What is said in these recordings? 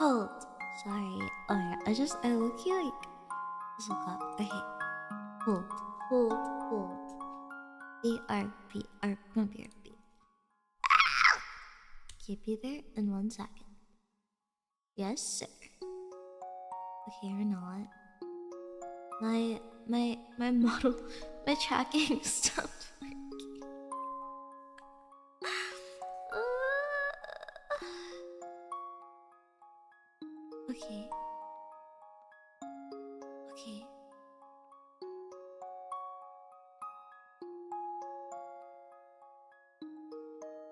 Hold. Sorry. Alright, I look you like. Just look up. Okay. Hold. Hold. BRB. No, BRB. Okay, be there in 1 second. Yes, sir. Okay, or not. My model, my tracking stopped working. Okay. Okay.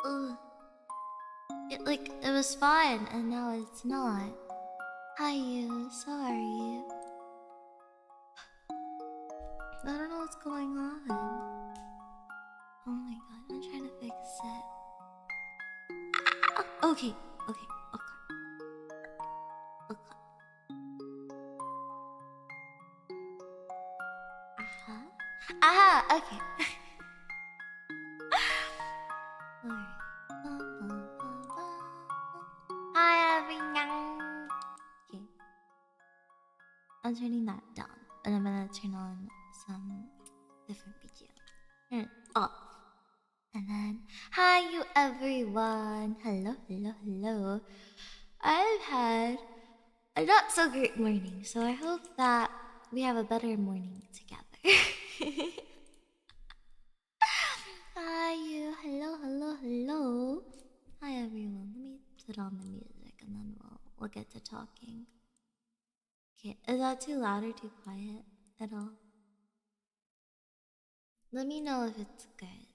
Ugh. It was fine, and now it's not. Hi, you. Sorry. I don't know what's going on. Oh my god, I'm trying to fix it. Okay. Okay. Alright. Hi, everyone. Okay. I'm turning that down, and I'm gonna turn on some different BGM. Turn it off. And then, hi, you everyone. Hello. I've had a not so great morning, so I hope that we have a better morning together. Hi, you. Hello. Hi, everyone. Let me put on the music, and then we'll get to talking. Okay, is that too loud or too quiet at all? Let me know if it's good.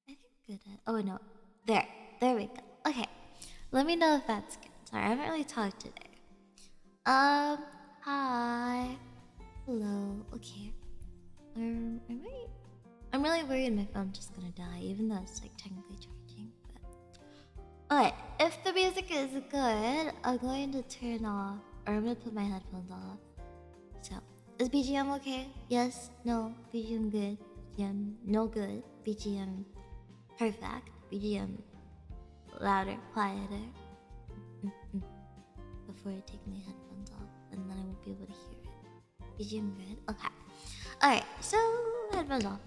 I think good. Oh no, there we go. Okay, let me know if that's good. Sorry, I haven't really talked today. Hi, hello. Okay, I'm really worried my phone's just gonna die, even though it's like technically charging. But okay, if the music is good, I'm going to turn off, or I'm gonna put my headphones off. So, is BGM okay? Yes, no, BGM good, BGM no good, BGM perfect, BGM louder, quieter. Before I take my headphones off, and then I won't be able to hear it. BGM good? Okay. Alright, so headphones off.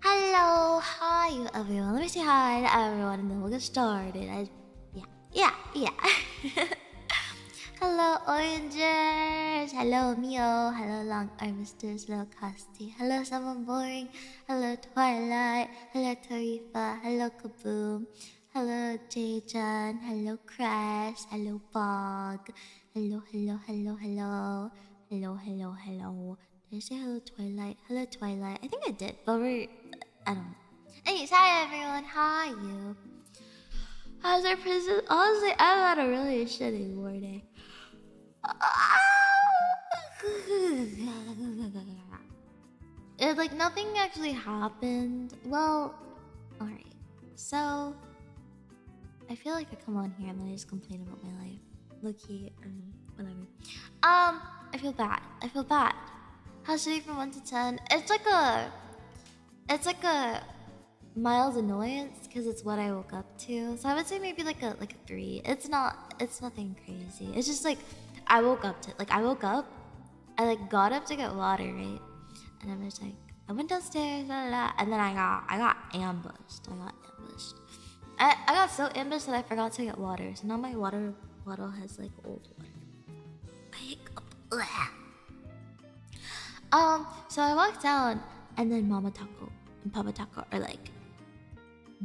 Hello, hi you everyone. Let me say hi to everyone and then we'll get started. Yeah. Hello, Orangers. Hello, Mio. Hello, Long Armistice. Hello, Casti. Hello, Someone Boring. Hello, Twilight. Hello, Tarifa. Hello, Kaboom. Hello, Jajan. Hello, Crash. Hello, Bog. Hello. Did I say hello, Twilight? Hello, Twilight. I think I did, but I don't know. Anyways, hi everyone. Hi, you. How's our prison? Honestly, I've had a really shitty morning. Nothing actually happened. Well, alright. So, I feel like I come on here and then I just complain about my life. Low-key, whatever. I feel bad. How's shitty from 1 to 10? It's like a mild annoyance because it's what I woke up to. So I would say maybe like a 3. It's nothing crazy. It's just like I woke up, I got up to get water, right? And I was like, I went downstairs, and then I got ambushed. I got so ambushed that I forgot to get water. So now my water bottle has like old water. So I walked down, and then Mama Taco and Papa Taco are like,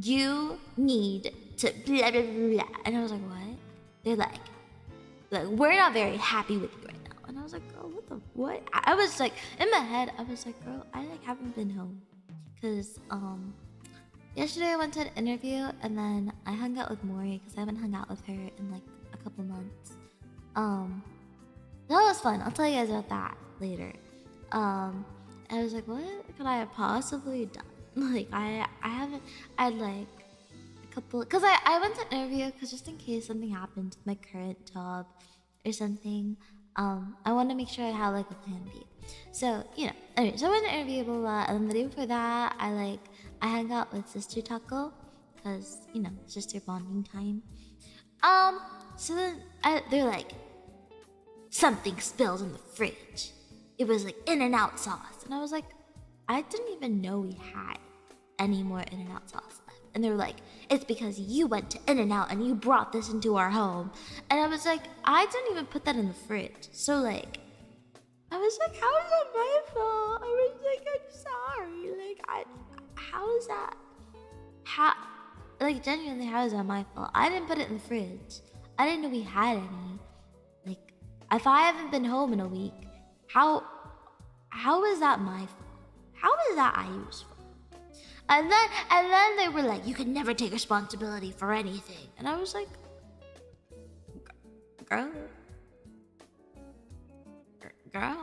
you need to blah blah blah. And I was like, what? They're like, we're not very happy with you right now. And I was like, girl, what? I was like, in my head, I was like, girl, I haven't been home. Cause yesterday I went to an interview and then I hung out with Mori because I haven't hung out with her in like a couple months. That was fun. I'll tell you guys about that later. I was like, what could I have possibly done? I had like a couple, because I went to an interview because just in case something happened with my current job or something, I wanted to make sure I had like a plan B. So, anyway, so I went to an interview, blah, blah, and then the day before that, I hung out with Sister Taco because, sister bonding time. So then they're like, something spilled in the fridge. It was like In-N-Out sauce. And I was like, I didn't even know we had any more In-N-Out sauce left. And they were like, it's because you went to In-N-Out and you brought this into our home. And I was like, I didn't even put that in the fridge. So like, I was like, how is that my fault? I was like, I'm sorry. Like, how is that? Like, genuinely, how is that my fault? I didn't put it in the fridge. I didn't know we had any. Like, if I haven't been home in a week, how is that my fault? How is that Ayu's fault? And then they were like, you can never take responsibility for anything. And I was like, girl. Like,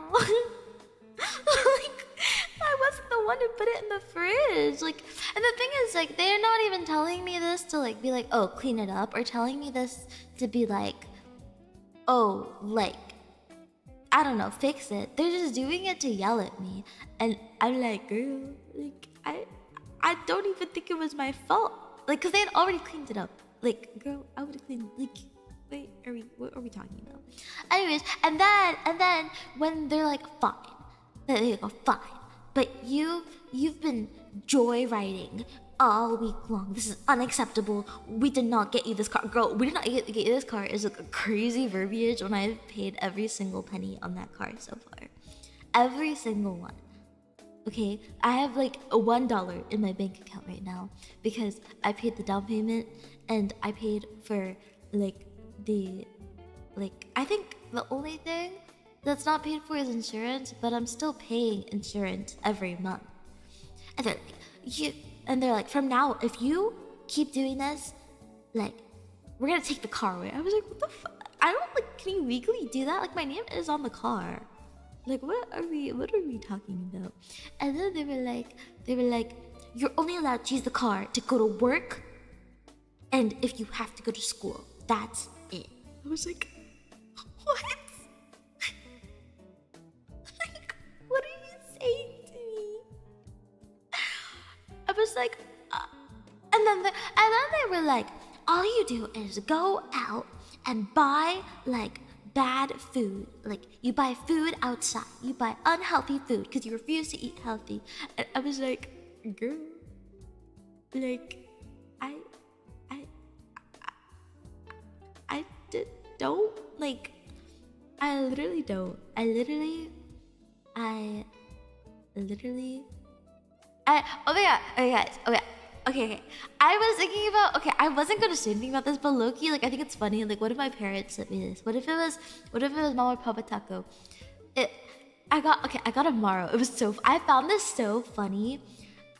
I wasn't the one who put it in the fridge. Like, and the thing is, like, they're not even telling me this to like be like, oh, clean it up, or telling me this to be like, oh, like, I don't know, fix it. They're just doing it to yell at me. And I'm like, girl, like, I don't even think it was my fault. Like, cause they had already cleaned it up. Like, girl, I would have cleaned, like, wait, what are we talking about? Anyways, and then when they're like, fine, then they go, fine, but you've been joyriding all week long. This is unacceptable. We did not get you this car. Girl, we did not get you this car is like a crazy verbiage when I've paid every single penny on that car so far. Every single one. Okay, I have like $1 in my bank account right now because I paid the down payment and I paid for like I think the only thing that's not paid for is insurance, but I'm still paying insurance every month. And they're like, from now, if you keep doing this, like, we're gonna take the car away. I was like, what the fuck? I don't, like, can you legally do that? Like, my name is on the car. Like, what are we talking about? And then they were like, you're only allowed to use the car to go to work, and if you have to go to school, that's it. I was like, what? Like, what are you saying to me? I was like, and then they were like, all you do is go out and buy like bad food. Like, you buy food outside. You buy unhealthy food because you refuse to eat healthy. And I was like, girl, like, don't, like, I literally don't. Okay, guys, okay. I was thinking about, okay, I wasn't gonna say anything about this, but low-key, like, I think it's funny. Like, what if my parents sent me this? What if it was Mama Papa Taco? I got a Maro. It was I found this so funny.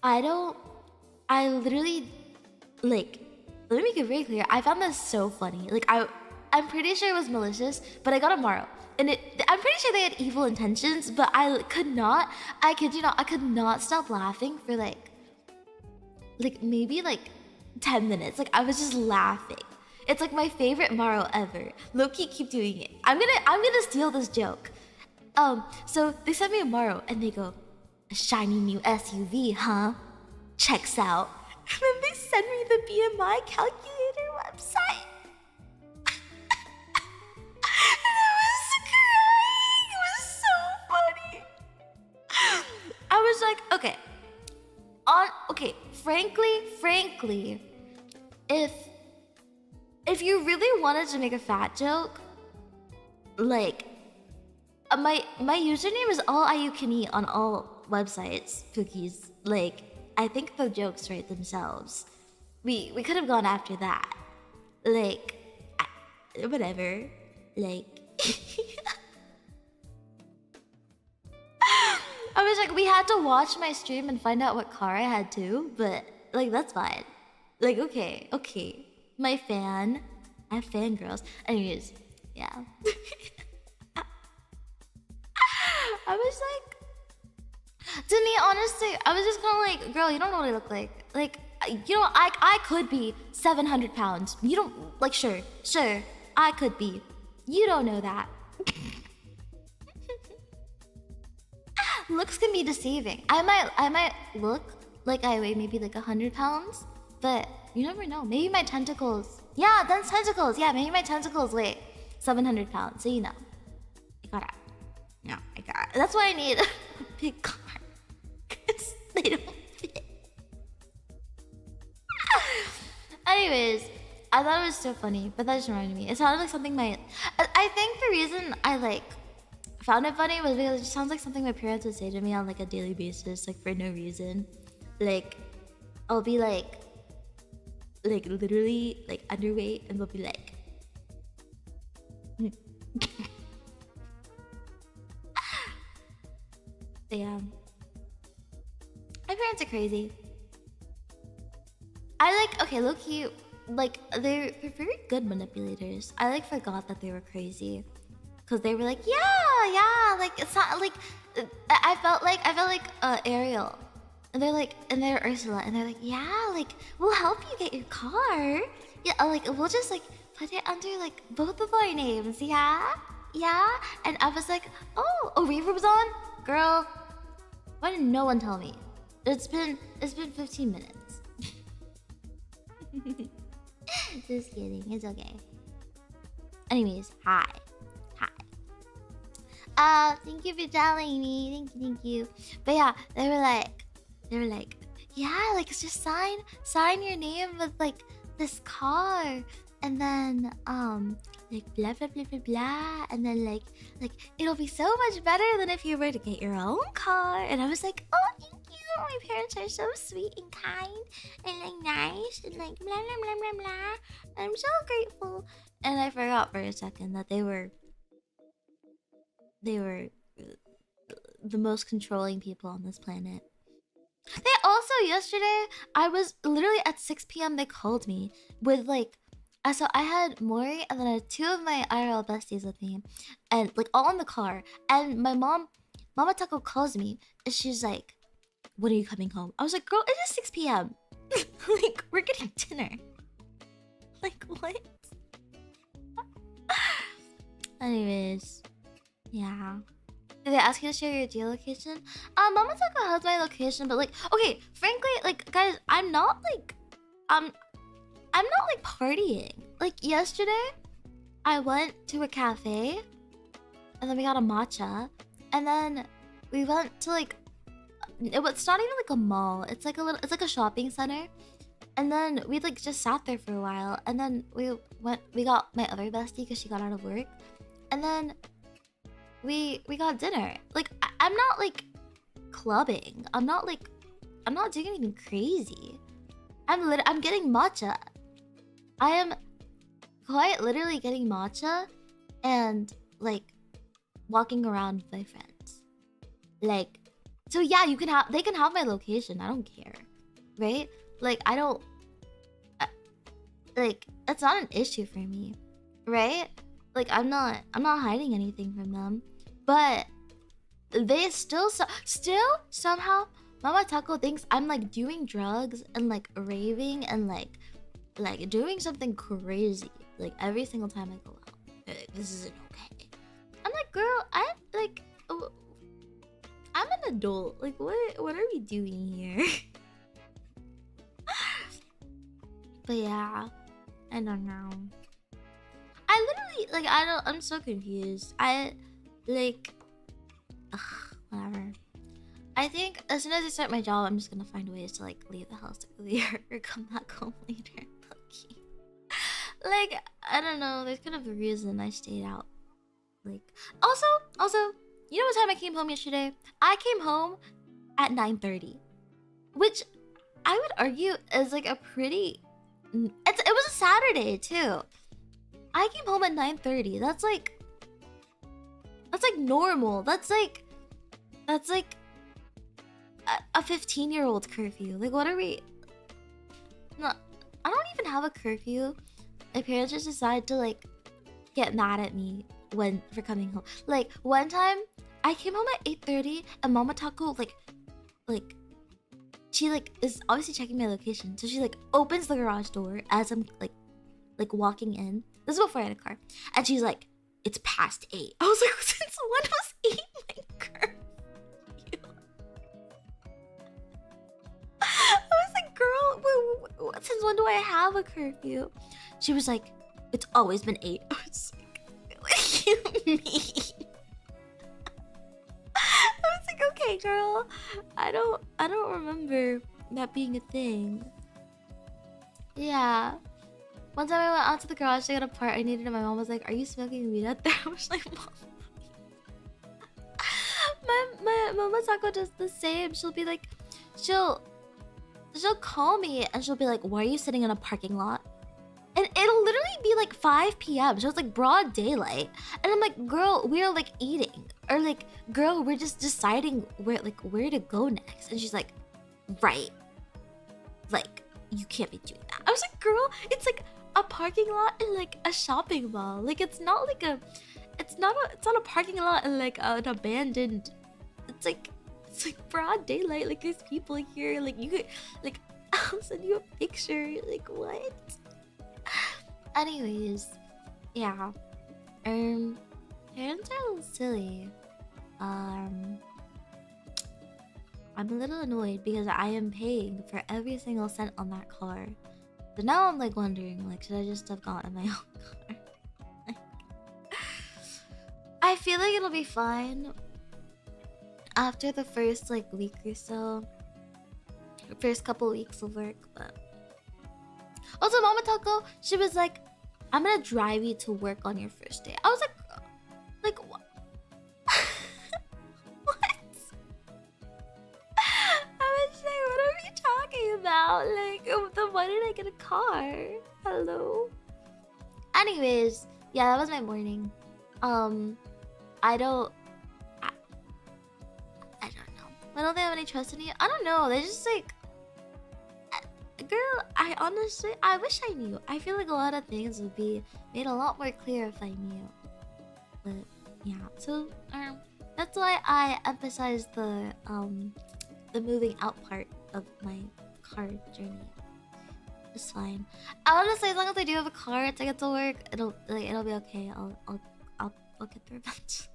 I literally, like, let me make it very clear. I found this so funny. Like, I'm pretty sure it was malicious, but I got a Maro. And I'm pretty sure they had evil intentions, but I kid you not, I could not stop laughing for like maybe like 10 minutes. Like, I was just laughing. It's like my favorite Maro ever. Low-key, keep doing it. I'm gonna steal this joke. So they sent me a Maro and they go, a shiny new SUV, huh? Checks out. And then they send me the BMI calculator website. I was like, okay, frankly, if you really wanted to make a fat joke, like, my username is all you can eat on all websites, Cookies. Like, I think the jokes write themselves. We could have gone after that. Like, whatever. Like, I was like, we had to watch my stream and find out what car I had too, but like, that's fine. Like, okay. I have fangirls. Anyways, yeah. I was like, to me, honestly, I was just kind of like, girl, you don't know what I look like. Like, you know, I could be 700 pounds. You don't, like, sure, I could be. You don't know that. Looks can be deceiving. I might look like I weigh maybe like 100 pounds, but you never know. Maybe my tentacles Yeah, dense tentacles. Yeah, maybe my tentacles weigh 700 pounds. So you know, I gotta. No, I got. That's why I need a big car. Cause they don't fit. Anyways, I thought it was so funny, but that just reminded me. It sounded like something I think the reason I like found it funny was because it just sounds like something my parents would say to me on like a daily basis, like for no reason. Like, I'll be like literally like underweight, and they'll be like, yeah. My parents are crazy. Okay, low-key, like, they're very good manipulators. I like forgot that they were crazy. Cause they were like, yeah, like, it's not, like, I felt like Ariel. And they're Ursula, and they're like, yeah, like, we'll help you get your car. Yeah, like, we'll just, like, put it under, like, both of our names, yeah? Yeah? And I was like, oh, Reaver was on? Girl, why didn't no one tell me? It's been 15 minutes. Just kidding, it's okay. Anyways, hi. Thank you for telling me. Thank you. But yeah, they were like, yeah, like just sign your name with like this car, and then like blah blah blah blah blah, and then like it'll be so much better than if you were to get your own car. And I was like, oh, thank you. My parents are so sweet and kind and like nice and like blah blah blah blah blah. I'm so grateful. And I forgot for a second that they were the most controlling people on this planet. They also, yesterday, I was literally at 6 p.m. they called me with like, so I had Mori and then I had 2 of my IRL besties with me, and like all in the car. And my Mama Taco calls me and she's like, when are you coming home? I was like, girl, it is 6 p.m. Like, we're getting dinner. Like, what? Anyways, yeah. Did they ask you to share your geolocation? Mama Taco has my location, but like, okay, frankly, like, guys, I'm not like partying. Like yesterday, I went to a cafe, and then we got a matcha, and then we went to like, it's not even like a mall. It's like a shopping center, and then we like just sat there for a while, and then we got my other bestie because she got out of work, and then we got dinner. Like, I'm not like clubbing. I'm not doing anything crazy. I'm getting matcha. I am quite literally getting matcha and like walking around with my friends. Like, so yeah, they can have my location. I don't care, right? Like, like, it's not an issue for me, right? Like, I'm not hiding anything from them, but they still somehow Mama Taco thinks I'm like doing drugs and like raving and like doing something crazy like every single time I go out. Like, this isn't okay. I'm like, girl, I'm an adult. Like, what are we doing here? But yeah, I don't know. I literally like I'm so confused. Whatever. I think as soon as I start my job, I'm just gonna find ways to like leave the house earlier or come back home later. Like, I don't know. There's kind of a reason I stayed out. Like, also, you know what time I came home yesterday? I came home at 9:30, which I would argue is like a pretty. It was a Saturday too. I came home at 9:30. That's like normal. That's like a 15-year-old curfew. Like, what are we? No, I don't even have a curfew. My parents just decide to like get mad at me for coming home. Like, one time I came home at 8:30 and Mama Taco like she like is obviously checking my location. So she like opens the garage door as I'm like walking in. This is before I had a car. And she's like, it's past 8. I was like, since when was 8 my curfew? I was like, girl, since when do I have a curfew? She was like, it's always been 8. I was like, what do you mean? I was like, okay, girl. I don't remember that being a thing. Yeah. One time I went out to the garage to get a part I needed, and my mom was like, are you smoking weed out there? I was like, Mom. My mama Taco does the same. She'll be like, she'll call me and she'll be like, why are you sitting in a parking lot? And it'll literally be like 5 p.m. So it's like broad daylight. And I'm like, girl, we're like eating. Or like, girl, we're just deciding where to go next. And she's like, right. Like, you can't be doing that. I was like, girl, it's like a parking lot in like a shopping mall. Like, it's not a parking lot in like an abandoned. It's like broad daylight. Like, there's people here. Like, you could, like, I'll send you a picture. Like, what? Anyways, yeah. Parents are a little silly. I'm a little annoyed because I am paying for every single cent on that car. So now I'm like wondering, like, should I just have gotten my own car? I feel like it'll be fine after the first like week or so. The first couple weeks of work, but also Mama Taco, she was like, I'm gonna drive you to work on your first day. I was like what? What? I was like, what are we talking about? Like, then why did I get a car? Hello? Anyways, yeah, that was my morning. I don't know. I don't think I have any trust in you. I don't know. They just like, girl, I wish I knew. I feel like a lot of things would be made a lot more clear if I knew. But yeah, so that's why I emphasize the moving out part of my car journey. It's fine. Honestly, as long as I do have a car to get to work, it'll be okay. I'll get there eventually.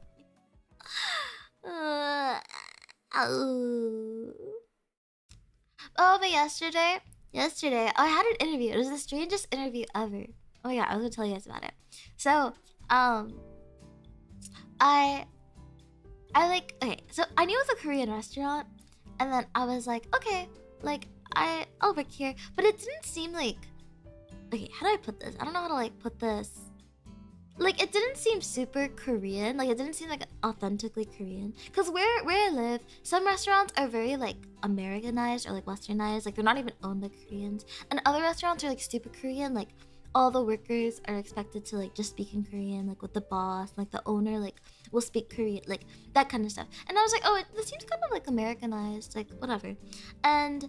Oh, but yesterday, I had an interview. It was the strangest interview ever. Oh my god, I was gonna tell you guys about it. So, I like, okay, so I knew it was a Korean restaurant, and then I was like, okay, like I'll work here, but it didn't seem like, okay, how do I put this? I don't know how to like put this. Like, it didn't seem super Korean. Like, it didn't seem like authentically Korean. Because where I live, some restaurants are very like Americanized or like westernized. Like, they're not even owned by Koreans. And other restaurants are like super Korean. Like, all the workers are expected to like just speak in Korean, like with the boss, like the owner like will speak Korean, like that kind of stuff. And I was like, oh, this seems kind of like Americanized, like whatever. And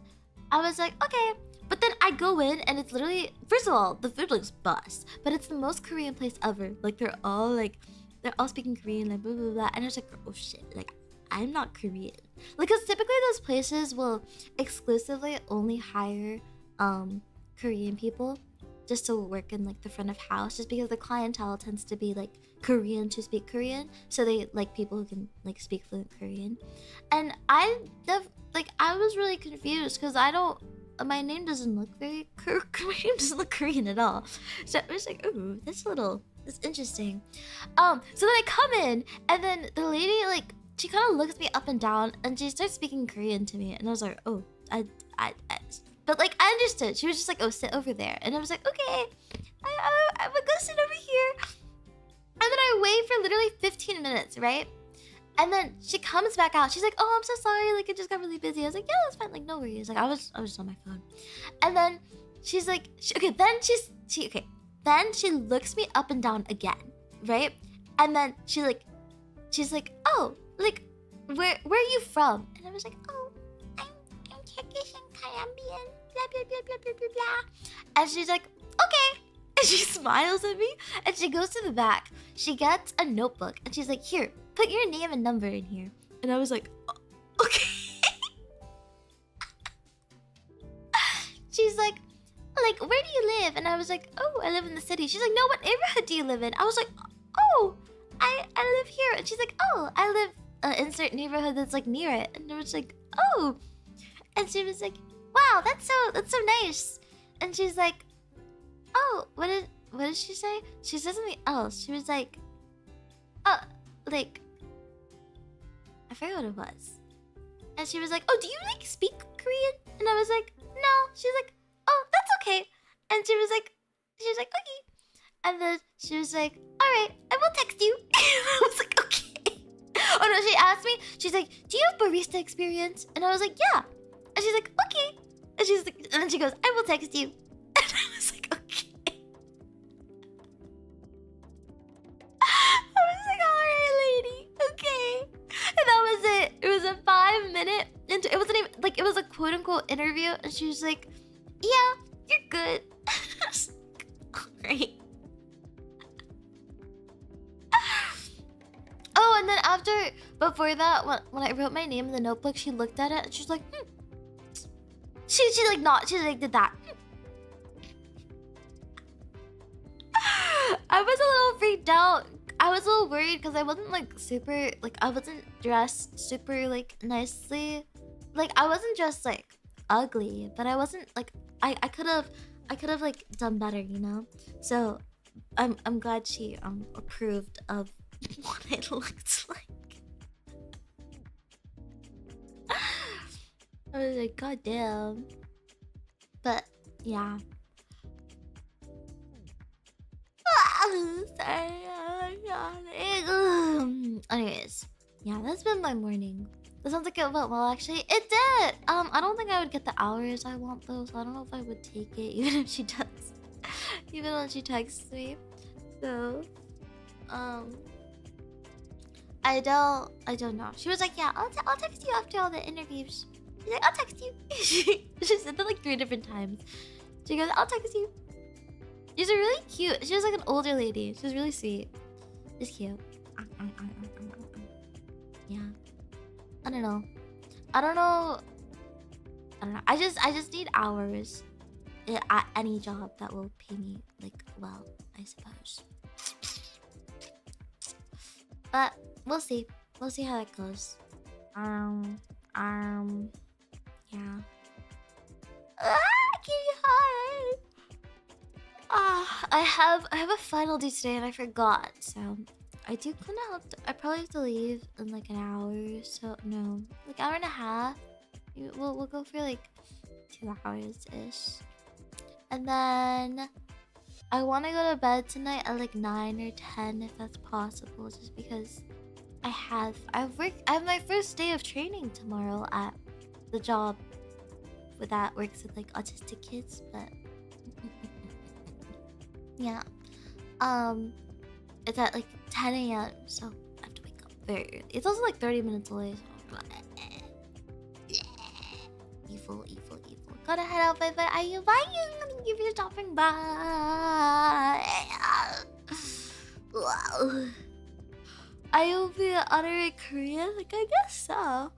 I was like, okay. But then I go in and it's literally, first of all, the food looks bust, but it's the most Korean place ever. Like, they're all speaking Korean, like blah blah blah. And I was like, oh shit, like I'm not Korean. Like, cause typically those places will exclusively only hire Korean people just to work in like the front of house, just because the clientele tends to be like Korean to speak Korean, so they like people who can like speak fluent Korean. And I was really confused because my name doesn't look very my name doesn't look Korean at all. So I was like, ooh, that's interesting. So then I come in, and then the lady, like, she kind of looks me up and down, and she starts speaking Korean to me, and I was like, oh, but like I understood. She was just like, oh, sit over there, and I was like, okay, I would go sit over here. And then I wait for literally 15 minutes, right? And then she comes back out. She's like, oh, I'm so sorry. Like, it just got really busy. I was like, yeah, that's fine. Like, no worries. Like, I was just on my phone. And then she's like, then she looks me up and down again, right? And then she's like, oh, like, where are you from? And I was like, oh, I'm Turkish and Colombian, blah, blah, blah, blah, blah, blah, blah. And she's like, okay. And she smiles at me, and she goes to the back. She gets a notebook, and she's like, here, put your name and number in here. And I was like, oh, okay. She's like, where do you live? And I was like, oh, I live in the city. She's like, no, what neighborhood do you live in? I was like, oh, I live here. And she's like, oh, I live insert neighborhood that's like near it. And I was like, oh. And she was like, wow, that's so nice. And she's like, oh, what did she say? She said something else. She was like, oh, like, I forget what it was. And she was like, oh, do you like speak Korean? And I was like, no. She's like, oh, that's okay. And she was like, okay. And then she was like, all right, I will text you. I was like, okay. Oh no, she asked me, she's like, do you have barista experience? And I was like, yeah. And she's like, okay. And she's like, and then she goes, I will text you. And I was like, okay. I was like, all right, lady, okay. And that was it. It was a 5-minute it wasn't even like, it was a quote unquote interview, and she was like, yeah, you're good. I was like, all right. Oh, and then before that, when I wrote my name in the notebook, she looked at it and she's like, She like not, she like did that. I was a little freaked out. I was a little worried because I wasn't like super, like I wasn't dressed super like nicely. Like I wasn't just like ugly, but I wasn't like, I could have like done better, you know? So I'm glad she approved of what it looked like. I was like, god damn. But yeah. Anyways, yeah, that's been my morning. That sounds like it went well, actually. It did. I don't think I would get the hours I want though, so I don't know if I would take it, even if she does. Even when she texts me. So, I don't know. She was like, yeah, I'll text you after all the interviews. She's like, I'll text you. She said that like 3 different times. She goes, I'll text you. She's really cute. She was like an older lady. She was really sweet. She's cute. Yeah. I don't know. I just need hours at any job that will pay me like well, I suppose. But we'll see. We'll see how that goes. Yeah. Give me high. I have a final due today and I forgot. So I do kind of have to. I probably have to leave in like an hour. So no, like hour and a half. We'll go for like 2 hours ish, and then I want to go to bed tonight at like 9 or 10 if that's possible. Just because I have my first day of training tomorrow at the job that works with like autistic kids, but yeah, it's at like 10 a.m. so I have to wake up very early. It's also like 30 minutes away, so evil. Gotta head out. Bye. Are you bye? Thank you for stopping by. Wow. I will be honoring Korean. Like I guess so.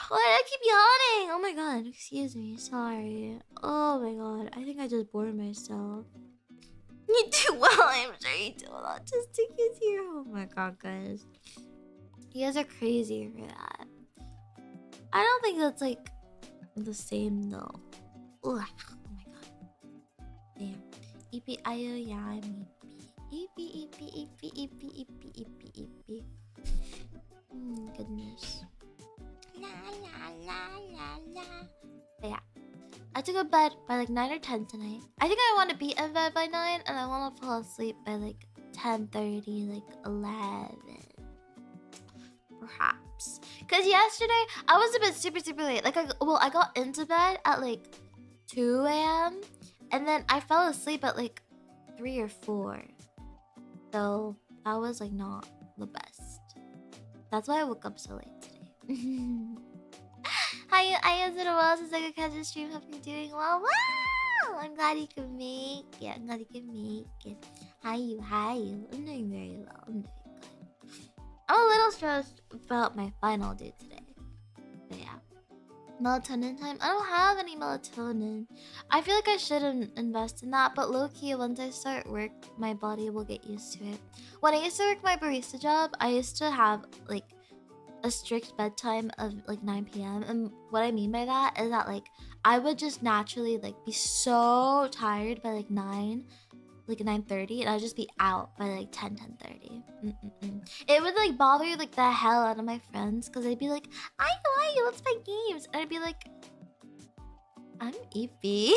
Why did I keep yawning? Oh my god, excuse me, sorry. Oh my god, I think I just bored myself. You do well, I'm sure you do a lot. Just to kiss here. Oh my god, guys. You guys are crazy for that. I don't think that's like the same though. Ugh. Oh my god. Damn. EPIO, yeah, I'm EP. Goodness. La. But yeah, I have to go to bed by like 9 or 10 tonight. I think I want to be in bed by 9 and I want to fall asleep by like 10:30, like 11. Perhaps. Because yesterday, I was a bit super late. Like, I got into bed at like 2 a.m. And then I fell asleep at like 3 or 4. So, that was like not the best. That's why I woke up so late today. Hi, I as it was since I could catch the stream. Hope you're doing well. Wow! I'm glad you can make it. Hi you. I'm doing very well. I'm doing good. I'm a little stressed about my final due today. But yeah. Melatonin time? I don't have any melatonin. I feel like I should invest in that, but low-key, once I start work, my body will get used to it. When I used to work my barista job, I used to have like a strict bedtime of like 9 p.m. And what I mean by that is that like I would just naturally like be so tired by like 9:30, and I'd just be out by like 10:30. It would like bother like the hell out of my friends because they'd be like, I let's play games. And I'd be like, I'm Evie.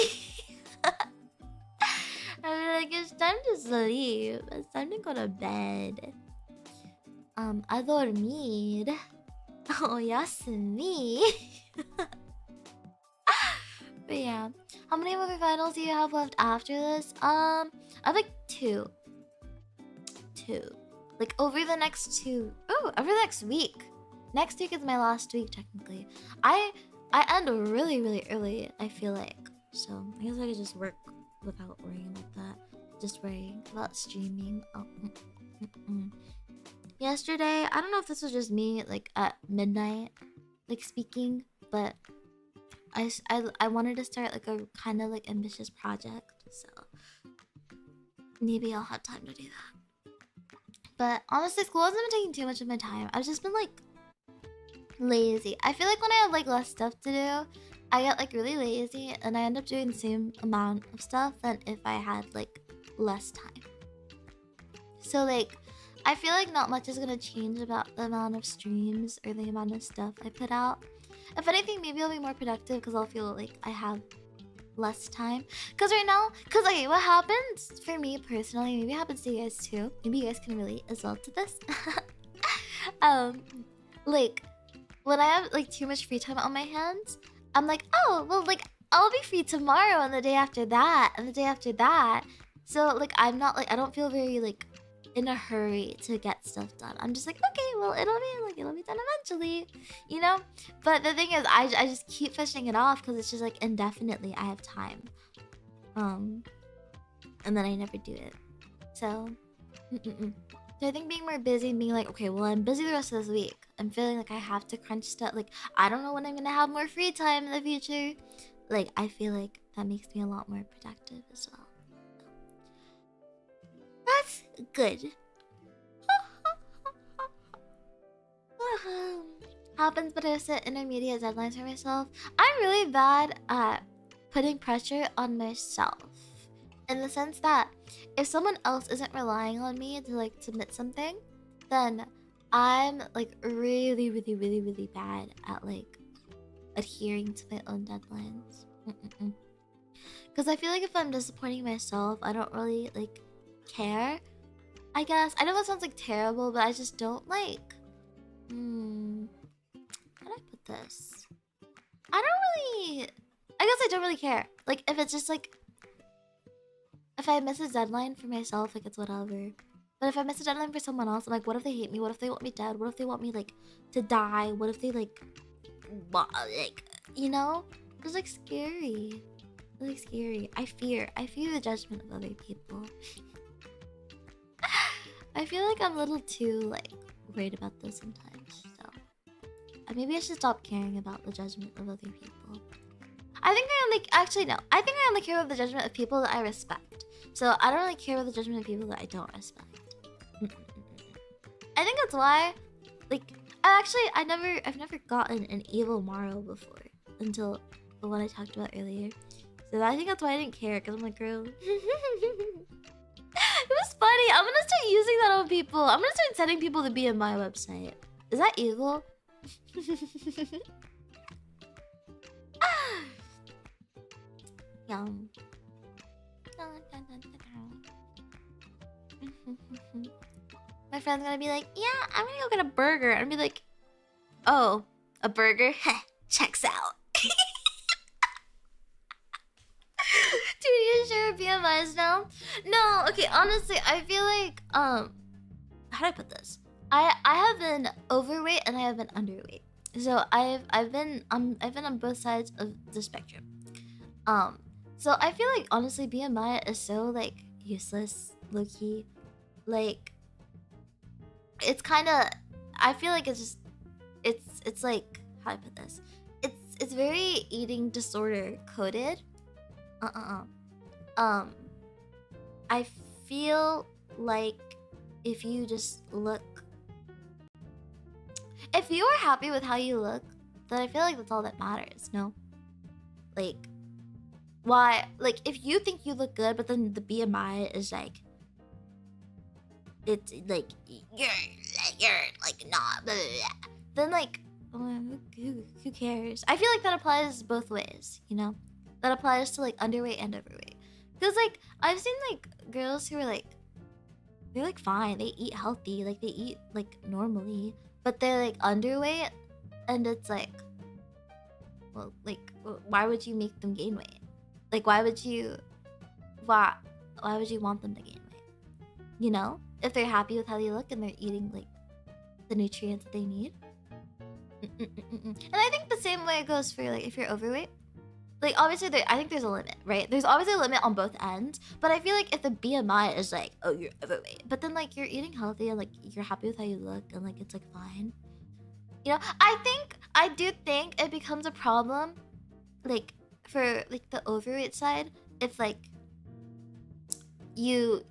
I'd be like, it's time to sleep. It's time to go to bed. A dormir. Oh, yasumi. But yeah. How many movie finals do you have left after this? I have like two. Like over the next two. Oh, over the next week. Next week is my last week technically. I end really, really early, I feel like. So I guess I could just work without worrying about that. Just worrying about streaming. Oh, Yesterday, I don't know if this was just me like at midnight, like speaking, but I wanted to start like a kind of like ambitious project, so maybe I'll have time to do that. But honestly, school hasn't been taking too much of my time. I've just been like lazy. I feel like when I have like less stuff to do, I get like really lazy and I end up doing the same amount of stuff than if I had like less time. So like I feel like not much is gonna change about the amount of streams or the amount of stuff I put out. If anything, maybe I'll be more productive because I'll feel like I have less time. Because right now, okay, what happens for me personally, maybe it happens to you guys too. Maybe you guys can relate as well to this. Like when I have like too much free time on my hands, I'm like, oh, well, like I'll be free tomorrow and the day after that and the day after that. So like I'm not like I don't feel very like in a hurry to get stuff done. I'm just like, okay, well, it'll be done eventually, you know. But the thing is, I just keep pushing it off because it's just like indefinitely I have time, and then I never do it. So, so I think being more busy and being like, okay, well, I'm busy the rest of this week. I'm feeling like I have to crunch stuff. Like I don't know when I'm gonna have more free time in the future. Like I feel like that makes me a lot more productive as well. That's good. Happens, but I set intermediate deadlines for myself. I'm really bad at putting pressure on myself. In the sense that if someone else isn't relying on me to like submit something, then I'm like really, really, really, really bad at like adhering to my own deadlines. Because I feel like if I'm disappointing myself, I don't really like care, I guess. I know that sounds like terrible, but I just don't like how do I put this? I guess I don't really care. Like if it's just like if I miss a deadline for myself, like it's whatever. But if I miss a deadline for someone else, I'm like, what if they hate me? What if they want me dead? What if they want me like to die? What if they like you know? It's like scary. It's like scary. I fear the judgment of other people. I feel like I'm a little too like worried about this sometimes, so maybe I should stop caring about the judgment of other people. I think I only actually no. I think I only care about the judgment of people that I respect. So I don't really care about the judgment of people that I don't respect. I think that's why, like, I've never gotten an evil Morrow before until the one I talked about earlier. So I think that's why I didn't care, because I'm like, girl. It was funny. I'm gonna start using that on people. I'm gonna start sending people to be in my website. Is that evil? Yum. My friend's gonna be like, yeah, I'm gonna go get a burger. And I'll be like, oh, a burger? Heh, checks out. Dude, you sure BMIs now? No, okay, honestly, I feel like, how do I put this? I have been overweight and I have been underweight. So I've been on both sides of the spectrum. So I feel like honestly BMI is so like useless, low-key. Like it's kinda, I feel like it's just it's like, how do I put this? It's very eating disorder coded. I feel like if you just look, if you are happy with how you look, then I feel like that's all that matters, no? Like, why? Like, if you think you look good, but then the BMI is like, it's like you're like not, blah, blah, blah. Then like, who cares? I feel like that applies both ways, you know? That applies to like underweight and overweight. Because like I've seen like girls who are like, they're like fine, they eat healthy, like they eat like normally, but they're like underweight, and it's like, well, like why would you make them gain weight? Like why would you want them to gain weight? You know? If they're happy with how they look and they're eating like the nutrients that they need. And I think the same way it goes for like if you're overweight. Like obviously I think there's a limit, right? There's obviously a limit on both ends, but I feel like if the BMI is like, oh, you're overweight, but then like you're eating healthy and like you're happy with how you look and like it's like fine. You know, I do think it becomes a problem like for like the overweight side if like you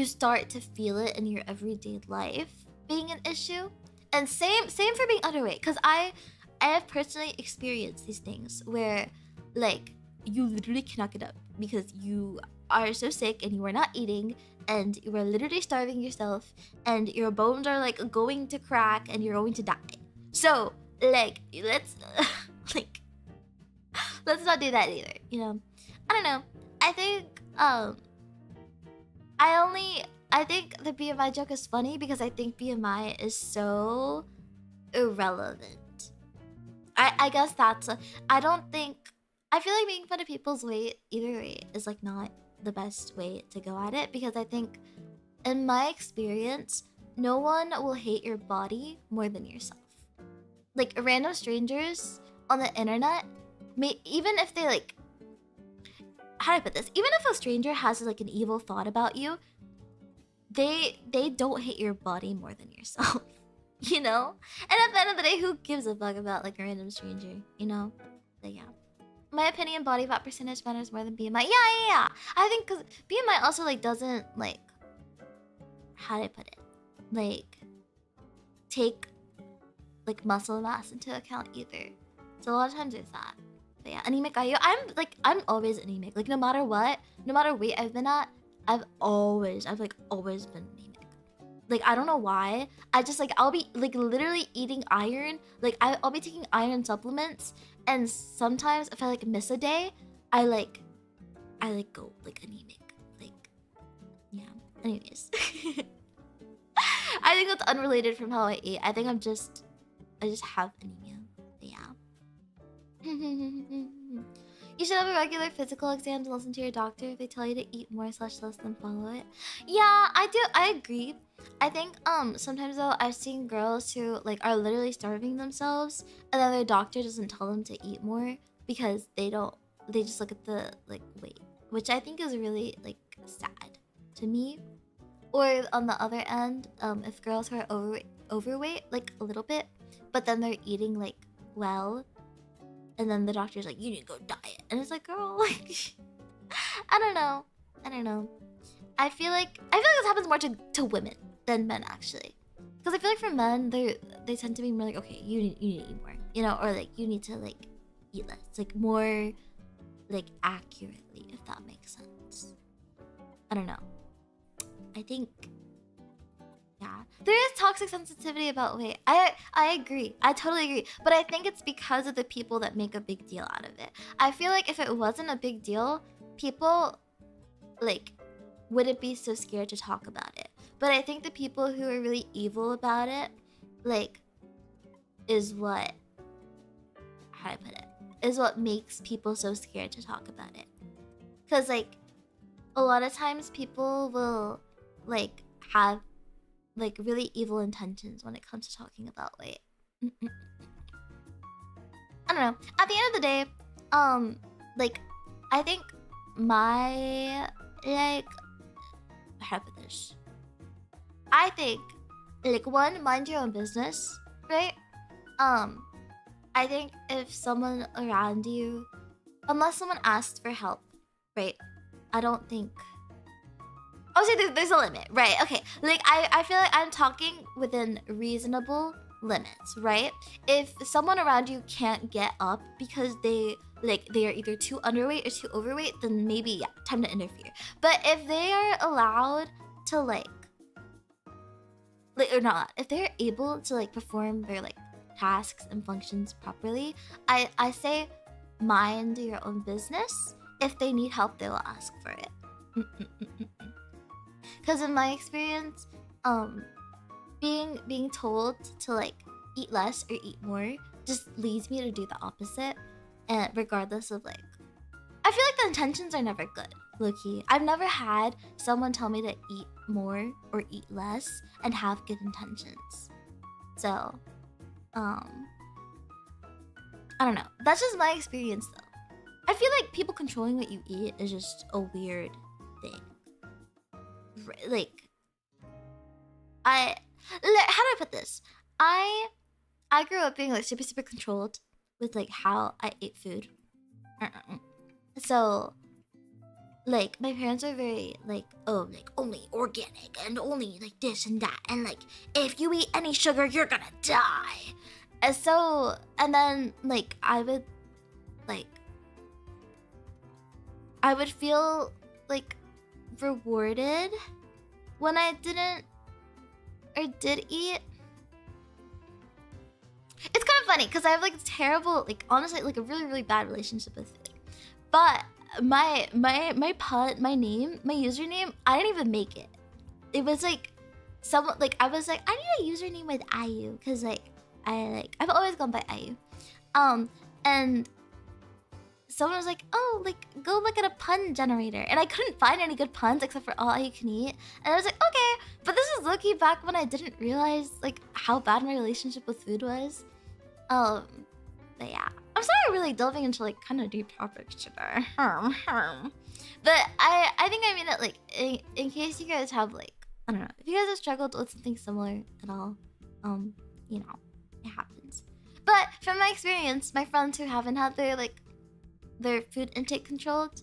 start to feel it in your everyday life being an issue. And same for being underweight, because I have personally experienced these things where like you literally cannot get up because you are so sick and you are not eating and you are literally starving yourself and your bones are like going to crack and you're going to die. So like let's let's not do that either, you know? I don't know. I think I think the BMI joke is funny because I think BMI is so irrelevant. I guess that's I feel like making fun of people's weight either way is like not the best way to go at it, because I think in my experience no one will hate your body more than yourself. Like random strangers on the internet, even if they like, how do I put this? Even if a stranger has like an evil thought about you, they don't hate your body more than yourself, you know? And at the end of the day, who gives a fuck about like a random stranger, you know? But yeah. My opinion, body fat percentage matters more than BMI. Yeah. I think because BMI also like doesn't like, how do I put it? Like take like muscle mass into account either. So a lot of times there's that. But yeah, anemic are you? I'm always anemic. Like no matter what, no matter weight I've been at, I've always been anemic. Like I don't know why. I just like I'll be like literally eating iron. Like I'll be taking iron supplements, and sometimes if I like miss a day, I go like anemic. Like yeah. Anyways. I think that's unrelated from how I eat. I think I just have anemia. But yeah. You should have a regular physical exam to listen to your doctor if they tell you to eat more / less than follow it. Yeah, I do. I agree. I think sometimes though I've seen girls who like are literally starving themselves and then their doctor doesn't tell them to eat more because they just look at the like weight, which I think is really like sad to me. Or on the other end, if girls who are overweight like a little bit, but then they're eating like well, and then the doctor's like, you need to go diet. And it's like, girl, like, I don't know. I feel like this happens more to women than men, actually. Because I feel like for men, they tend to be more like, okay, you need to eat more. You know, or like, you need to like, eat less. Like, more, like, accurately, if that makes sense. I don't know. I think... yeah. There is toxic sensitivity about weight. I agree. I totally agree. But I think it's because of the people that make a big deal out of it. I feel like if it wasn't a big deal, people, like, wouldn't be so scared to talk about it. But I think the people who are really evil about it, like, is what... how do I put it? Is what makes people so scared to talk about it. Because, like, a lot of times people will, like, have like really evil intentions when it comes to talking about weight. I don't know. At the end of the day, like I think my like how to put this? I think like one, mind your own business, right? I think if someone around you, unless someone asks for help, right? I don't think. Obviously, there's a limit, right? Okay, like I feel like I'm talking within reasonable limits, right? If someone around you can't get up because they are either too underweight or too overweight, then maybe yeah, time to interfere. But if they are allowed to like or not, if they're able to like perform their like tasks and functions properly, I say mind your own business. If they need help, they will ask for it. Because in my experience, being told to like eat less or eat more just leads me to do the opposite, and regardless of like, I feel like the intentions are never good. Low-key, I've never had someone tell me to eat more or eat less and have good intentions. So, I don't know. That's just my experience, though. I feel like people controlling what you eat is just a weird thing. Like, how do I put this? I grew up being like super controlled with like how I ate food. So, like, my parents are very like, oh, like only organic and only like this and that, and like if you eat any sugar, you're gonna die. And so, and then like I would feel like rewarded when I didn't or did eat. It's kind of funny because I have like terrible, like honestly, like a really bad relationship with food. But my name, my username, I didn't even make it. It was like someone like I was like, I need a username with IU because like I've always gone by IU. And someone was like, oh, like go look at a pun generator, and I couldn't find any good puns except for all you can eat, and I was like, okay, but this is low-key back when I didn't realize like how bad my relationship with food was. But yeah, I'm sorry I'm really delving into like kind of deep topics today. But I think I mean it like in case you guys have like, I don't know, if you guys have struggled with something similar at all, you know, it happens. But from my experience, my friends who haven't had their food intake controlled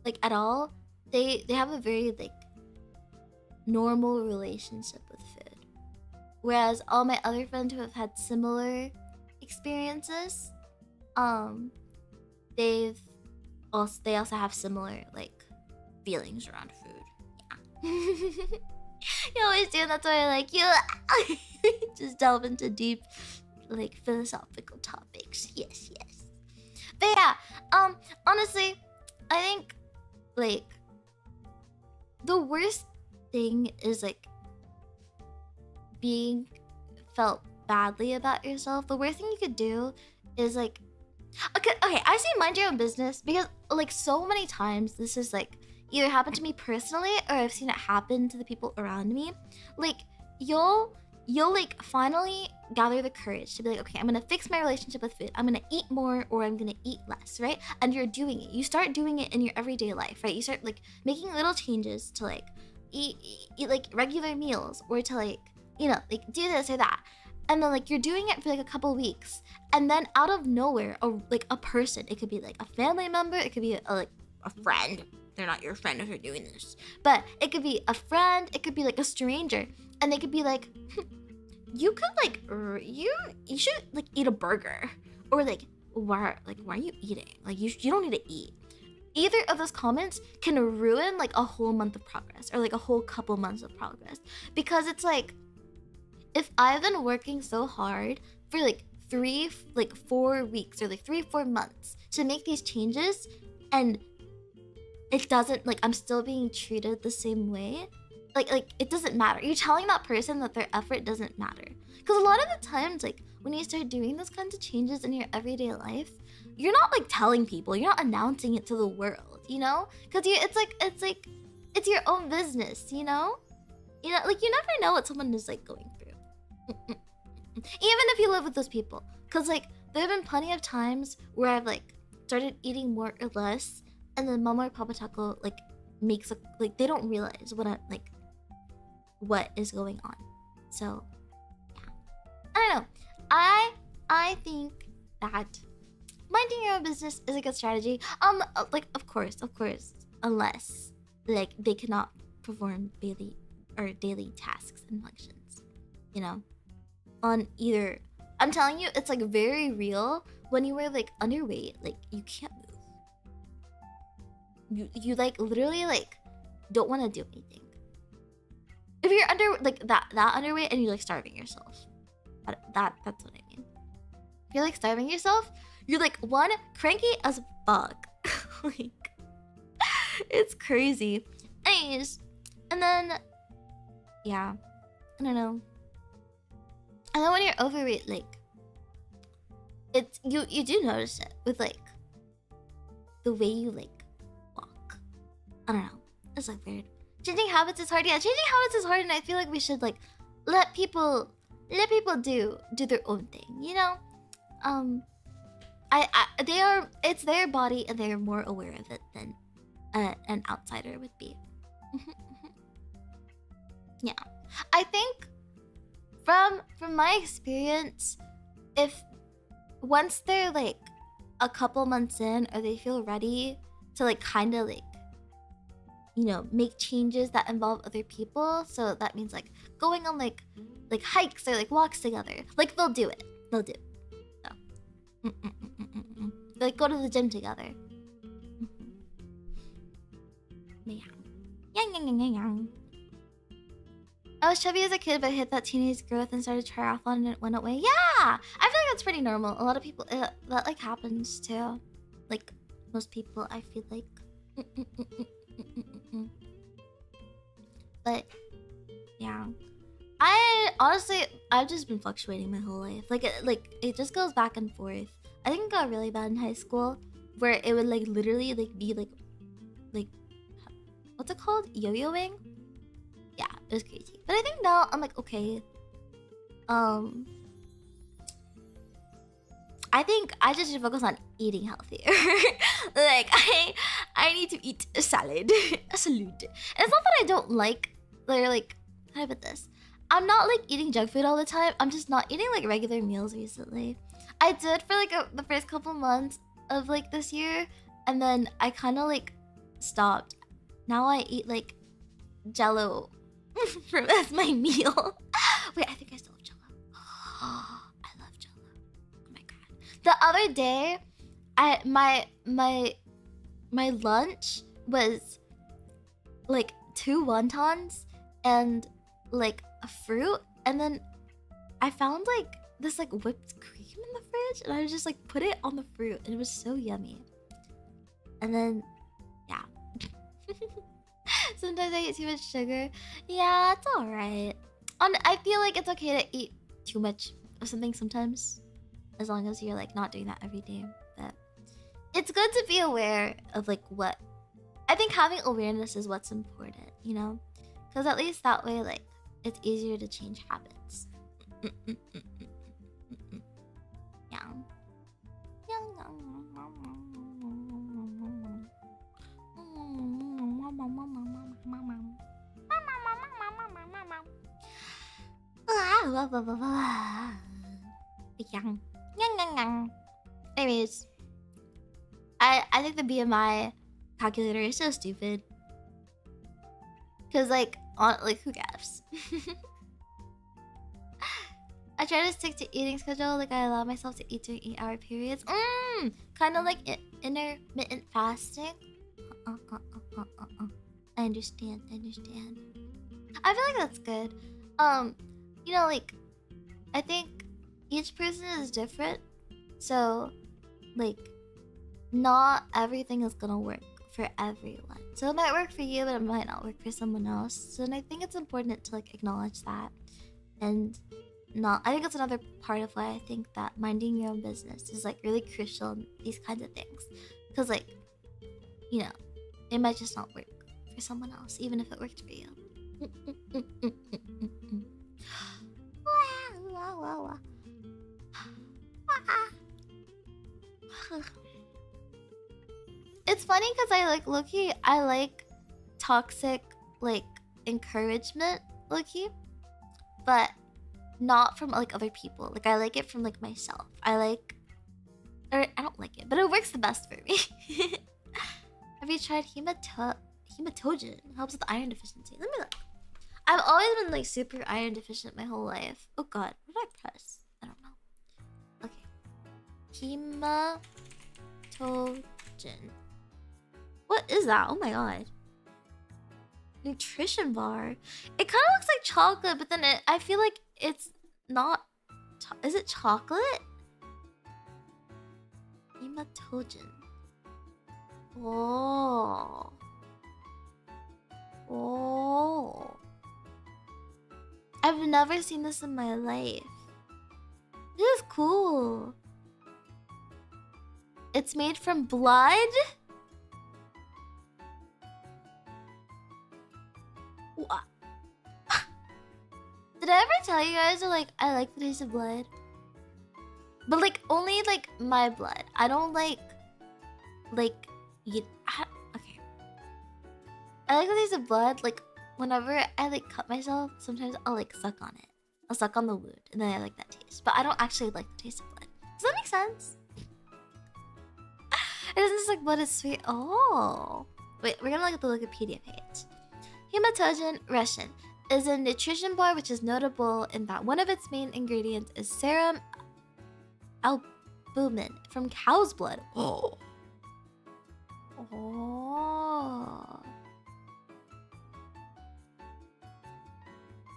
like at all, they have a very like normal relationship with food. Whereas all my other friends who have had similar experiences, they also have similar like feelings around food. Yeah. You always do, that's why I like you. Just delve into deep like philosophical topics. Yes. But yeah, honestly, I think like the worst thing is like being felt badly about yourself. The worst thing you could do is like, okay, I say mind your own business because like so many times this is like either happened to me personally or I've seen it happen to the people around me. Like you'll like finally gather the courage to be like, okay, I'm gonna fix my relationship with food. I'm gonna eat more or I'm gonna eat less, right? And you're doing it. You start doing it in your everyday life, right? You start like making little changes to like eat like regular meals or to like, you know, like do this or that. And then like you're doing it for like a couple weeks, and then out of nowhere, a person, it could be like a family member, it could be like a friend. They're not your friend if you're doing this, but it could be a friend, it could be like a stranger, and they could be like, you could like you should like eat a burger, or like why are you eating? Like you don't need to eat. Either of those comments can ruin like a whole month of progress or like a whole couple months of progress, because it's like, if I've been working so hard for like 4 weeks or like 3-4 months to make these changes, and it doesn't, like I'm still being treated the same way, like it doesn't matter. You're telling that person that their effort doesn't matter. Because a lot of the times, like when you start doing those kinds of changes in your everyday life, you're not like telling people, you're not announcing it to the world, you know? Because it's your own business, you know? Like you never know what someone is like going through. Even if you live with those people, because like there have been plenty of times where I've like started eating more or less, and then mama or papa taco like makes like they don't realize what is going on. So yeah, I don't know. I think that minding your own business is a good strategy. Like of course, unless like they cannot perform daily tasks and functions, you know. on either. I'm telling you, it's like very real when you were like underweight. Like you can't move. You like literally like don't want to do anything. If you're under like that underweight and you're like starving yourself, that's what I mean. If you're like starving yourself, you're like one cranky as fuck. Like it's crazy. Anyways, and then yeah, I don't know. And then when you're overweight, like it's you do notice it with like the way you like walk. I don't know. It's like weird. Changing habits is hard. Yeah, changing habits is hard, and I feel like we should like let people do their own thing. You know, it's their body and they're more aware of it than an outsider would be. Yeah, I think from my experience, if once they're like a couple months in or they feel ready to like kind of like, you know, make changes that involve other people, so that means like going on like hikes or like walks together, like they'll do it. So like go to the gym together. I was chubby as a kid, but hit that teenage growth and started triathlon and it went away. Yeah, I feel like that's pretty normal. A lot of people that like happens too. Like most people, I feel like. But yeah, I've just been fluctuating my whole life. Like it just goes back and forth. I think it got really bad in high school, where it would like literally like be like what's it called? Yo-yoing? Yeah, it was crazy. But I think now I'm like okay. I think I just should focus on eating healthier. Like I need to eat a salad. A salad. And it's not that I don't like how do I put this? I'm not like eating junk food all the time. I'm just not eating like regular meals recently. I did for like the first couple months of like this year, and then I kind of like stopped. Now I eat like Jello as my meal. Wait, I think I still have Jello. I love Jello. Oh my god. The other day, my lunch was like 2 wontons and like a fruit, and then I found like this like whipped cream in the fridge, and I just like put it on the fruit, and it was so yummy. And then yeah. Sometimes I eat too much sugar. Yeah, it's alright. I feel like it's okay to eat too much of something sometimes, as long as you're like not doing that every day. But it's good to be aware of like what I think having awareness is what's important, you know? Because at least that way like it's easier to change habits. Yeah. Anyways, I think the BMI calculator is so stupid. Cause like who cares? I try to stick to eating schedule. Like I allow myself to eat during 8-hour periods. Kind of like intermittent fasting. I understand. I feel like that's good. You know, like I think each person is different, so like not everything is gonna work for everyone. So it might work for you, but it might not work for someone else. So and I think it's important to like acknowledge that, and I think it's another part of why I think that minding your own business is like really crucial in these kinds of things, because like, you know, it might just not work for someone else, even if it worked for you. It's funny because I like low-key, I like toxic like encouragement low-key, but not from like other people. Like I like it from like myself. I don't like it, but it works the best for me. Have you tried Hematogen? Helps with iron deficiency. Let me look. I've always been like super iron deficient my whole life. Oh god, what did I press? I don't know. Okay. Hematogen. What is that? Oh my god. Nutrition bar. It kind of looks like chocolate, but then I feel like it's not. Is it chocolate? Hematogen. Oh. Oh. I've never seen this in my life. This is cool. It's made from blood? What? Did I ever tell you guys that like I like the taste of blood? But like only like my blood. I don't like eat. Okay. I like the taste of blood. Like whenever I like cut myself, sometimes I'll like suck on it. I'll suck on the wound, and then I like that taste. But I don't actually like the taste of blood. Does that make sense? It doesn't taste like blood is sweet. Oh. Wait, we're gonna look at the Wikipedia page. Hematogen Russian is a nutrition bar which is notable in that one of its main ingredients is serum albumin from cow's blood. Oh. Oh.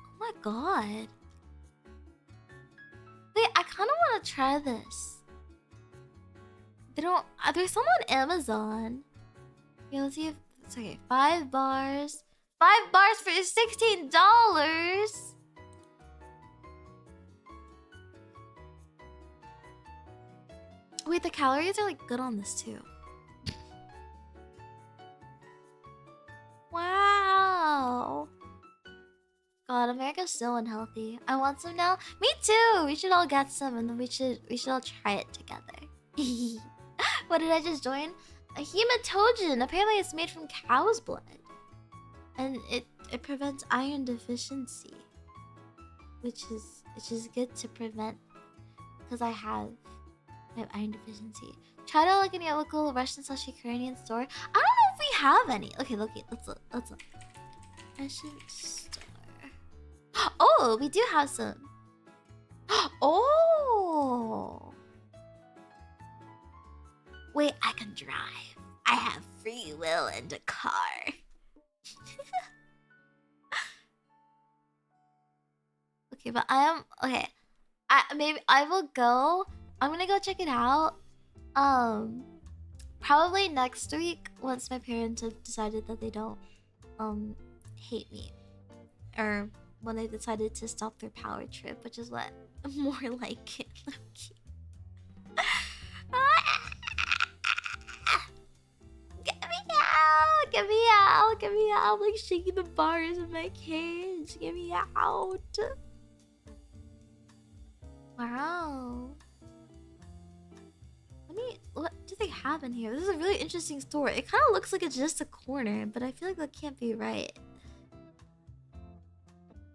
Oh my god. Wait, I kind of want to try this. They don't. There's some on Amazon. Yeah, let's see if it's okay. 5 bars. 5 bars for $16. Wait, the calories are like good on this too. Wow. God, America's so unhealthy. I want some now. Me too. We should all get some, and then we should all try it together. What did I just join? A hematogen. Apparently, it's made from cow's blood, and it prevents iron deficiency, which is good to prevent because I have iron deficiency. Try to look any local Russian/Ukrainian store. I don't know if we have any. Okay, let's look. Russian store. Oh, we do have some. Oh. Wait, I can drive. I have free will and a car. Okay, but okay. Maybe I will go. I'm gonna go check it out. Probably next week once my parents have decided that they don't hate me, or when they decided to stop their power trip, which is what more like it. Get me out. I'm like shaking the bars in my cage. Get me out. Wow. What do they have in here? This is a really interesting store. It kind of looks like it's just a corner, but I feel like that can't be right.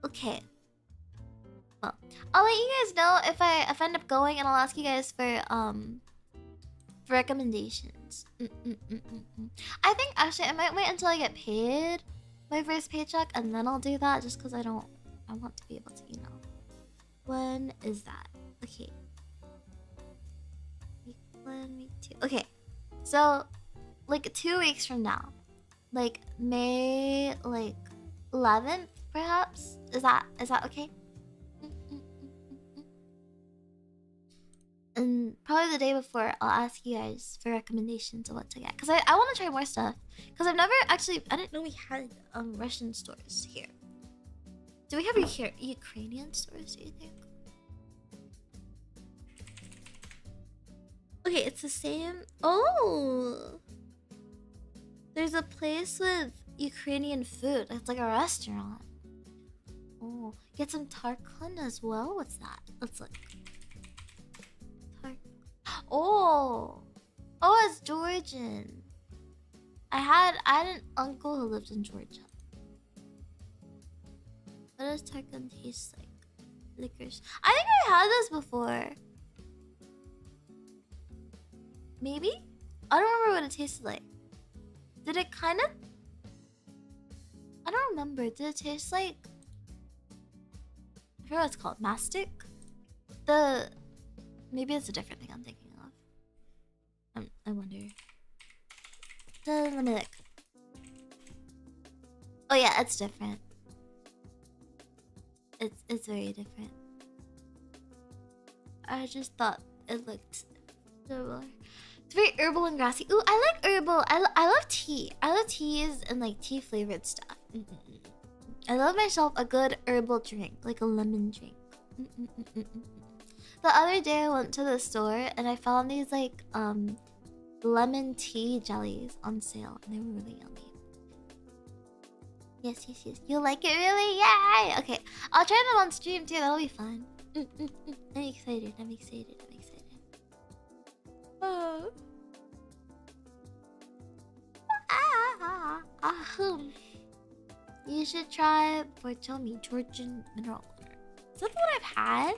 Okay. Well, I'll let you guys know if I end up going, and I'll ask you guys for recommendations. I think actually I might wait until I get paid my first paycheck, and then I'll do that, just because I want to be able to, you know. When is that? Okay. Week 1, week 2. Okay. So like 2 weeks from now. Like May 11th perhaps? Is that okay? And probably the day before, I'll ask you guys for recommendations of what to get, because I want to try more stuff, because I've never actually, I didn't know we had Russian stores here. Do we have Ukrainian stores, do you think? Okay, it's the same. Oh, there's a place with Ukrainian food. It's like a restaurant. Oh, get some tarkun as well. What's that? Let's look. Oh, it's Georgian. I had an uncle who lived in Georgia. What does tarkun taste like? Licorice. I think I had this before. Maybe? I don't remember what it tasted like. Did it kind of... I don't remember. Did it taste like forgot what it's called. Mastic? Maybe it's a different thing I'm thinking of. I wonder. Let me look. Oh yeah, it's different. It's very different. I just thought it looked similar. It's very herbal and grassy. Ooh, I like herbal. I love tea. I love teas and like tea flavored stuff. I love myself a good herbal drink, like a lemon drink. The other day I went to the store and I found these like lemon tea jellies on sale and they were really yummy. Yes. You like it really? Yay! Okay, I'll try them on stream too. That'll be fun. I'm excited. Oh. You should try Autonomy Georgian mineral water. Is that what I've had?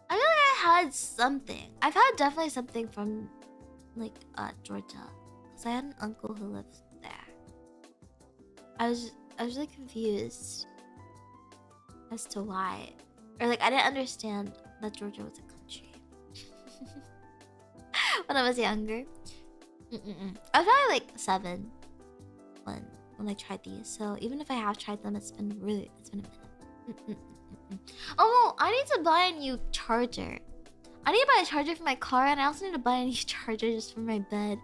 I feel like I had something. I've had definitely something from like Georgia. Because I had an uncle who lives there. I was really confused as to why. Or like I didn't understand that Georgia was a country. When I was younger. I was probably like 7 when I tried these. So even if I have tried them, it's been a minute. Oh no, I need to buy a new charger. I need to buy a charger for my car, and I also need to buy a new charger just for my bed.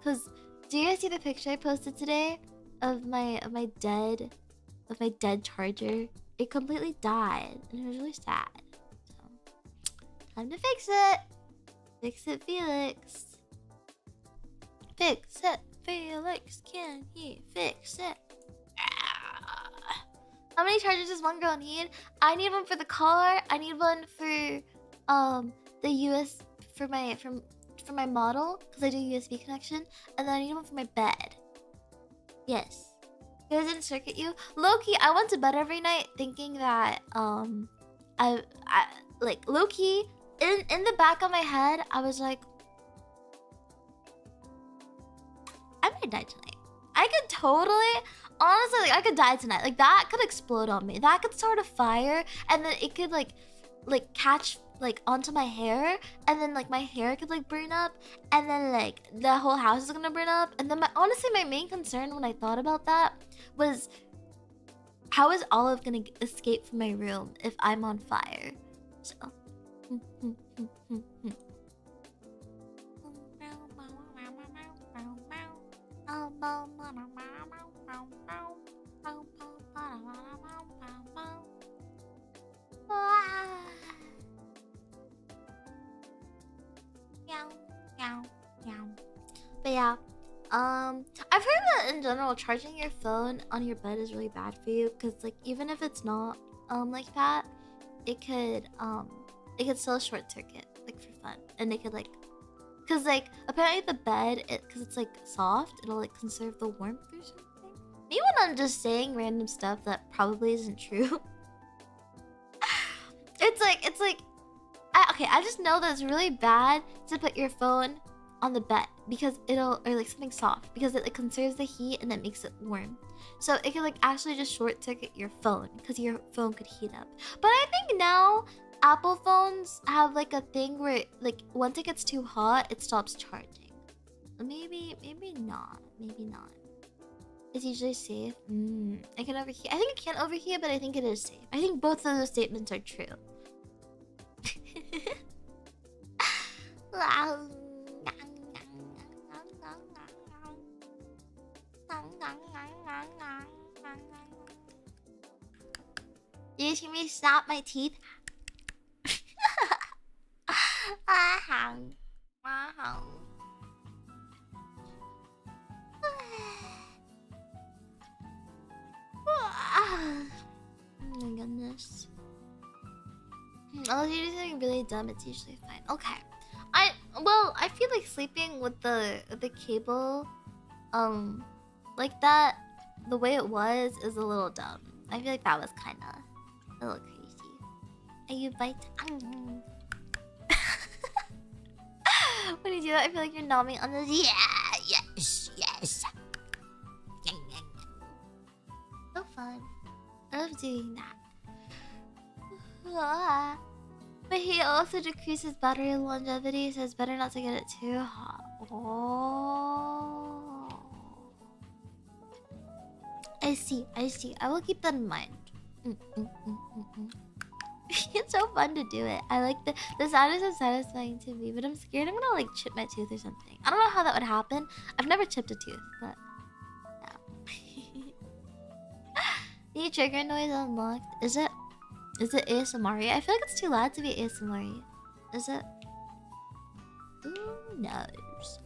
Cause do you guys see the picture I posted today of my dead charger? It completely died, and it was really sad. So time to fix it. Fix it, Felix. Fix it, Felix. Can he fix it? How many chargers does one girl need? I need one for the car. I need one for the US for my model because I do USB connection, and then I need one for my bed. Yes. You guys didn't circuit you? Low-key, I went to bed every night thinking that I like low-key in the back of my head I was like, I might die tonight. I could totally, honestly, like I could die tonight. Like that could explode on me. That could start a fire, and then it could like catch like onto my hair, and then like my hair could like burn up, and then like the whole house is gonna burn up. And then honestly, my main concern when I thought about that was, how is Olive gonna escape from my room if I'm on fire? So. But yeah, I've heard that in general charging your phone on your bed is really bad for you, because like even if it's not like that, it could still short circuit like for fun, and it could like, because like apparently the bed, because it's like soft, it'll like conserve the warmth or something. Maybe when I'm just saying random stuff that probably isn't true. it's like I just know that it's really bad to put your phone on the bed because or like something soft, because it like conserves the heat and it makes it warm. So it could like actually just short circuit your phone because your phone could heat up. But I think now Apple phones have like a thing where like once it gets too hot, it stops charging. Maybe not. It's usually safe. I can overheat. I think it can overheat, but I think it is safe. I think both of those statements are true. You see me snap my teeth? Oh my goodness. Unless you do something really dumb, it's usually fine. Okay. I feel like sleeping with the cable like that, the way it was, is a little dumb. I feel like that was kinda a little crazy. Are you bite? When you do that, I feel like you're nomming on the yes. So fun. doing that. But he also decreases battery longevity, so it's better not to get it too hot. Oh. I see. I will keep that in mind. It's so fun to do it. I like the sound is so satisfying to me, but I'm scared I'm gonna like chip my tooth or something. I don't know how that would happen. I've never chipped a tooth, but yeah. New trigger noise unlocked. Is it ASMR? I feel like it's too loud to be ASMR. Is it? Who knows?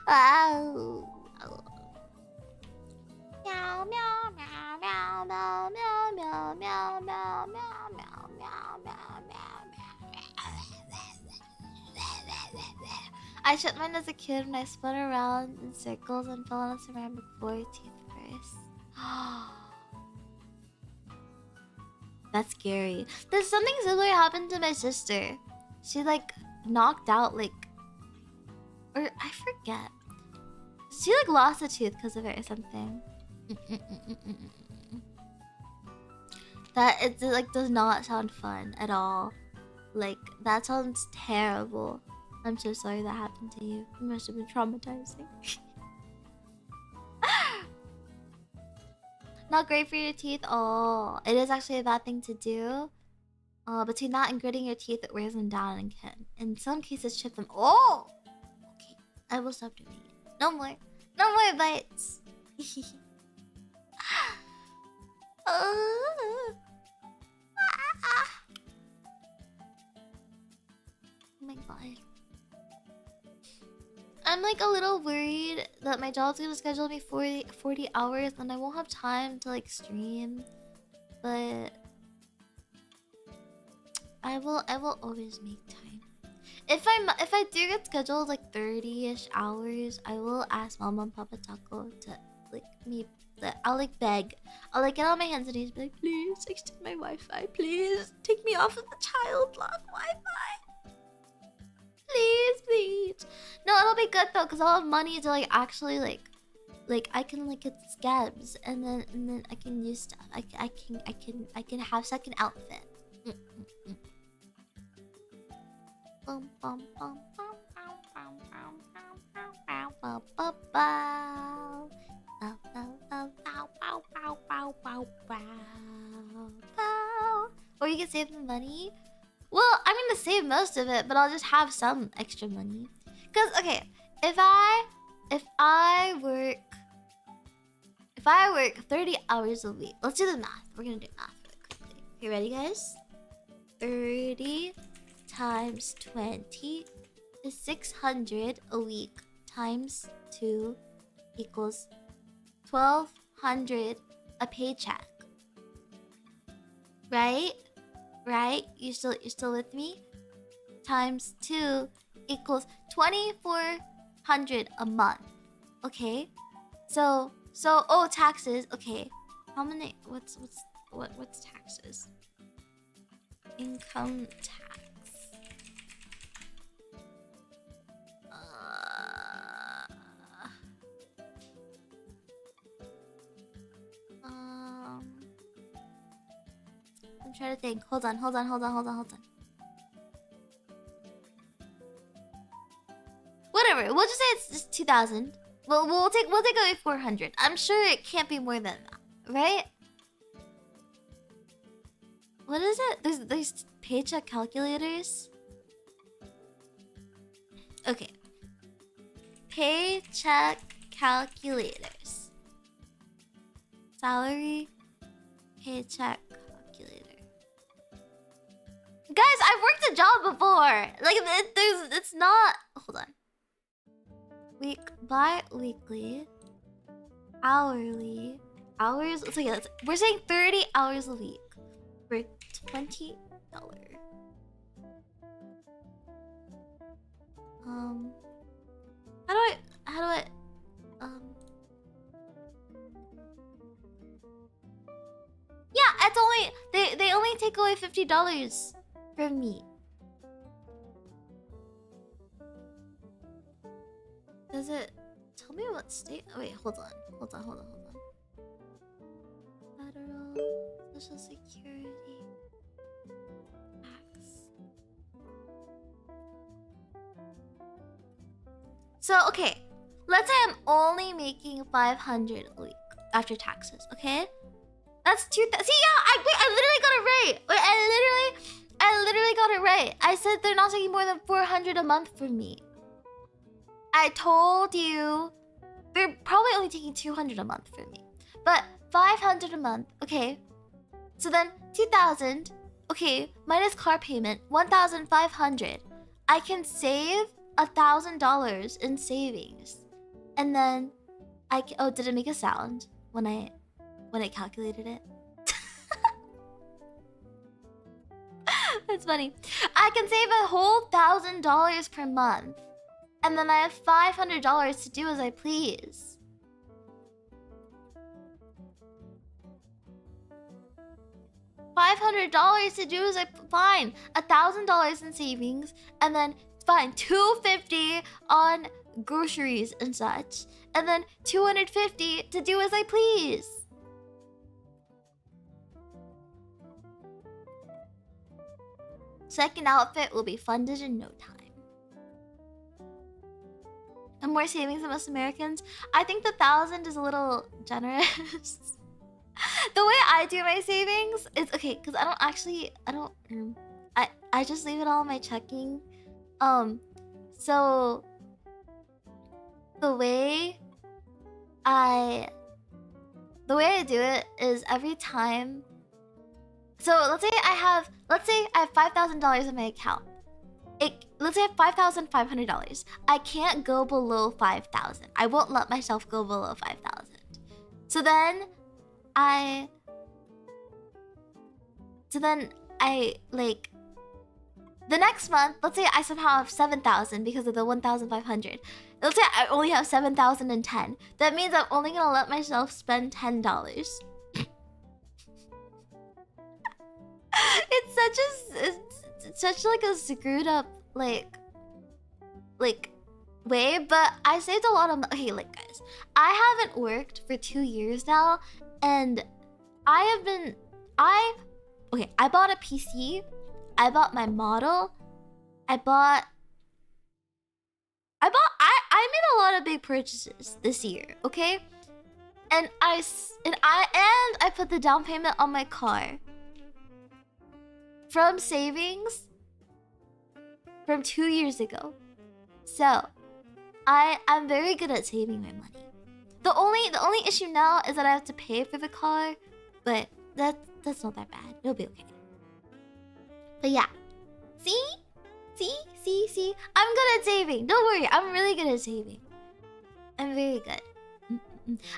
Wow. Meow meow meow meow meow meow meow meow meow meow meow meow meow. I shut mine as a kid when I spun around in circles and fell on a ceramic floor teeth first. That's scary. There's something similar happened to my sister. She like knocked out like, or I forget. She like lost a tooth because of it or something. That it like does not sound fun at all. Like that sounds terrible. I'm so sorry that happened to you. It must have been traumatizing. Not great for your teeth. Oh, it is actually a bad thing to do. Between that and gritting your teeth, it wears them down and can, in some cases, chip them. Oh, okay. I will stop doing it. No more bites. Oh my god. I'm like a little worried that my job's gonna schedule me 40 hours and I won't have time to like stream. But I will always make time. If I do get scheduled like 30-ish hours, I will ask Mama and Papa Taco to like me. I'll like beg. I'll like get on my hands and knees and be like, please extend my Wi-Fi. Please take me off of the child lock Wi-Fi. Please. No, it'll be good though, because I'll have money to like actually like I can like get scabs and then I can use stuff. I can have second outfit. Bum bum bum bum bum bum bum bum bum bum. Or you can save the money. Well, I'm gonna save most of it, but I'll just have some extra money. Cause okay, if I work 30 hours a week, let's do the math. We're gonna do math really quickly. You ready, guys? 30 times 20 is 600 a week times 2 equals 1,200 a paycheck. Right? You still with me? Times 2 equals 2,400 a month. Okay? So oh, taxes. Okay. How many what's taxes? Income tax. I'm trying to think. Hold on. Whatever. We'll just say it's just 2,000. We'll take away 400. I'm sure it can't be more than that, right? What is it? There's paycheck calculators. Okay. Paycheck calculators. Salary. Paycheck calculator. Guys, I've worked a job before. Like it's not. Hold on. Bi-weekly, hourly, hours. So yeah, we're saying 30 hours a week for $20. How do I yeah, it's only they only take away $50 from me. Does it Tell me what state. Oh, wait, hold on. Federal Social Security tax. So okay, let's say I'm only making 500 a week after taxes. Okay, that's 2,000. See, yeah, I literally got it right. Wait, I literally got it right. I said they're not taking more than 400 a month from me. I told you they're probably only taking 200 a month from me, but 500 a month. Okay, so then 2,000. Okay, minus car payment, 1,500. I can save $1,000 in savings, and then oh, did it make a sound when I calculated it? That's funny. I can save a whole $1,000 per month, and then I have $500 to do as I please. $500 to do as I fine. $1,000 in savings, and then fine, $250 on groceries and such, and then $250 to do as I please. Second outfit will be funded in no time. And more savings than most Americans. I think the 1,000 is a little generous. The way I do my savings is okay, because I just leave it all in my checking. So the way I do it is every time. So let's say I have $5,000 in my account. Let's say I have $5,500. I can't go below 5,000. I won't let myself go below 5,000. So then I like the next month. Let's say I somehow have 7,000 because of the 1,500. Let's say I only have 7,010. That means I'm only gonna let myself spend $10. It's such like a screwed up like way, but I saved a lot of okay, like guys, I haven't worked for 2 years now, and I bought a PC, I bought my model, I made a lot of big purchases this year, okay? And I put the down payment on my car from savings from 2 years ago. So I'm very good at saving my money. The only issue now is that I have to pay for the car, but that's not that bad. It'll be okay. But yeah, see, I'm good at saving. Don't worry, I'm really good at saving. I'm very good.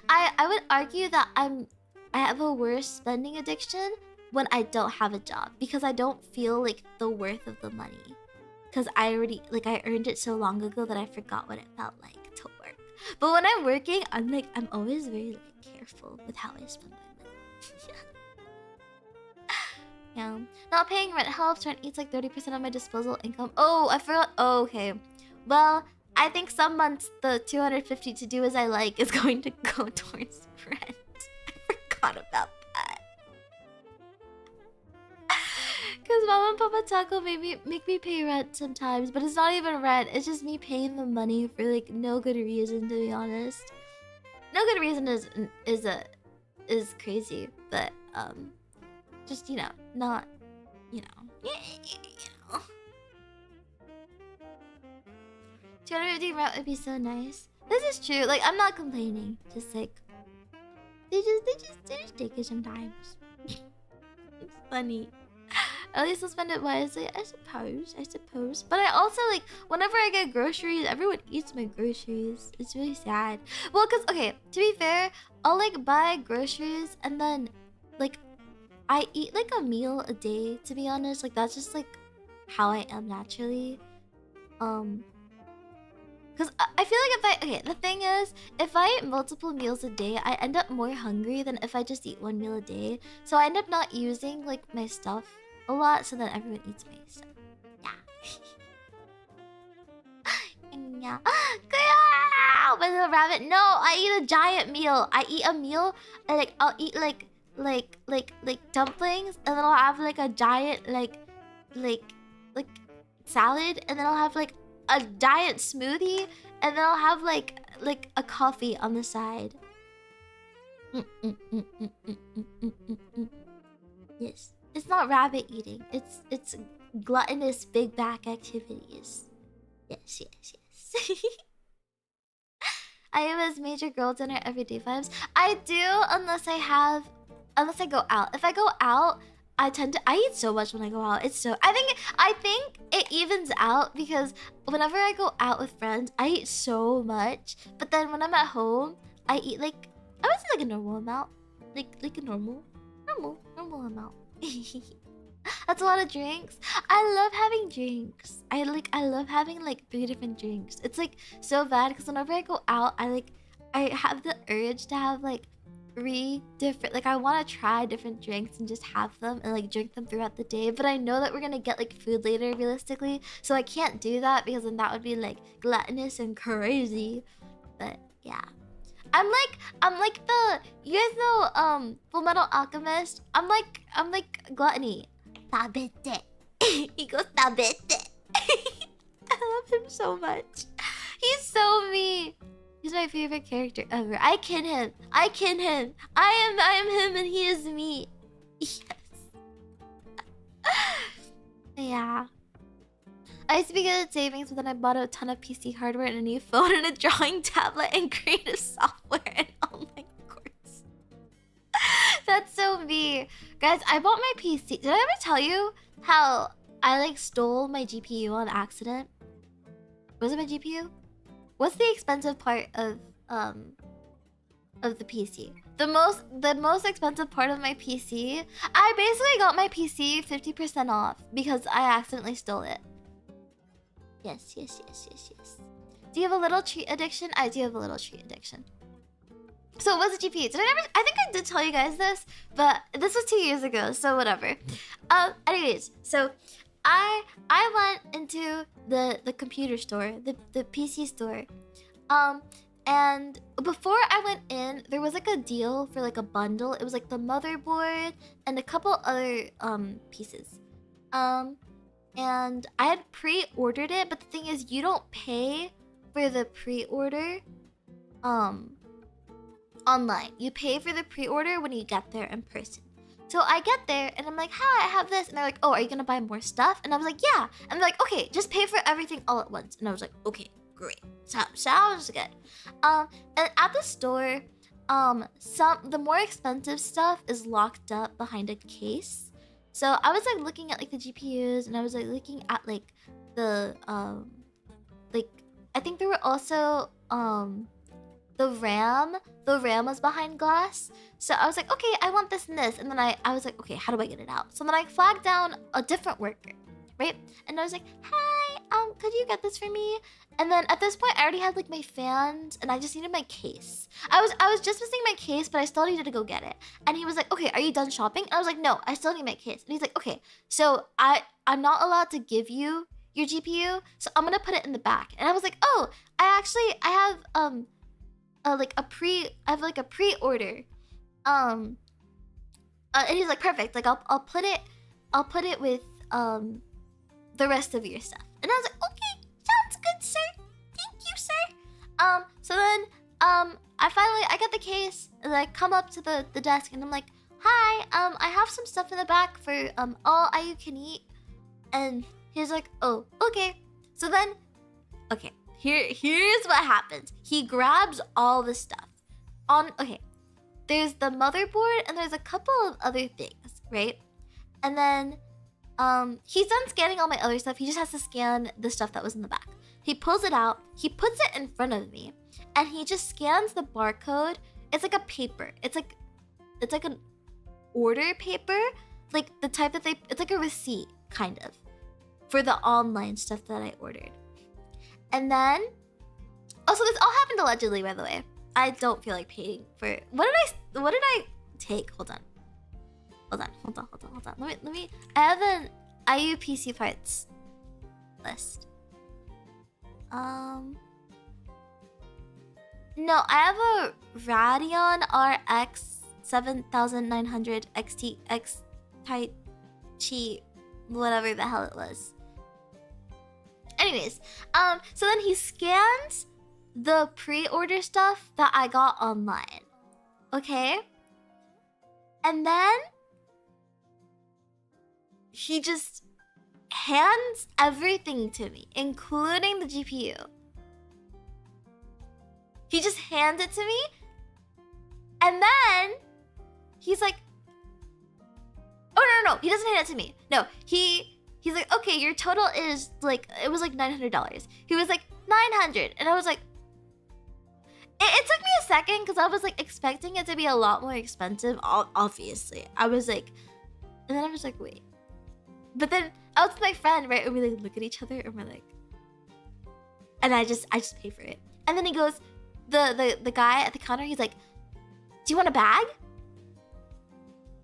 I would argue that I have a worse spending addiction when I don't have a job, because I don't feel like the worth of the money, because I earned it so long ago that I forgot what it felt like to work. But when I'm working, I'm always very careful with how I spend my money. Yeah, not paying rent helps. Rent eats like 30% of my disposable income. Oh, I forgot. Oh, okay. Well, I think some months the 250 to do as I like is going to go towards rent. I forgot about that. Because Mama and Papa Taco make me pay rent sometimes, but it's not even rent. It's just me paying them money for like no good reason, to be honest. No good reason is crazy, but just not 250 rent would be so nice. This is true. Like, I'm not complaining. Just like they just take it sometimes. It's funny. At least I'll spend it wisely, I suppose. But I also like, whenever I get groceries, everyone eats my groceries. It's really sad. Well, because okay, to be fair, I'll like buy groceries and then like I eat like a meal a day, to be honest. Like, that's just like how I am naturally. Because I feel like the thing is, if I eat multiple meals a day, I end up more hungry than if I just eat one meal a day. So I end up not using like my stuff a lot, so then everyone eats my stuff. Yeah. Yeah. not my little rabbit. No, I eat a giant meal. I eat a meal, and like I'll eat like dumplings, and then I'll have like a giant like salad, and then I'll have like a giant smoothie, and then I'll have like a coffee on the side. Yes, it's not rabbit eating. It's gluttonous big back activities. Yes. I am as major girl dinner everyday vibes. I do unless I go out. If I go out, I eat so much when I go out. I think it evens out because whenever I go out with friends, I eat so much. But then when I'm at home, I eat like I would say like a normal amount. Like a normal amount. That's a lot of drinks. I love having drinks. I love having like 3 different drinks. It's like so bad because whenever I go out, I have the urge to have like 3 different, like I want to try different drinks and just have them and like drink them throughout the day. But I know that we're gonna get like food later realistically, so I can't do that because then that would be like gluttonous and crazy. But yeah. I'm like the, you guys know Full Metal Alchemist? I'm like gluttony. Tabete. He goes tabete. I love him so much. He's so me. He's my favorite character ever. I kin him. I am him and he is me. Yes. Yeah. I used to be good at savings, but then I bought a ton of PC hardware and a new phone and a drawing tablet and creative software and online course. That's so me. Guys, I bought my PC. Did I ever tell you how I like stole my GPU on accident? Was it my GPU? What's the expensive part of the PC? The most expensive part of my PC? I basically got my PC 50% off because I accidentally stole it. Yes. Do you have a little treat addiction? I do have a little treat addiction. So it was a GPU. I think I did tell you guys this, but this was 2 years ago, so whatever. Anyways, so I went into the computer store, the PC store. And before I went in, there was like a deal for like a bundle. It was like the motherboard and a couple other pieces. And I had pre-ordered it, but the thing is you don't pay for the pre-order online. You pay for the pre-order when you get there in person. So I get there and I'm like, hi, I have this. And they're like, oh, are you gonna buy more stuff? And I was like, yeah. And they're like, okay, just pay for everything all at once. And I was like, okay, great. Sounds good. And at the store, the more expensive stuff is locked up behind a case. So I was like looking at like the GPUs and I was like looking at like the like I think there were also the RAM. The RAM was behind glass. So I was like, okay, I want this and this. And then I was like, okay, how do I get it out? So then I flagged down a different worker, right? And I was like, hi, could you get this for me? And then at this point, I already had like my fans and I just needed my case. I was just missing my case, but I still needed to go get it. And he was like, okay, are you done shopping? And I was like, no, I still need my case. And he's like, okay, so I'm not allowed to give you your GPU, so I'm gonna put it in the back. And I was like, oh, I have a pre-order. And he's like, perfect. Like I'll put it with the rest of your stuff. And I was like, okay, sounds good, sir. Thank you, sir. So then I get the case and I come up to the desk and I'm like, hi, I have some stuff in the back for all you can eat. And he's like, oh, okay. So then, okay, here's what happens. He grabs all the stuff. There's the motherboard and there's a couple of other things, right? And then he's done scanning all my other stuff. He just has to scan the stuff that was in the back. He pulls it out, he puts it in front of me, and he just scans the barcode. It's like a paper. It's like an order paper, like the type that it's like a receipt, kind of, for the online stuff that I ordered. And then, also this all happened allegedly, by the way. I don't feel like paying for it. What did I take? Hold on. Let me. I have an IUPC parts list. No, I have a Radeon RX 7900 XTX Tai Chi, whatever the hell it was. Anyways, so then he scans the pre-order stuff that I got online. Okay? And then he just hands everything to me, including the GPU. He just hands it to me, and then he's like, oh no, he doesn't hand it to me. No, he's like, okay, your total is like, it was like $900. He was like, 900, and I was like, it took me a second because I was like expecting it to be a lot more expensive, obviously. I was like, and then I was like, wait. But then I was with my friend, right? And we like look at each other and we're like, and I just pay for it. And then he goes, the guy at the counter, he's like, do you want a bag?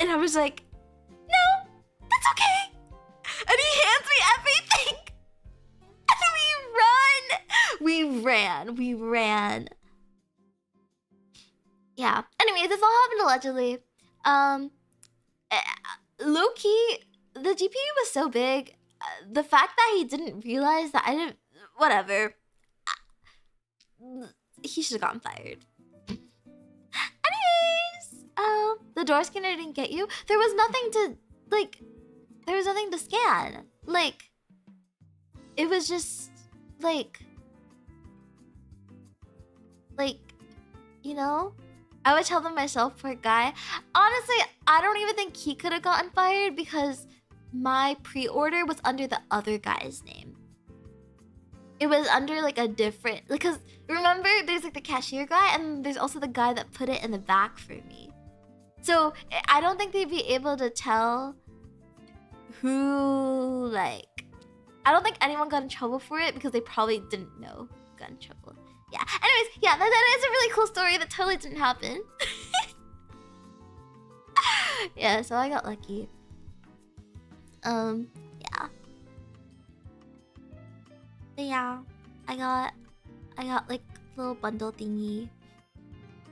And I was like, no, that's okay. And he hands me everything. And we ran. Yeah. Anyway, this all happened allegedly. Low-key, the GPU was so big. The fact that he didn't realize that I didn't, whatever. He should have gotten fired. Anyways, the door scanner didn't get you. There was nothing to, like, there was nothing to scan. Like, it was just, like, you know? I would tell them myself, poor guy. Honestly, I don't even think he could have gotten fired because my pre-order was under the other guy's name. It was under like a different, because remember there's like the cashier guy and there's also the guy that put it in the back for me. So I don't think they'd be able to tell who, like, I don't think anyone got in trouble for it because they probably didn't know who got in trouble. Yeah. Anyways, yeah, that is a really cool story that totally didn't happen. Yeah, so I got lucky. Yeah. But yeah, I got like a little bundle thingy.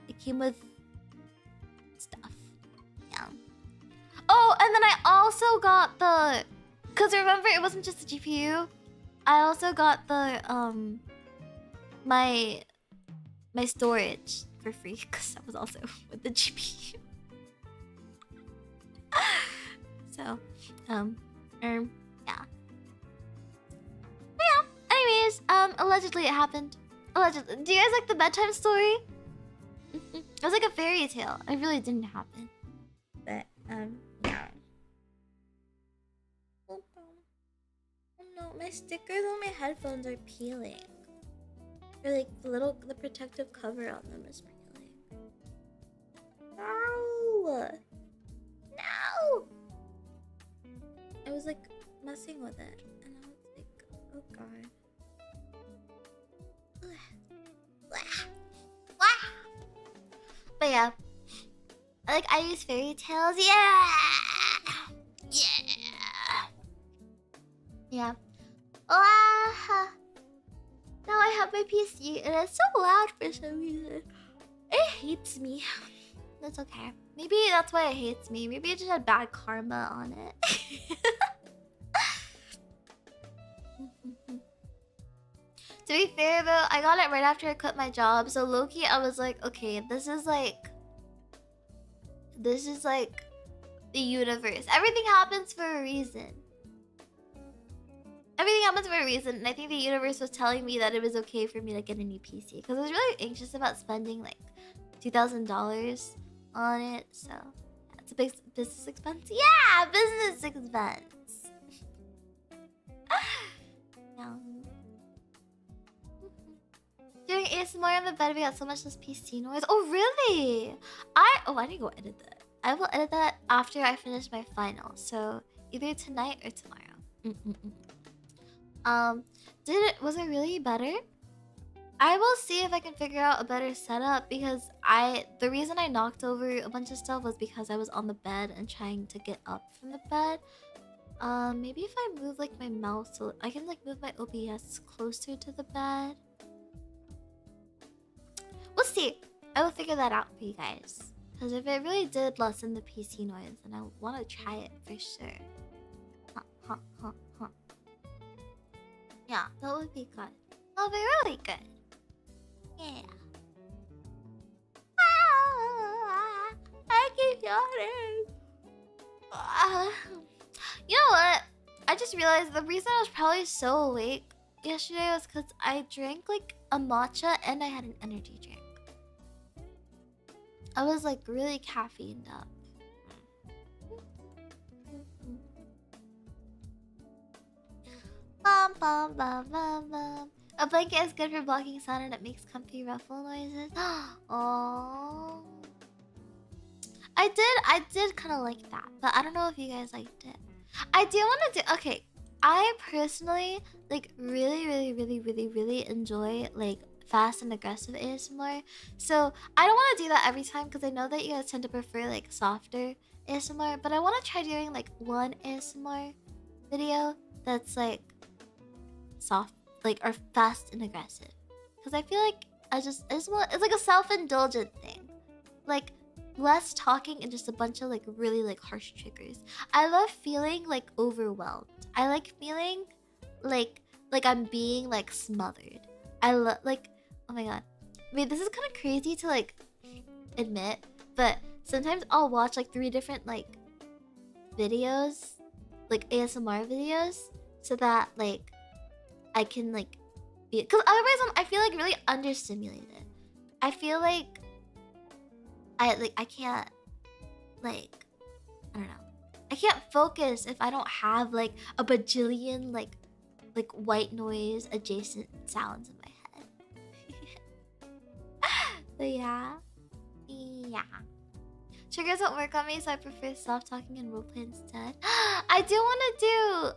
It came with stuff. Yeah. Oh, and then I also got the, cause remember it wasn't just the GPU. I also got the my storage for free because that was also with the GPU. So, yeah. But yeah. Anyways, allegedly it happened. Allegedly. Do you guys like the bedtime story? It was like a fairy tale. It really didn't happen. But, yeah. Oh no, my stickers on my headphones are peeling. Or like the protective cover on them is peeling. No! No! I was like messing with it and I was like, oh god. But yeah. I use fairy tales. Yeah! Yeah! Yeah. Now I have my PC and it's so loud for some reason. It hates me. That's okay. Maybe that's why it hates me. Maybe it just had bad karma on it. To be fair though, I got it right after I quit my job. So low-key, I was like, okay, this is like the universe. Everything happens for a reason. Everything happens for a reason, and I think the universe was telling me that it was okay for me to get a new PC because I was really anxious about spending like $2,000 on it. So yeah, it's a big business expense. Yeah, business expense. Yeah. Doing ASMR on the bed, we got so much less PC noise. Oh really? I need to go edit that. I will edit that after I finish my final. So either tonight or tomorrow. Was it really better? I will see if I can figure out a better setup because the reason I knocked over a bunch of stuff was because I was on the bed and trying to get up from the bed. Maybe if I move like my mouse so I can like move my OBS closer to the bed. We'll see. I will figure that out for you guys. Because if it really did lessen the PC noise, then I want to try it for sure. Huh. Yeah, that would be good. That would be really good. Yeah. I keep yawning. You know what? I just realized the reason I was probably so awake yesterday was because I drank like a matcha and I had an energy drink. I was like really caffeined up. Bum, bum, bum, bum, bum. A blanket is good for blocking sound and it makes comfy ruffle noises. Oh, I did kind of like that, but I don't know if you guys liked it. I do want to do. Okay, I personally like really enjoy like fast and aggressive ASMR. So I don't want to do that every time because I know that you guys tend to prefer like softer ASMR. But I want to try doing like one ASMR video that's like soft, like, or fast and aggressive. Because I feel like I just want, it's like a self-indulgent thing, like less talking and just a bunch of like really like harsh triggers. I love feeling like overwhelmed. I like feeling like I'm being like smothered. I love like, oh my god. I mean, this is kind of crazy to like admit, but sometimes I'll watch like 3 different like videos, like ASMR videos, so that like I can like be, because otherwise I feel like really understimulated. I feel like I can't, like, I don't know. I can't focus if I don't have like a bajillion like white noise adjacent sounds in my head. But yeah. Triggers don't work on me, so I prefer soft talking and roleplay instead. I do want to do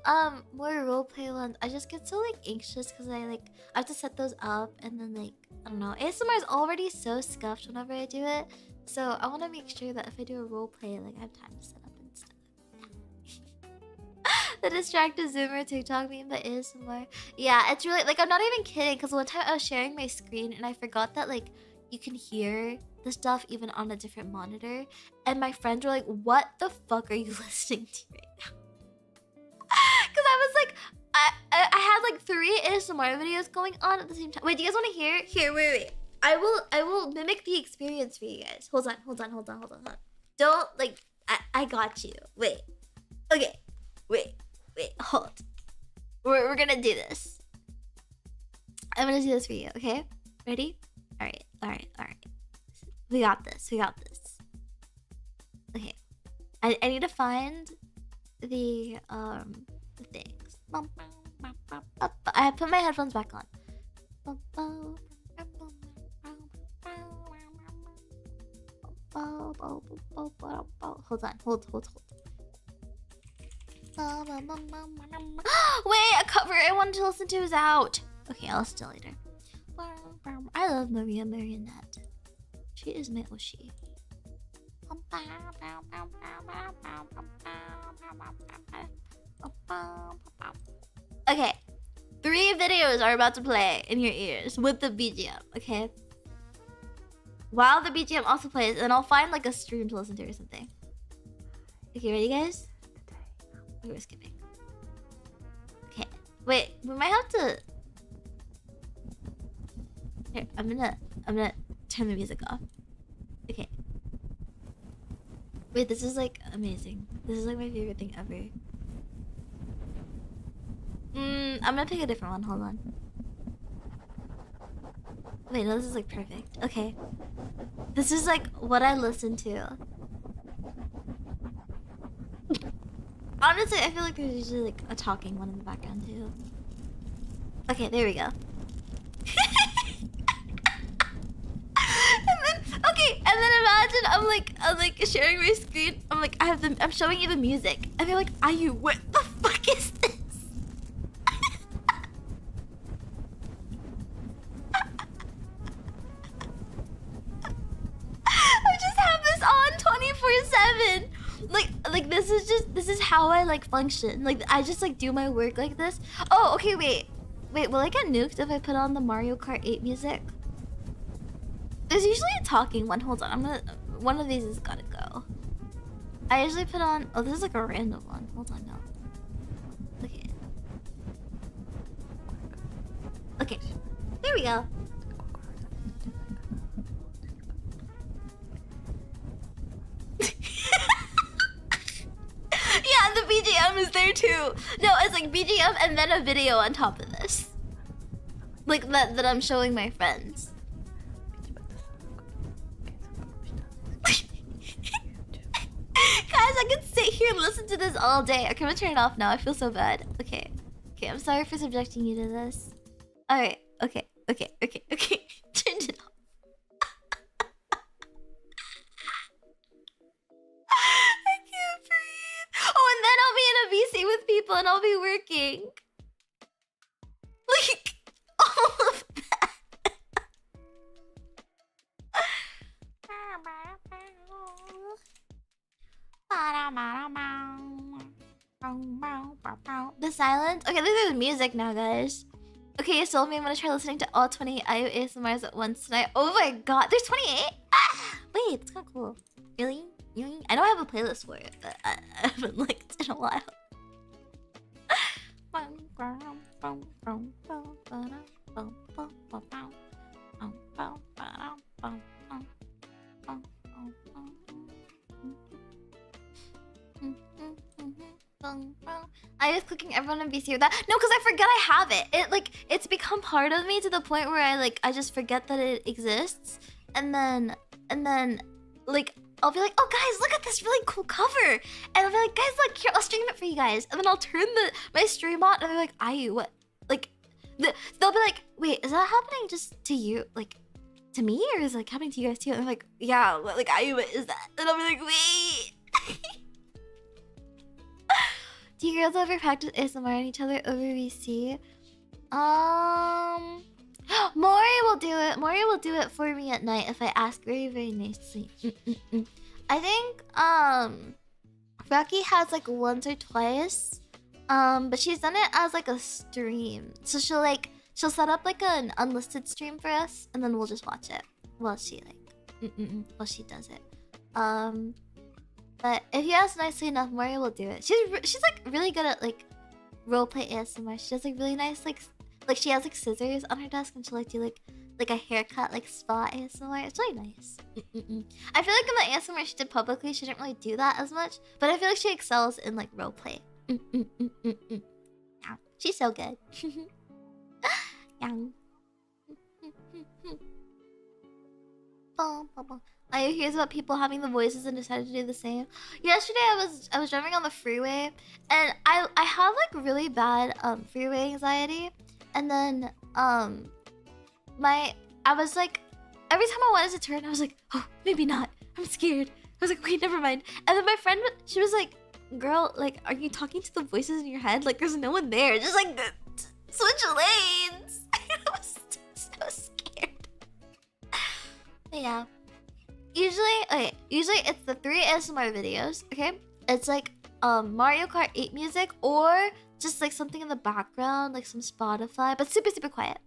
more roleplay ones. I just get so like anxious because I have to set those up, and then like, I don't know. ASMR is already so scuffed whenever I do it. So I want to make sure that if I do a roleplay, like I have time to set up and stuff. The distracted Zoomer TikTok meme, but ASMR. Yeah, it's really like, I'm not even kidding, because one time I was sharing my screen and I forgot that like you can hear the stuff even on a different monitor, and my friends were like, "What the fuck are you listening to right now?" Because I was like, I had like 3 ASMR videos going on at the same time. Wait, do you guys want to hear? Here, wait. I will mimic the experience for you guys. Hold on. Don't like, I got you. Wait. Okay. Wait. Hold. We're gonna do this. I'm gonna do this for you, okay? Ready? Alright. We got this. Okay. I need to find the things. I put my headphones back on. Hold on. Wait, a cover I wanted to listen to is out. Okay, I'll listen to it later. I love Maria Marionette. She is my Oshi. Okay, 3 videos are about to play in your ears with the BGM, okay? While the BGM also plays, and I'll find like a stream to listen to or something. Okay, ready guys? Okay, we're skipping. Okay, wait, we might have to... Here, I'm gonna turn the music off. Okay. Wait, this is like amazing. This is like my favorite thing ever. I'm gonna pick a different one, hold on. Wait, no, this is like perfect. Okay. This is like what I listen to. Honestly, I feel like there's usually like a talking one in the background too. Okay, there we go. And then imagine I'm like sharing my screen. I'm showing you the music, and they're like, "Ayu, what the fuck is this?" I just have this on 24/7. Like this is how I like function. Like I just like do my work like this. Oh, okay, wait. Will I get nuked if I put on the Mario Kart 8 music? There's usually a talking one. Hold on, one of these has gotta go. I usually put on. Oh, this is like a random one. Hold on now. Okay. Okay. There we go. Yeah, the BGM is there too. No, it's like BGM and then a video on top of this. Like that I'm showing my friends. Guys, I could sit here and listen to this all day. Okay, I'm gonna turn it off now. I feel so bad. Okay. Okay, I'm sorry for subjecting you to this. Alright, okay. Turned it off. I can't breathe. Oh, and then I'll be in a VC with people and I'll be working. Like, all of that. The silence? Okay, this is music now, guys. Okay, you sold me. I'm gonna try listening to all 20 IU ASMRs at once tonight. Oh my god, there's 28? Ah, wait, that's kind of cool. Really? I know I have a playlist for it, but I haven't looked in a while. I was clicking everyone in VC with that. No, because I forget I have it. It's become part of me to the point where I just forget that it exists. And then like I'll be like, oh guys, look at this really cool cover. And I'll be like, guys, look here, I'll stream it for you guys. And then I'll turn my stream on and they're like, Ayu, what? Like they'll be like, wait, is that happening just to you? Like to me, or is it like happening to you guys too? And I'm like, yeah, like Ayu, what is that? And I'll be like, wait. Do you girls ever practice ASMR on each other over VC? Mori will do it. Mori will do it for me at night if I ask very, very nicely. I think Rocky has like once or twice. But she's done it as like a stream. So she'll set up like an unlisted stream for us, and then we'll just watch it while she does it. But if you ask nicely enough, Mori will do it. She's like really good at like roleplay ASMR. She does like really nice like she has like scissors on her desk and she'll like do like a haircut like spa ASMR. It's really nice. I feel like in the ASMR she did publicly, she didn't really do that as much, but I feel like she excels in like roleplay. Yeah, she's so good. Yeah. I hears about people having the voices and decided to do the same. Yesterday I was driving on the freeway and I have like really bad freeway anxiety, and then I was like, every time I wanted to turn I was like, oh, maybe not, I'm scared. I was like, wait, never mind. And then my friend, she was like, girl, like, are you talking to the voices in your head? Like there's no one there, just like switch lanes. I was so scared. But yeah. Usually it's the 3 ASMR videos, okay? It's like Mario Kart 8 music or just like something in the background, like some Spotify, but super, super quiet.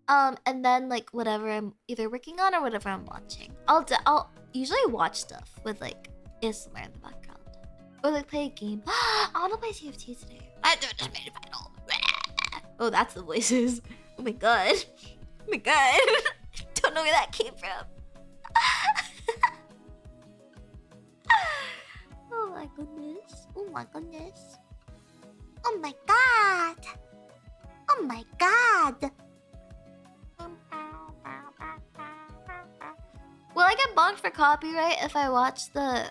And then like whatever I'm either working on or whatever I'm watching. I'll usually watch stuff with like ASMR in the background. Or like play a game. I wanna play TFT today. I just made a final. Oh, that's the voices. Oh my god. Oh my god. Don't know where that came from. Oh my goodness. Oh my goodness. Oh my god. Oh my god. Will I get bonked for copyright if I watch the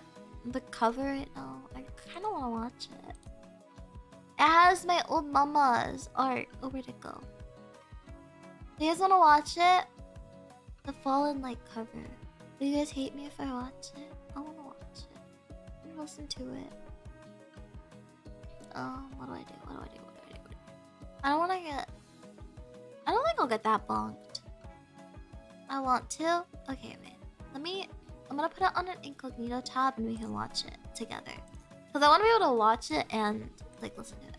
cover right now? I kind of want to watch it. It has my old mama's art. Oh, where'd it go? Do you guys want to watch it? The Fallen Light cover. Do you guys hate me if I watch it? I want to watch it. I'm gonna listen to it. What do I do? I don't want to get... I don't think I'll get that bonked. I want to. Okay, wait. I'm gonna put it on an incognito tab and we can watch it together. Because I want to be able to watch it and like listen to it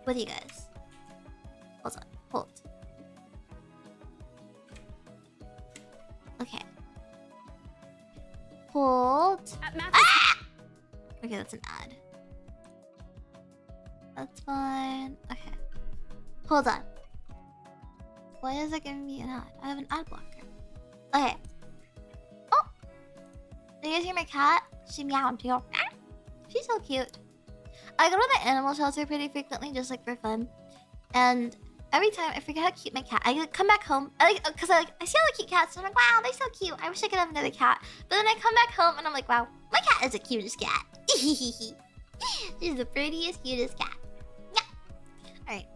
with you guys. Hold on. Hold. Okay. Okay, that's an ad. That's fine. Okay. Hold on. Why is it giving me an ad? I have an ad blocker. Okay. Oh! Do you guys hear my cat? She meowed too. She's so cute. I go to the animal shelter pretty frequently, just like for fun. And every time I forget how cute my cat. I like, come back home, I see all the cute cats, and I'm like, wow, they're so cute. I wish I could have another cat. But then I come back home and I'm like, wow, my cat is the cutest cat. She's the prettiest, cutest cat. Yeah. All right.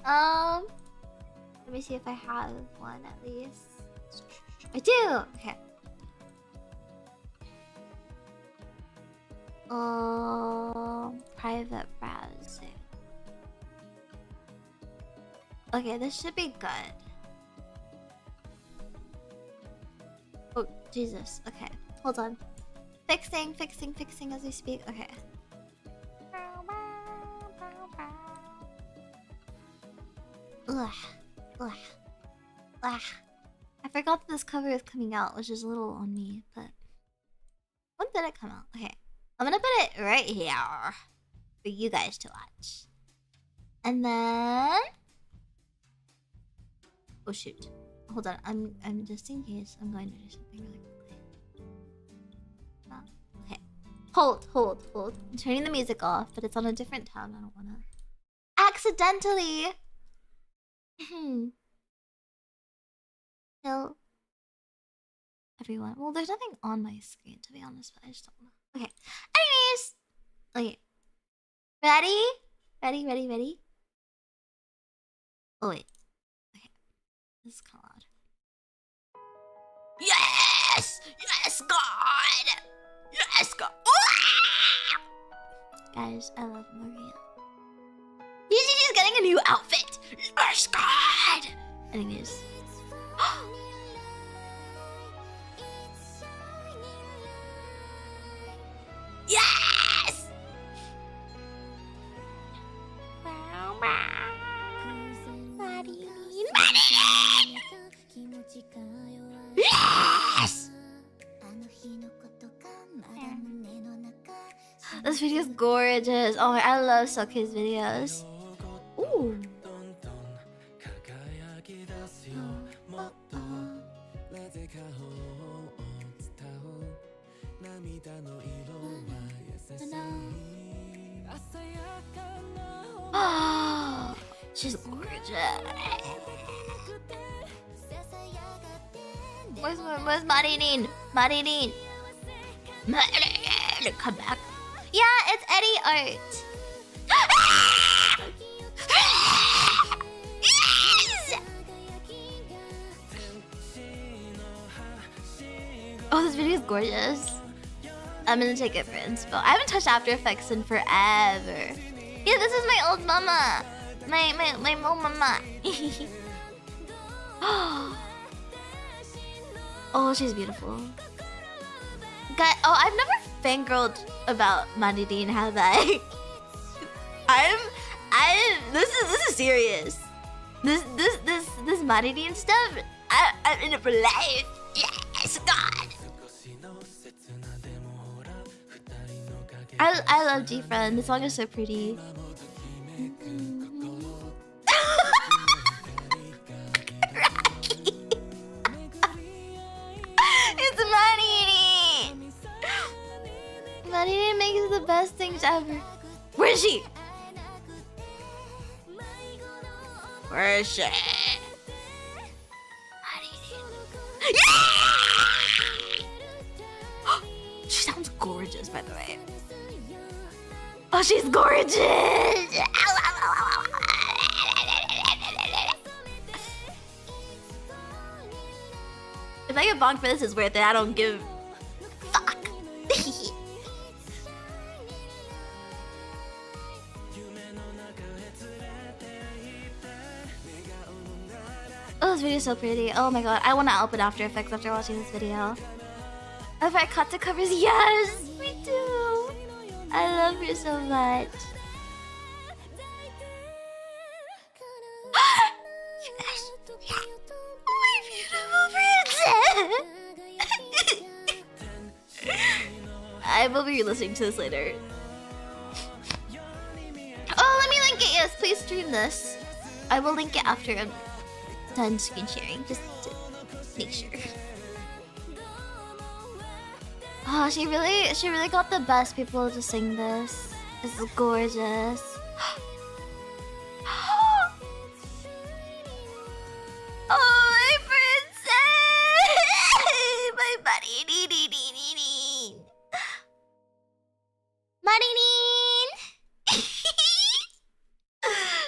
Let me see if I have one at least. I do. Okay. Private browsing. Okay, this should be good. Oh, Jesus. Okay, hold on. Fixing as we speak. Okay. Ugh. I forgot that this cover is coming out, which is a little on me, but... When did it come out? Okay. I'm gonna put it right here for you guys to watch. And then... Oh shoot. Hold on, I'm just in case I'm going to do something really quickly. Okay. Hold. I'm turning the music off, but it's on a different tab. I don't wanna... Accidentally! Hello, everyone. Well, there's nothing on my screen, to be honest, but I just don't know. Okay. Anyways! Okay. Ready? Ready? Oh, wait. Okay. This is kind of loud. Yes! Yes, God! Yes, God! Guys, I love Maria. She's getting a new outfit! Yes, God! Anyways. Yes! Yes! This video is gorgeous. Oh, I love Soke's videos. Ooh. Oh, she's gorgeous. Where's Morninin? Come back. Yeah, it's Eddie Art. Yes! Oh, this video is gorgeous. I'm gonna take it for inspo. I haven't touched After Effects in forever. Yeah, this is my old mama. My old mama. Oh, she's beautiful. I've never fangirled about Morninin, have I? This is serious. This Morninin stuff. I'm in it for life. Yes, God. I love G-Friend. This song is so pretty. It's Morninin. Morninin makes the best things ever. Where is she? Where is she? Yeah! She sounds gorgeous, by the way. Oh, she's gorgeous! If I get bonked for this, it's worth it. I don't give a fuck. Oh, this video is so pretty. Oh my god, I want to open After Effects after watching this video. If I cut the covers, yes, me too. I love her so much. You guys, yeah. My beautiful princess. I will be listening to this later. please stream this. I will link it after I'm done screen sharing, just to make sure. Oh, she really got the best people to sing this. It's gorgeous. Oh, my princess! My mornininini. Morninin!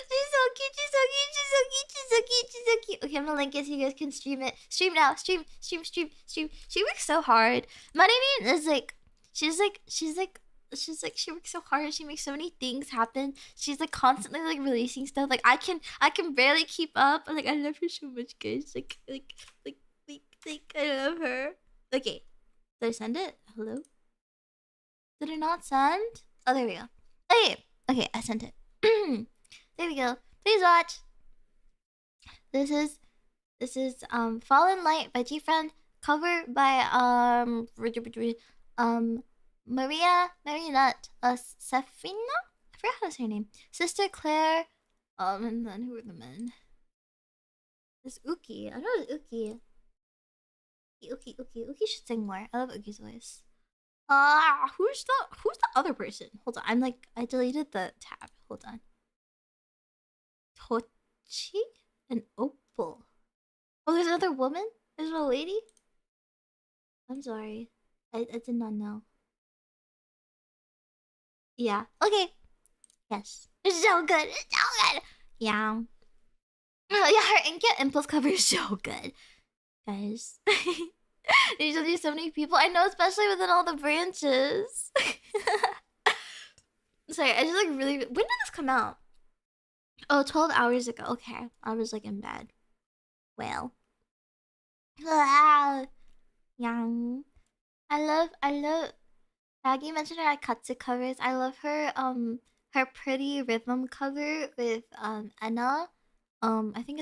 She's so cute, she's so cute, she's so cute, she's so cute, she's so cute. Okay, I'm gonna link it so you guys can stream it. Stream now, stream. She works so hard. Morninin is like, she works so hard. She makes so many things happen. She's like constantly like releasing stuff. Like I can barely keep up. Like I love her so much, guys. Like I love her. Okay, did I send it? Hello? Did it not send? Oh, there we go. Okay, I sent it. There we go. Please watch. This is Fallen Light by G-Friend, cover by Marionette Sefina? I forgot how to say her name. Sister Claire. And then who are the men? This Uki. I know it's Uki. Uki should sing more. I love Uki's voice. Who's the other person? Hold on. I deleted the tab. Hold on. Tochi and Opal. Oh, there's another woman? There's a lady? I'm sorry. I did not know. Yeah. Okay. Yes. It's so good. It's so good. Yeah. Oh, yeah, her Inca Impulse cover is so good. Guys. There's so many people. I know, especially within all the branches. Sorry, I just like really... When did this come out? Oh, 12 hours ago. Okay. I was like in bed. Well. Yeah. I love Maggie mentioned her Akatsu covers. I love her her pretty rhythm cover with Anna. I think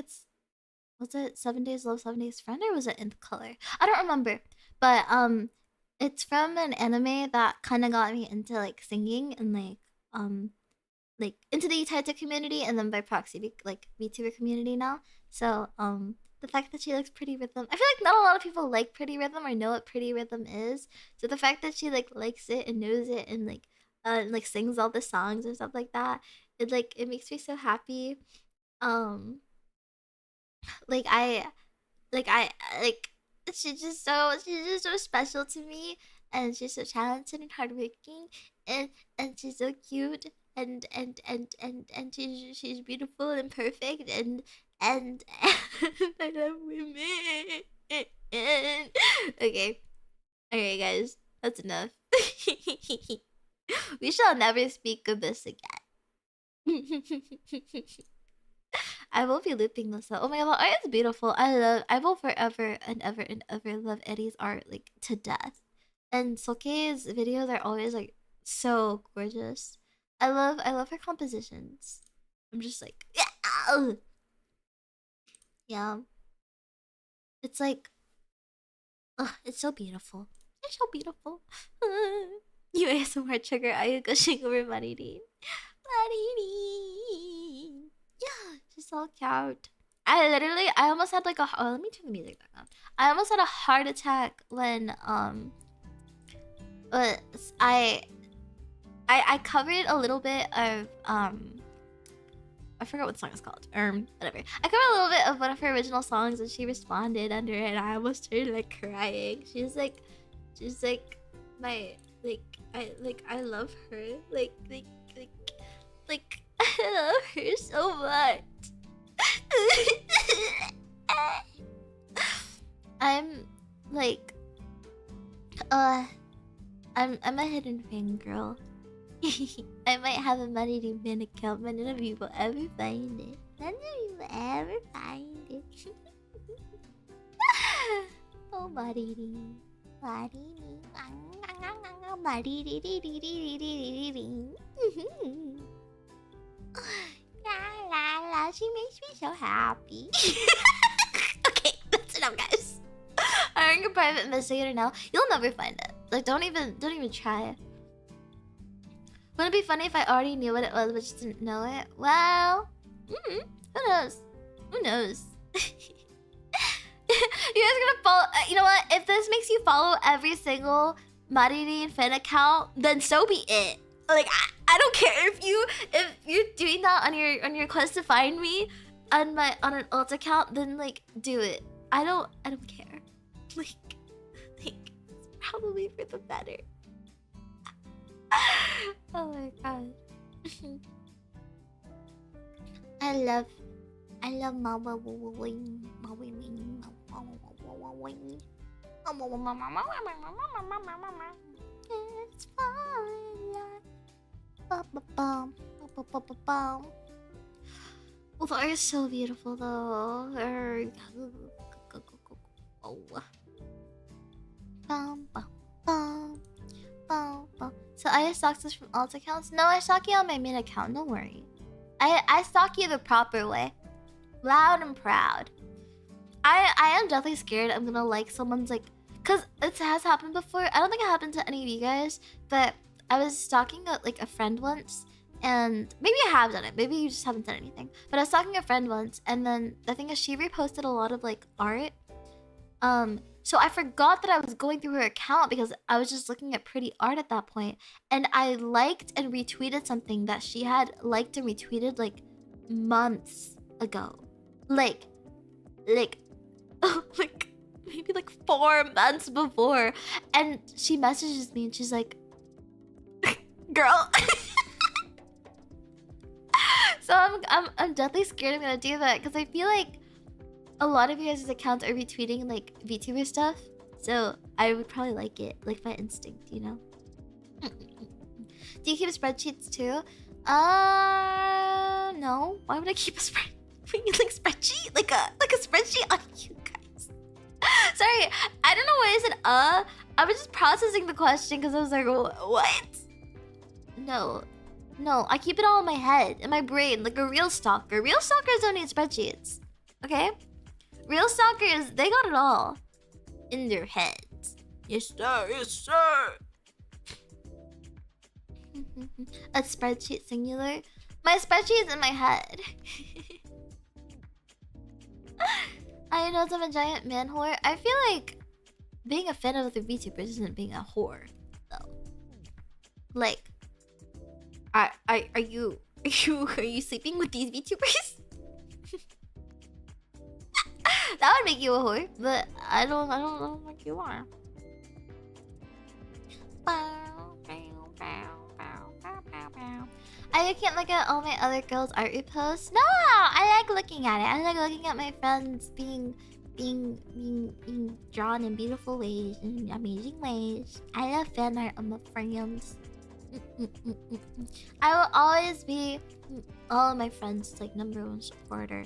was it 7 Days Love, 7 Days Friend, or was it Nth Color? I don't remember. But it's from an anime that kinda got me into like singing and like into the Itaita community, and then by proxy like VTuber community now. So the fact that she likes pretty rhythm, I feel like not a lot of people like pretty rhythm or know what pretty rhythm is. So the fact that she like likes it and knows it and like sings all the songs and stuff like that, it makes me so happy. Like I she's just so special to me, and she's so talented and hardworking, and she's so cute, and she's beautiful and perfect, and I love women. Okay, guys, that's enough. We shall never speak of this again. I will be looping this up. Oh my god, the art is beautiful. I will forever and ever love Eddie's art like to death. And Soke's videos are always like so gorgeous. I love her compositions. I'm just like, yeah. It's like, it's so beautiful. It's so beautiful. You ASMR trigger. Are you gushing over Marini? Marini. Yeah, she's so cute. I almost had like let me turn the music back on. I almost had a heart attack when I covered a little bit of I forgot what the song is called. Whatever. I covered a little bit of one of her original songs, and she responded under it, and I almost started like crying. She's like my I love her. Like I love her so much. I'm like I'm a hidden fangirl. I might have a mornininini account, but none of you will ever find it. None of you will ever find it. Oh, mornininini. La la la, she makes me so happy. Okay, that's enough, guys. I'm in a private investigator now. You'll never find it. Like, don't even try. Wouldn't it be funny if I already knew what it was but just didn't know it? Well, who knows? Who knows? You guys are gonna follow. You know what? If this makes you follow every single Mornininini fan account, then so be it. Like I don't care if you're doing that on your quest to find me on an alt account, then like do it. I don't care. Like it's probably for the better. Oh my god. I love Mama Wing. It's fine. Well, the art is so beautiful though. So I stalk this from alt accounts? No, I stalk you on my main account, don't worry. I stalk you the proper way. Loud and proud. I am definitely scared I'm gonna like someone's like... Cause it has happened before. I don't think it happened to any of you guys, but I was stalking a friend once, and maybe I have done it. Maybe you just haven't done anything. But I was stalking a friend once, and then the thing is she reposted a lot of like art. So I forgot that I was going through her account because I was just looking at pretty art at that point, and I liked and retweeted something that she had liked and retweeted like months ago, like like maybe like 4 months before, and she messages me and she's like, girl. So I'm definitely scared I'm gonna do that because I feel like a lot of you guys' accounts are retweeting like VTuber stuff, so I would probably like it, like by instinct, you know. Do you keep spreadsheets too? No. Why would I keep a spreadsheet? Like a spreadsheet on you guys? Sorry, I don't know why I said I was just processing the question because I was like, what? No, I keep it all in my head, in my brain, like a real stalker. Real stalkers don't need spreadsheets, okay? Real stalkers, they got it all in their heads. Yes, sir. Yes, sir. A spreadsheet singular? My spreadsheet is in my head. I know I'm a giant man whore. I feel like being a fan of the VTubers isn't being a whore, though. Like, are you sleeping with these VTubers? That would make you a whore, but I don't think you are. I can't look at all my other girls' art reposts. No, I like looking at it. I like looking at my friends being drawn in beautiful ways, in amazing ways. I love fan art on my friends. I will always be all of my friends' like #1 supporter.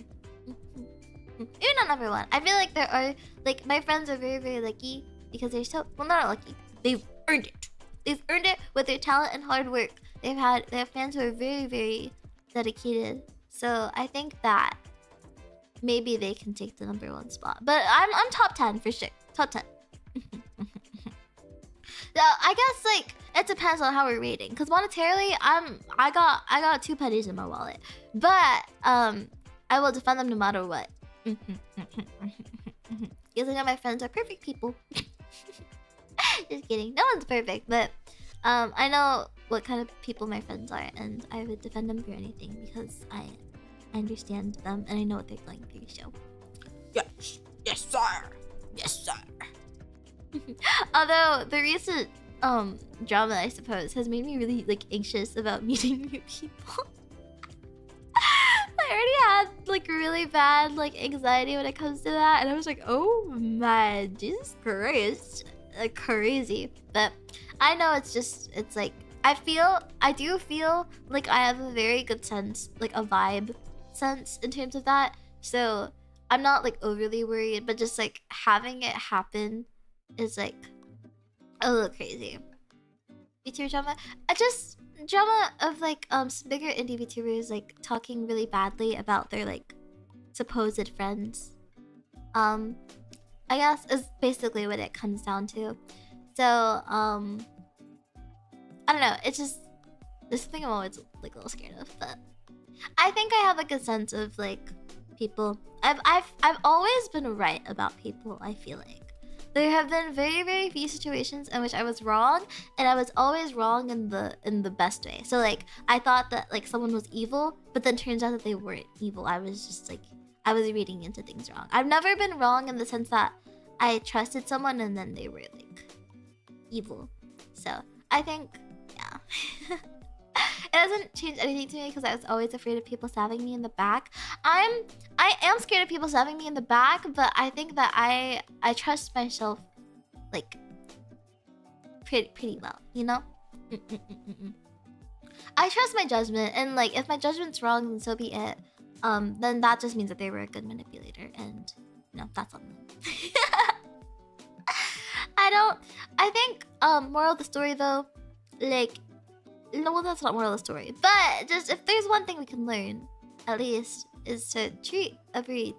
Even not #1. I feel like there are like my friends are very, very lucky because they're so not lucky. They've earned it. They've earned it with their talent and hard work. They have fans who are very, very dedicated. So I think that maybe they can take the #1 spot. But I'm top 10 for sure. Top 10. So I guess like it depends on how we're rating. Cause monetarily I got 2 pennies in my wallet. But I will defend them no matter what. Because I know my friends are perfect people. Just kidding. No one's perfect, but I know what kind of people my friends are, and I would defend them through anything because I understand them and I know what they're going through. So yes sir. Although the recent drama, I suppose, has made me really like anxious about meeting new people. I already had like really bad like anxiety when it comes to that, and I was like, oh my Jesus Christ, like crazy. But I know it's like I do feel like I have a very good sense, like a vibe sense in terms of that. So I'm not like overly worried, but just like having it happen is like a little crazy. VTuber drama, drama of like some bigger indie VTubers like talking really badly about their like supposed friends. I guess is basically what it comes down to. So I don't know, it's just This thing I'm always like a little scared of, but I think I have like a sense of like people. I've always been right about people. I feel like there have been very few situations in which I was wrong, and I was always wrong in the best way. So like I thought that like someone was evil, but then turns out that they weren't evil. I was just like I was reading into things wrong. I've never been wrong in the sense that I trusted someone and then they were like evil. So I think yeah. It doesn't change anything to me because I was always afraid of people stabbing me in the back. I am scared of people stabbing me in the back, but I think that I trust myself like pretty well, you know? I trust my judgment, and like if my judgment's wrong, then so be it. Then that just means that they were a good manipulator, and you know, that's on them. I think moral of the story though, like no, well, that's not moral of the story. But just if there's one thing we can learn, at least, is to treat every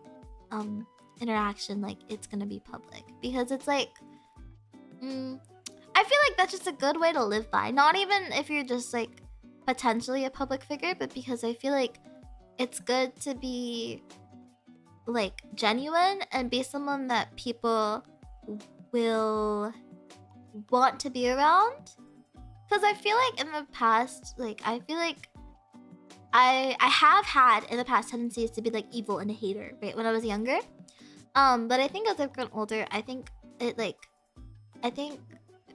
interaction like it's gonna be public, because it's like, I feel like that's just a good way to live by. Not even if you're just like potentially a public figure, but because I feel like it's good to be like genuine and be someone that people will want to be around. Because I feel like in the past, like I feel like I have had in the past tendencies to be like evil and a hater, right? When I was younger. But I think as I've grown older, I think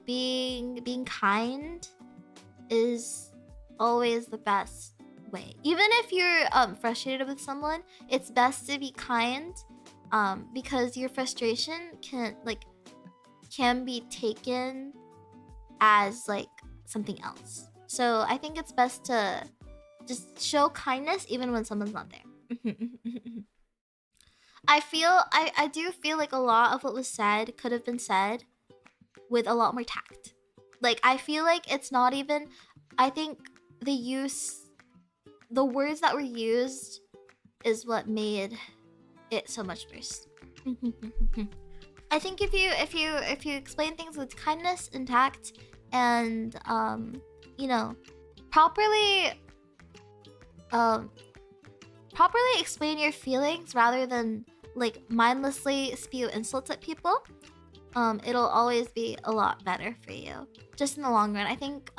being kind is always the best way. Even if you're frustrated with someone, it's best to be kind, because your frustration can be taken as like something else. So I think it's best to just show kindness even when someone's not there. I do feel like a lot of what was said could have been said with a lot more tact. Like I feel like it's not even, I think the words that were used is what made it so much worse. I think if you explain things with kindness and tact, and you know, properly explain your feelings rather than like mindlessly spew insults at people, it'll always be a lot better for you, just in the long run. I think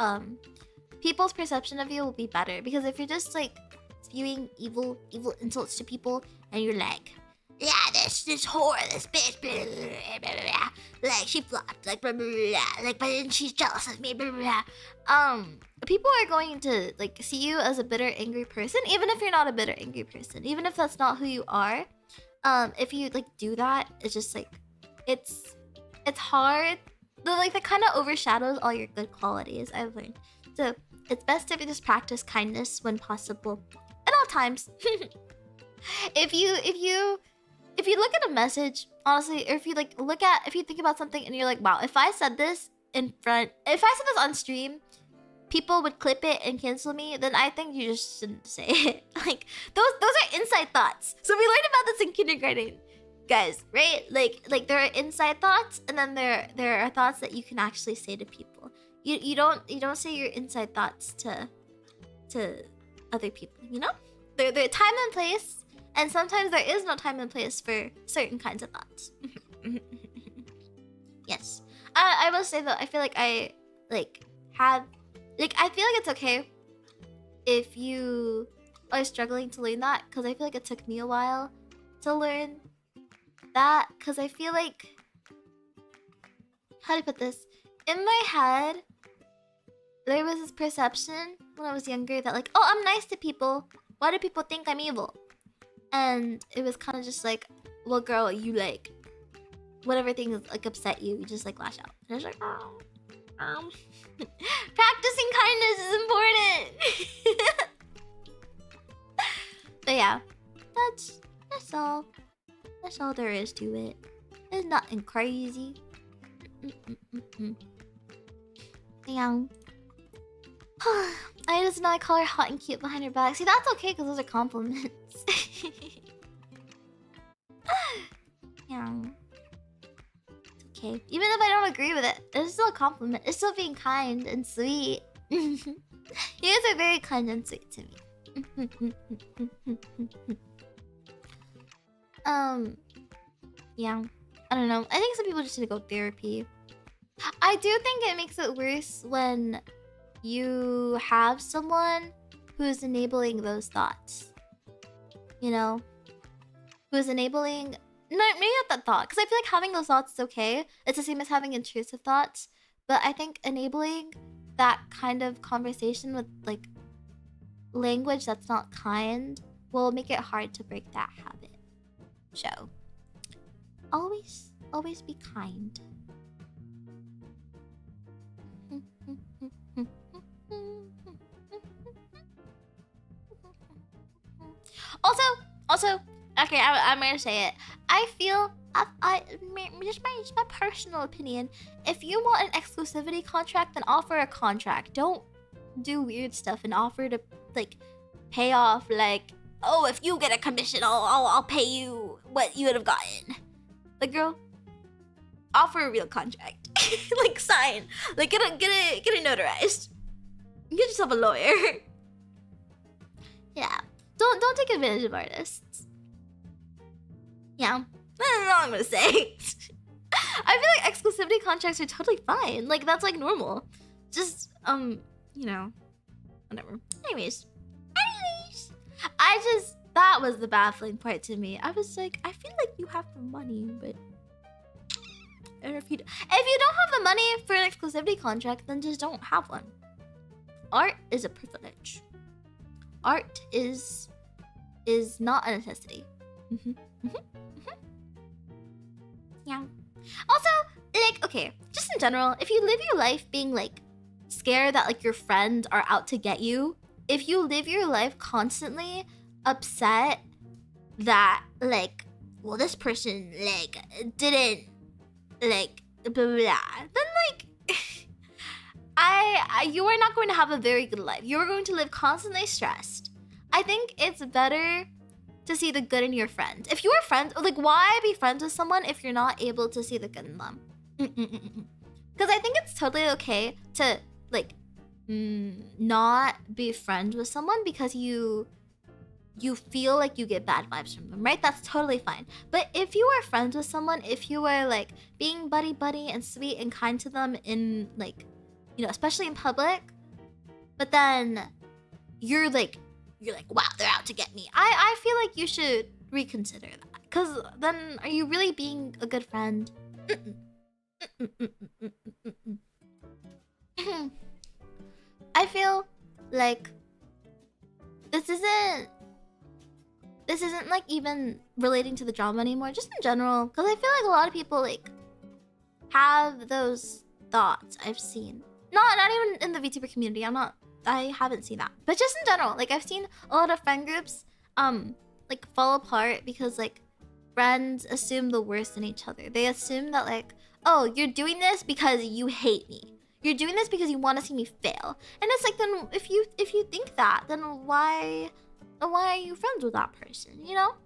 people's perception of you will be better, because if you're just like spewing evil insults to people and you're like, yeah, this whore, this bitch, blah, blah, blah, blah, like she flopped, like blah, blah, blah, like but then she's jealous of me, blah, blah, blah. People are going to like see you as a bitter, angry person, even if you're not a bitter, angry person, even if that's not who you are. If you like do that, it's just like it's hard. That kind of overshadows all your good qualities, I've learned. So it's best to just practice kindness when possible, at all times. If you look at a message, honestly, or if you think about something and you're like, wow, if I said this on stream, people would clip it and cancel me, then I think you just shouldn't say it. Like those are inside thoughts. So we learned about this in kindergarten, guys, right? Like there are inside thoughts, and then there are thoughts that you can actually say to people. You don't say your inside thoughts to other people, you know? There are time and place, and sometimes there is no time and place for certain kinds of thoughts. Yes. I will say though, I feel like I feel like it's okay if you are struggling to learn that, because I feel like it took me a while to learn that, because I feel like, how do I put this? In my head, there was this perception when I was younger that like, oh, I'm nice to people. Why do people think I'm evil? And it was kind of just like, well, girl, you like, whatever things like upset you, you just like lash out. And I was like, practicing kindness is important. But yeah, that's all. That's all there is to it. There's nothing crazy. Yeah. I just know I call her hot and cute behind her back. See, that's okay because those are compliments. Yeah. It's okay. Even if I don't agree with it, it's still a compliment. It's still being kind and sweet. You You guys are very kind and sweet to me. Yeah. I don't know. I think some people just need to go therapy. I do think it makes it worse when you have someone who's enabling those thoughts. You know? Who's enabling... No, maybe not that thought. Because I feel like having those thoughts is okay. It's the same as having intrusive thoughts. But I think enabling that kind of conversation with, like, language that's not kind will make it hard to break that habit. So, always be kind. Also, okay, I'm gonna say it. I feel, just my personal opinion, if you want an exclusivity contract, then offer a contract. Don't do weird stuff and offer to, like, pay off, like, oh, if you get a commission, I'll pay you what you would have gotten. Like, girl, offer a real contract. Like, sign. Like, get it notarized. Get yourself a lawyer. Yeah. Don't take advantage of artists. Yeah. That's all I'm gonna say. I feel like exclusivity contracts are totally fine. Like, that's like normal. Just, you know, whatever. Anyways. That was the baffling part to me. I was like, I feel like you have the money, but... Or if you don't have the money for an exclusivity contract, then just don't have one. Art is a privilege. Art is not a necessity. Yeah. Also, like, okay, just in general, if you live your life being, like, scared that, like, your friends are out to get you, if you live your life constantly upset that, like, well, this person, like, didn't, like, blah, blah, blah, then, like, you are not going to have a very good life. You are going to live constantly stressed. I think it's better to see the good in your friends. If you are friends, like, why be friends with someone if you're not able to see the good in them? Because I think it's totally okay to, like, not be friends with someone because you feel like you get bad vibes from them, right? That's totally fine. But if you are friends with someone, if you are, like, being buddy and sweet and kind to them in, like, you know, especially in public, but then you're like, wow, they're out to get me. I feel like you should reconsider that. Because then are you really being a good friend? I feel like this isn't like even relating to the drama anymore, just in general. Because I feel like a lot of people, like, have those thoughts I've seen. Not even in the VTuber community. I haven't seen that. But just in general, like, I've seen a lot of friend groups, like, fall apart because, like, friends assume the worst in each other. They assume that, like, oh, you're doing this because you hate me. You're doing this because you want to see me fail. And it's like, then if you think that, then why are you friends with that person? You know,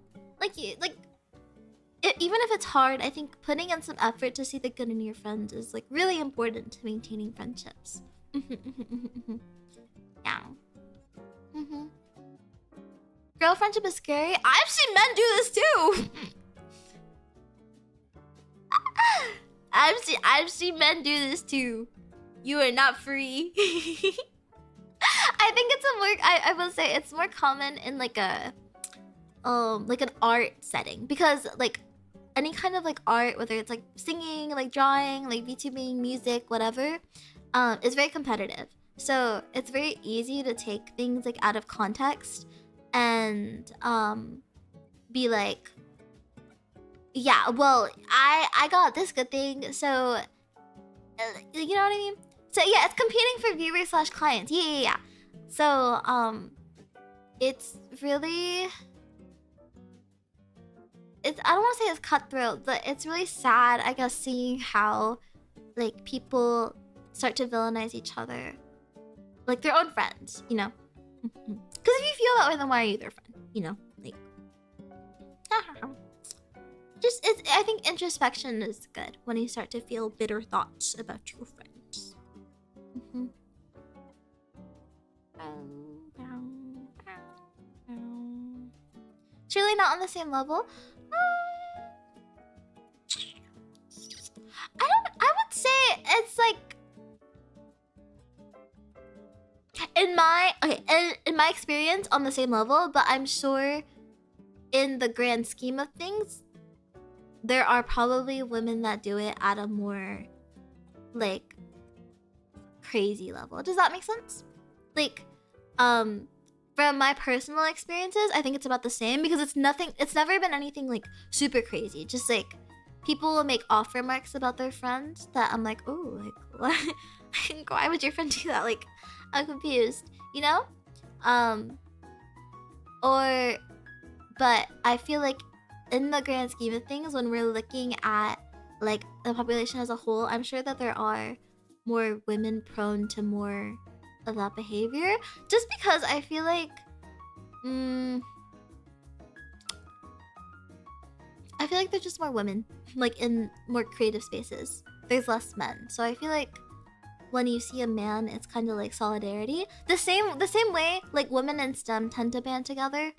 even if it's hard, I think putting in some effort to see the good in your friends is, like, really important to maintaining friendships. Yeah. Girl friendship is scary. I've seen men do this too. I've seen men do this too. You are not free. I think it's I will say it's more common in, like, a like an art setting, because, like, any kind of, like, art, whether it's, like, singing, like, drawing, like, VTubing, music, whatever, is very competitive. So it's very easy to take things, like, out of context and be like, yeah, well, I got this good thing, so you know what I mean? So yeah, it's competing for viewers / clients. Yeah. So it's really, I don't want to say it's cutthroat, but it's really sad, I guess, seeing how, like, people start to villainize each other, like, their own friends, you know? Because if you feel that way, then why are you their friend? You know, like, just, I think introspection is good when you start to feel bitter thoughts about your friends. Truly not on the same level. I would say it's like in my experience on the same level, but I'm sure in the grand scheme of things, there are probably women that do it at a more like crazy level. Does that make sense? Like, from my personal experiences, I think it's about the same because it's never been anything like super crazy. Just like people will make off remarks about their friends that I'm like, oh, like what? Why would your friend do that? Like, I'm confused, you know? But I feel like in the grand scheme of things, when we're looking at like the population as a whole, I'm sure that there are more women prone to more of that behavior. Just because I feel like, I feel like there's just more women, like in more creative spaces. There's less men, so I feel like when you see a man, it's kind of like solidarity. The same way like women in STEM tend to band together.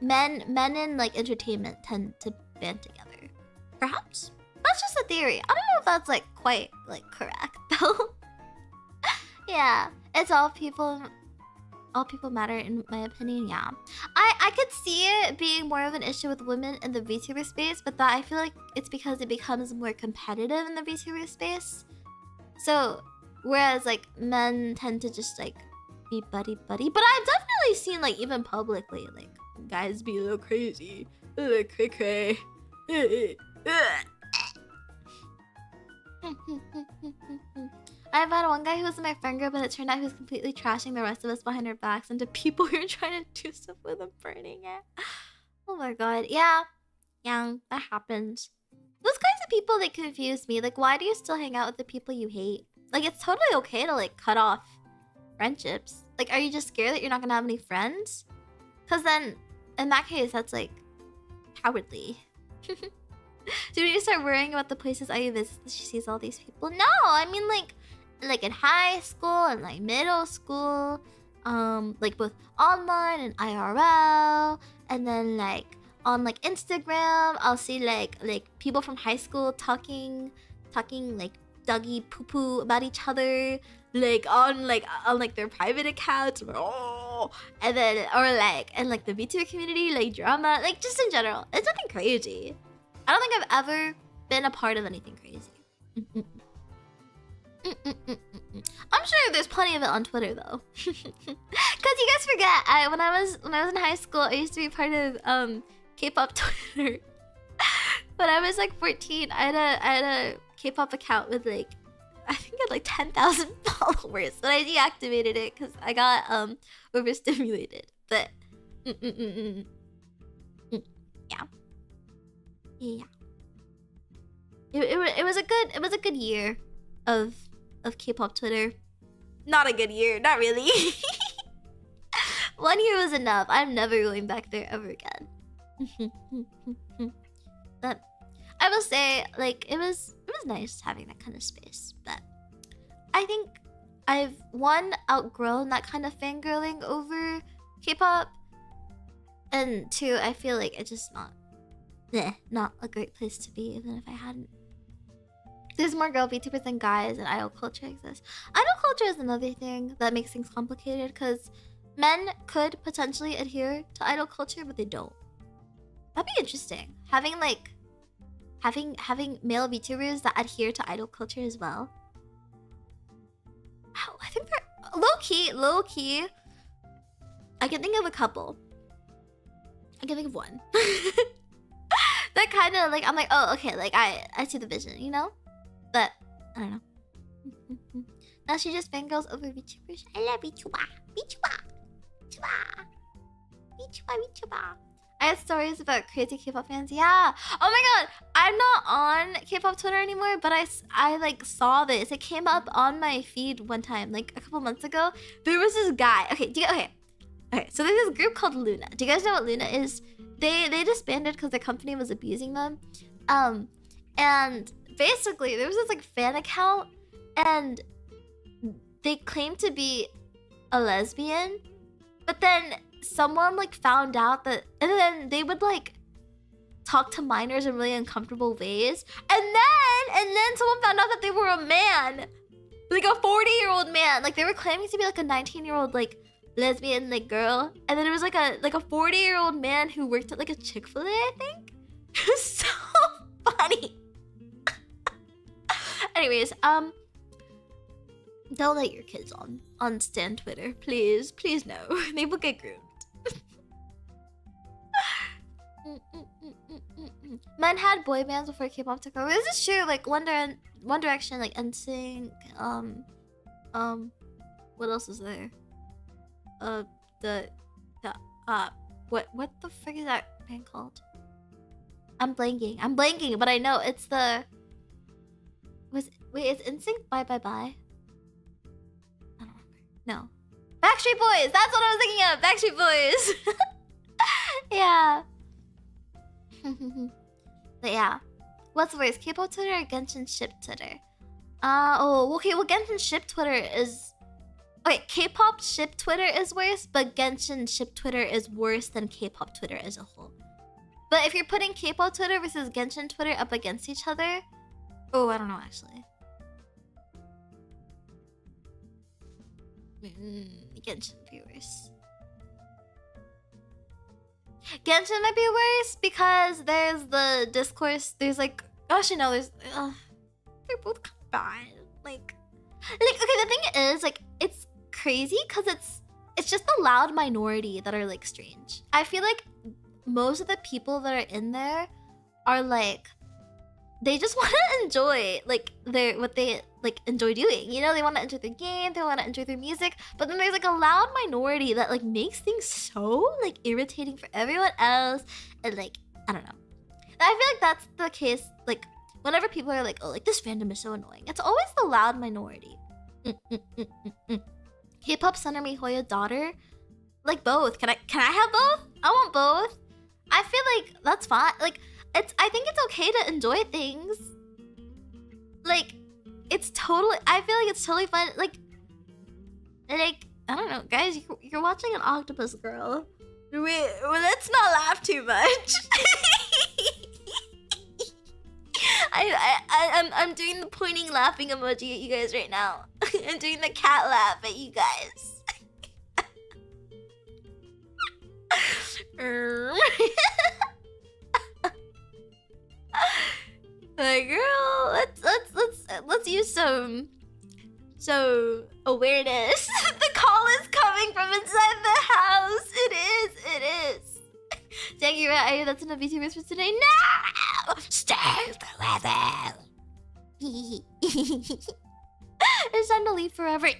Men in like entertainment tend to band together. Perhaps that's just a theory. I don't know if that's like quite like correct though. Yeah, it's all people matter in my opinion. Yeah, I could see it being more of an issue with women in the VTuber space, but that I feel like it's because it becomes more competitive in the VTuber space. So whereas like men tend to just like be buddy, but I've definitely seen like even publicly like guys be a little crazy, cray. I've had one guy who was in my friend group, and it turned out he was completely trashing the rest of us behind our backs, and to people who were trying to do stuff with him, burning it. Oh my god, yeah, that happens. Those kinds of people, they confuse me. Like, why do you still hang out with the people you hate? Like, it's totally okay to like cut off friendships. Like, are you just scared that you're not gonna have any friends? Because then, in that case, that's like cowardly. Do we need to start worrying about the places I visit that she sees all these people? No, I mean like in high school and like middle school, like both online and IRL, and then like on like Instagram, I'll see like people from high school talking like doggy poo poo about each other, like on their private accounts, and then and the VTuber community, like drama, like just in general, it's nothing crazy. I don't think I've ever been a part of anything crazy. I'm sure there's plenty of it on Twitter though. Cause you guys forget, when I was in high school, I used to be part of K-pop Twitter. When I was like 14, I had a K-pop account with like, I think it had like 10,000 followers, but I deactivated it because I got overstimulated. But yeah. It was a good year of K-pop Twitter. Not a good year, not really. 1 year was enough. I'm never going back there ever again. But I will say, like, it was nice having that kind of space. But I think I've outgrown that kind of fangirling over K-pop, and 2, I feel like it's just not a great place to be, even if I hadn't. There's more girl VTubers than guys, and idol culture exists. Idol culture is another thing that makes things complicated, because men could potentially adhere to idol culture, but they don't. That'd be interesting. Having male VTubers that adhere to idol culture as well. Wow, I think they're low key. I can think of a couple. I can think of one. That kind of like, I'm like, oh, okay, like I see the vision, you know? But I don't know. Now she just fangirls over VTubers. I love VTuber. I had stories about crazy K-pop fans. Yeah. Oh my god. I'm not on K-pop Twitter anymore, but I like saw this. It came up on my feed one time, like a couple months ago. There was this guy. Okay. So there's this group called Luna. Do you guys know what Luna is? They disbanded because the company was abusing them. And basically there was this like fan account, and they claimed to be a lesbian, but then someone like found out that, and then they would like talk to minors in really uncomfortable ways, and then someone found out that they were a man, like a 40-year-old man. Like they were claiming to be like a 19-year-old like lesbian like girl, and then it was like a 40-year-old man who worked at like a Chick-fil-A, I think. It was so funny. Anyways, don't let your kids on Stan Twitter, please no. They will get groomed. Men had boy bands before K-pop took over. This is true. Like One Direction, like NSYNC. What else is there? What the frick is that band called? I'm blanking, but I know it's the. Wait, is NSYNC Bye Bye Bye? I don't remember. No. Backstreet Boys! That's what I was thinking of! Backstreet Boys! Yeah. But yeah. What's worse, K-pop Twitter or Genshin Ship Twitter? Okay, well Genshin Ship Twitter is... Okay, K-pop Ship Twitter is worse, but Genshin Ship Twitter is worse than K-pop Twitter as a whole. But if you're putting K-pop Twitter versus Genshin Twitter up against each other... Oh, I don't know actually. Genshin would be worse. Genshin might be worse because there's the discourse. There's like, actually no, there's. They're both kind of bad. Like okay. The thing is, like, it's crazy because it's just the loud minority that are like strange. I feel like most of the people that are in there are like, they just want to enjoy like what they like enjoy doing. You know, they want to enjoy the game, they want to enjoy their music. But then there's like a loud minority that like makes things so like irritating for everyone else, and like I don't know. I feel like that's the case. Like whenever people are like, oh, like this fandom is so annoying, it's always the loud minority. K-pop Center Mihoyo daughter, like both. Can I have both? I want both. I feel like that's fine. Like. I think it's okay to enjoy things. Like, it's totally... I feel like it's totally fun. Like, I don't know, guys. You're watching an octopus girl. Wait, well, let's not laugh too much. I'm doing the pointing laughing emoji at you guys right now. I'm doing the cat laugh at you guys. Like, girl, let's use some awareness. The call is coming from inside the house. It is. Dang, you're right. That's enough VTubers for today. No! Stay forever. It's time to leave forever.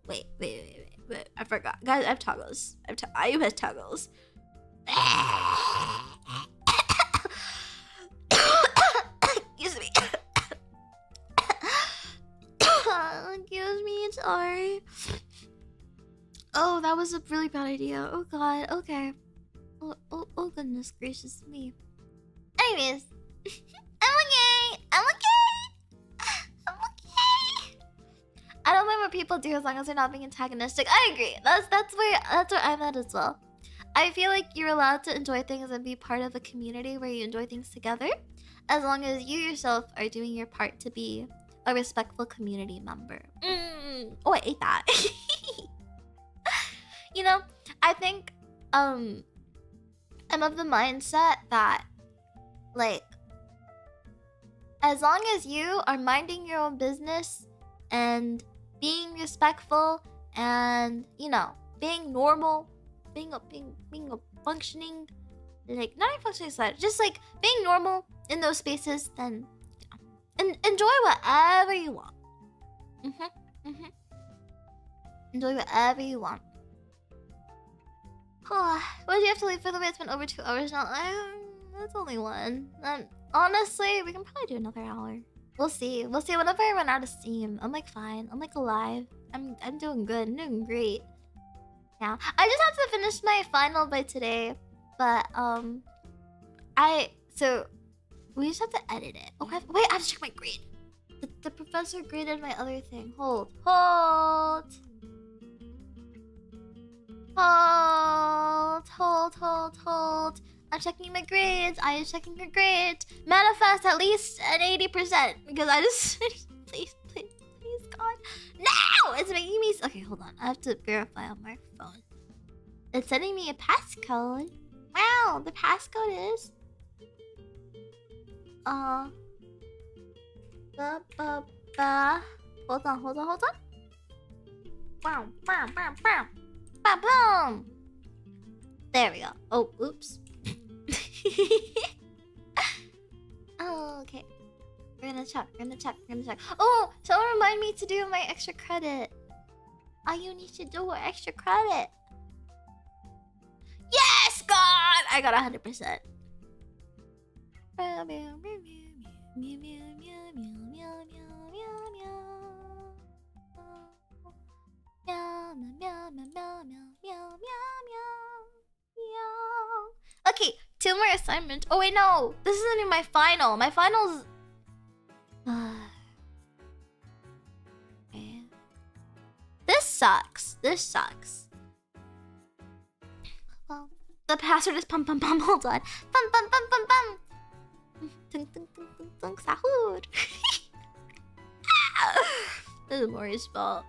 Wait. I forgot. Guys, I have toggles. I have toggles. Excuse me. Excuse me, sorry. Oh, that was a really bad idea. Oh god, okay. Oh goodness gracious me. Anyways, I'm okay. I don't mind what people do as long as they're not being antagonistic. I agree. That's where I'm at as well. I feel like you're allowed to enjoy things and be part of a community where you enjoy things together, as long as you yourself are doing your part to be a respectful community member. Oh, I ate that. You know, I think I'm of the mindset that, like, as long as you are minding your own business and being respectful and, you know, being normal, being a functioning, like, not even functioning side, just like being normal in those spaces, then enjoy whatever you want. Enjoy whatever you want. Why do you have to leave for the way? It's been over 2 hours now. That's only one. Honestly, we can probably do another hour. We'll see. Whenever I run out of steam, I'm like fine. I'm like alive. I'm doing good. I'm doing great. Yeah. I just have to finish my final by today, but so we just have to edit it. Okay. Wait, I have to check my grade. The professor graded my other thing. Hold. Hold. I'm checking my grades. I am checking your grades. Manifest at least an 80% because I just please, God. No! It's making me. Okay, hold on. I have to verify on my phone. It's sending me a passcode. Wow, the passcode is. Hold on. Boom. There we go. Oh, oops. Oh, okay. We're gonna check. Oh, someone remind me to do my extra credit. You need to do an extra credit. Yes, God! I got 100%. Okay, 2 more assignments. Oh wait, no, this isn't even my final. My final's. Okay. This sucks. Well, the password is pum. Hold on. Pum. Tung sahur. This is Mori's fault.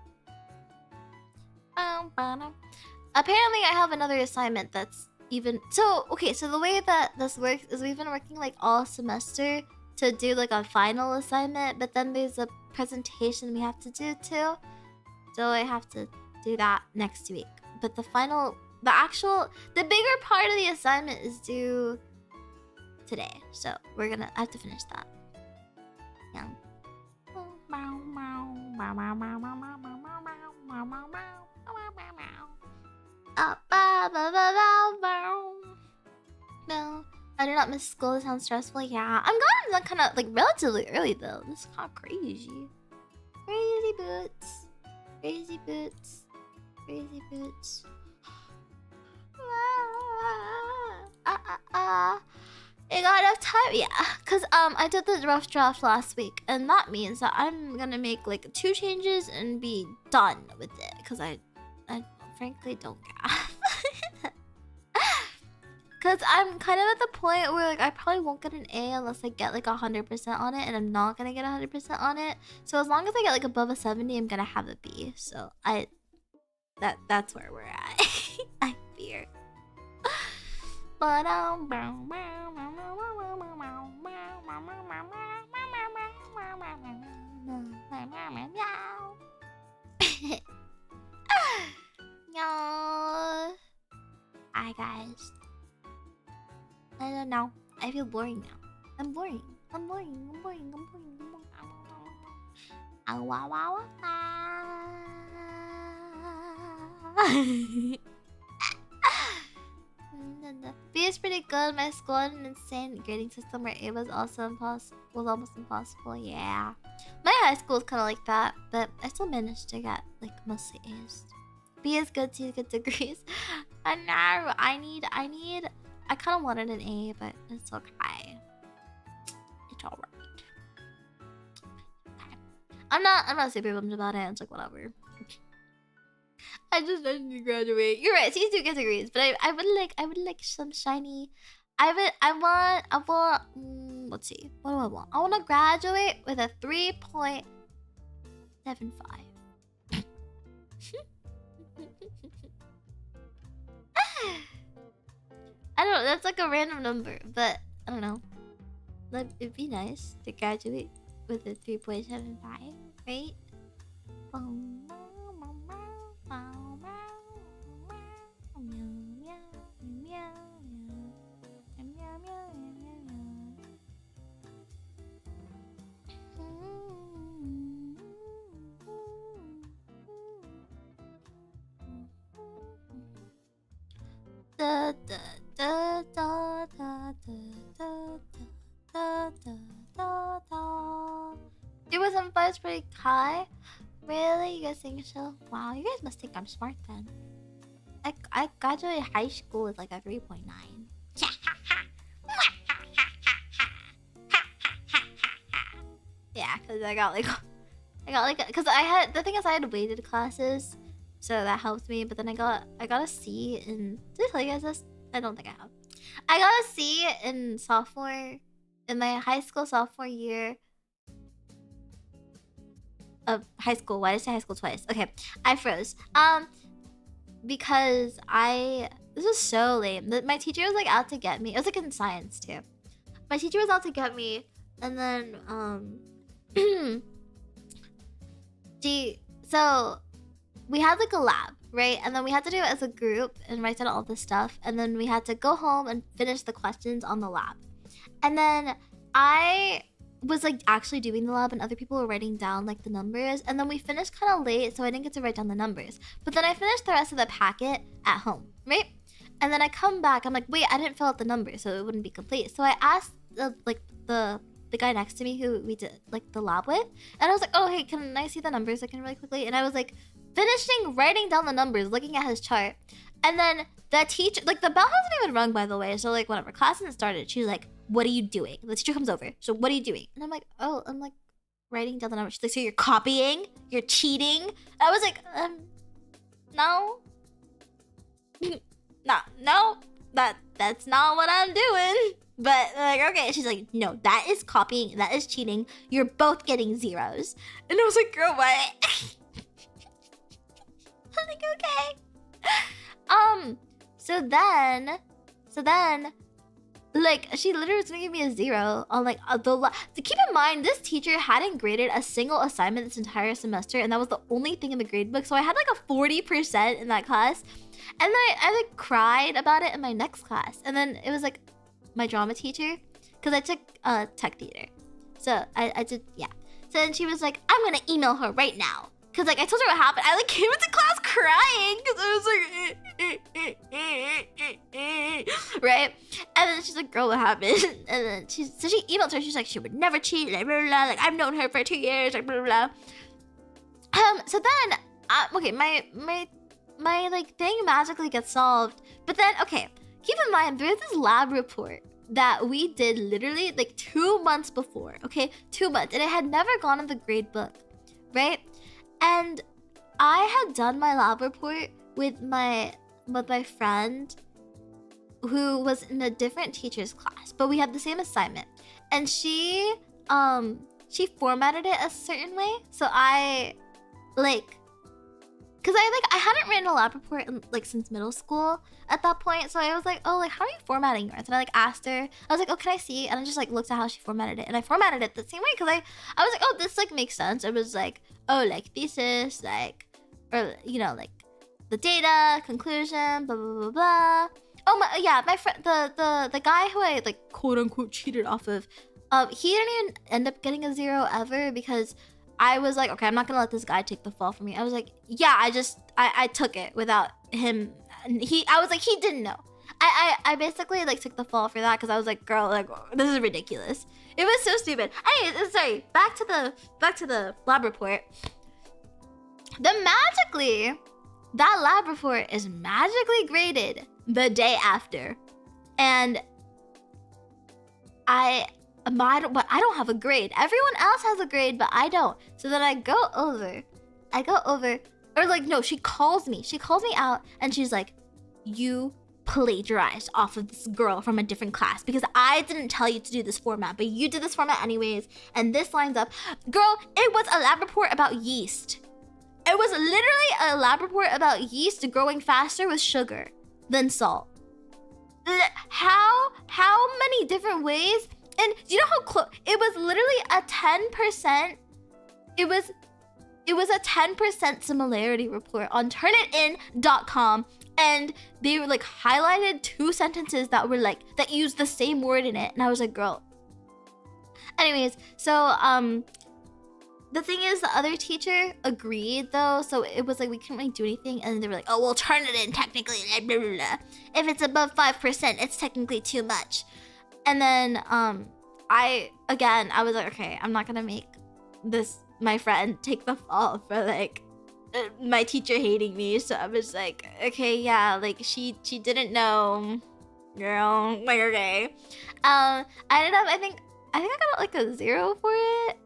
Apparently, I have another assignment that's even. So the way that this works is we've been working like all semester to do like a final assignment, but then there's a presentation we have to do too. So I have to do that next week. But the bigger part of the assignment is due today. So I have to finish that. Yeah. No, I do not miss school. It sounds stressful. Yeah, I'm going kind of like relatively early though. This is kind of crazy. Crazy boots. I got enough time, yeah. Cause I did the rough draft last week, and that means that I'm gonna make like 2 changes and be done with it. Cause I frankly don't care. Cause I'm kind of at the point where like I probably won't get an A unless I get like 100% on it, and I'm not gonna get 100% on it. So as long as I get like above a 70, I'm gonna have a B. So that's where we're at. I fear. But no. Hi guys. I don't know. I feel boring now. I'm boring. B is pretty good. My school had an insane grading system where A was also almost impossible. Yeah, my high school is kind of like that, but I still managed to get like mostly A's. B is good to get degrees. And now I kind of wanted an A, but it's okay. It's alright. Okay. I'm not super bummed about it. It's like whatever. I just wanted to graduate. You're right. So you do get degrees, but I would like some shiny. I want. Let's see. What do I want? I want to graduate with a 3.75. I don't know. That's like a random number, but I don't know. It'd be nice to graduate with a 3.75, right? It was on five pretty high. Really? You guys think so? Wow, you guys must think I'm smart then. I graduated high school with like a 3.9. Yeah, cause I got like, cause the thing is I had weighted classes, so that helped me. But then I got a C in. Did I tell you guys this? I don't think I have. I got a C in my high school sophomore year of high school. Why did I say high school twice? Okay, I froze. Because this was so lame. My teacher was like out to get me. It was like in science too. My teacher was out to get me, and then so we had like a lab, right? And then we had to do it as a group and write down all this stuff, and then we had to go home and finish the questions on the lab. And then I was like actually doing the lab, and other people were writing down like the numbers, and then we finished kind of late, so I didn't get to write down the numbers. But then I finished the rest of the packet at home, right? And then I come back, I'm like, wait, I didn't fill out the numbers, so it wouldn't be complete. So I asked the guy next to me who we did like the lab with, and I was like, oh hey, can I see the numbers like really quickly? And I was like finishing writing down the numbers, looking at his chart, and then the teacher, like the bell hasn't even rung, by the way, so like whenever class hasn't started, she's like, what are you doing? The teacher comes over, so what are you doing? And I'm like, oh, I'm like writing down the numbers. She's like, so you're copying? You're cheating? I was like, no. no, that's not what I'm doing. But like, okay. She's like, no, that is copying. That is cheating. You're both getting zeros. And I was like, girl, what? I'm like, okay. So then, like, she literally was gonna give me a 0 on like to keep in mind, this teacher hadn't graded a single assignment this entire semester, and that was the only thing in the grade book. So I had like a 40% in that class, and then I like cried about it in my next class. And then it was like my drama teacher, because I took tech theater, so I did, yeah. So then she was like, I'm gonna email her right now. Cause like I told her what happened. I like came into class crying because I was like, right? And then she's like, girl, what happened? And then she emailed her. She's like, she would never cheat. Blah, blah, blah. Like I've known her for 2 years. Like blah, blah, blah. So then, okay, my like thing magically gets solved. But then, okay, keep in mind there's this lab report that we did literally like 2 months before. Okay, 2 months, and it had never gone in the grade book, right? And I had done my lab report with my friend who was in a different teacher's class, but we had the same assignment. And she formatted it a certain way. So I like, cause I hadn't written a lab report like since middle school at that point. So I was like, oh, like how are you formatting yours? And I like asked her. I was like, oh, can I see? And I just like looked at how she formatted it, and I formatted it the same way because I was like, oh, this like makes sense. It was like, oh, like thesis, like, or you know, like the data, conclusion, blah blah blah blah. Oh my, yeah, my friend, the guy who I like quote unquote cheated off of, he didn't even end up getting a 0 ever because I was like, okay, I'm not gonna let this guy take the fall for me. I was like, yeah, I took it without him. I was like, he didn't know. I basically like took the fall for that because I was like, girl, like this is ridiculous. It was so stupid. Anyways, sorry. Back to the lab report. That lab report is magically graded the day after, and I don't have a grade. Everyone else has a grade, but I don't. So then I go over, or like no, she calls me out, and she's like, you plagiarized off of this girl from a different class because I didn't tell you to do this format, but you did this format anyways, and this lines up. Girl, it was a lab report about yeast. It was literally a lab report about yeast growing faster with sugar than salt. How many different ways? And do you know how close? It was literally a 10%. It was a 10% similarity report on turnitin.com. And they were like highlighted 2 sentences that were like, that used the same word in it. And I was like, girl. Anyways, so the thing is, the other teacher agreed though. So it was like, we couldn't really do anything. And they were like, oh, well, Turnitin technically, blah, blah, blah. If it's above 5%, it's technically too much. And then I was like, okay, I'm not gonna make my friend take the fall for like my teacher hating me. So I was like, okay, yeah, like she didn't know, girl, like okay. I ended up, I think I got like a 0 for it,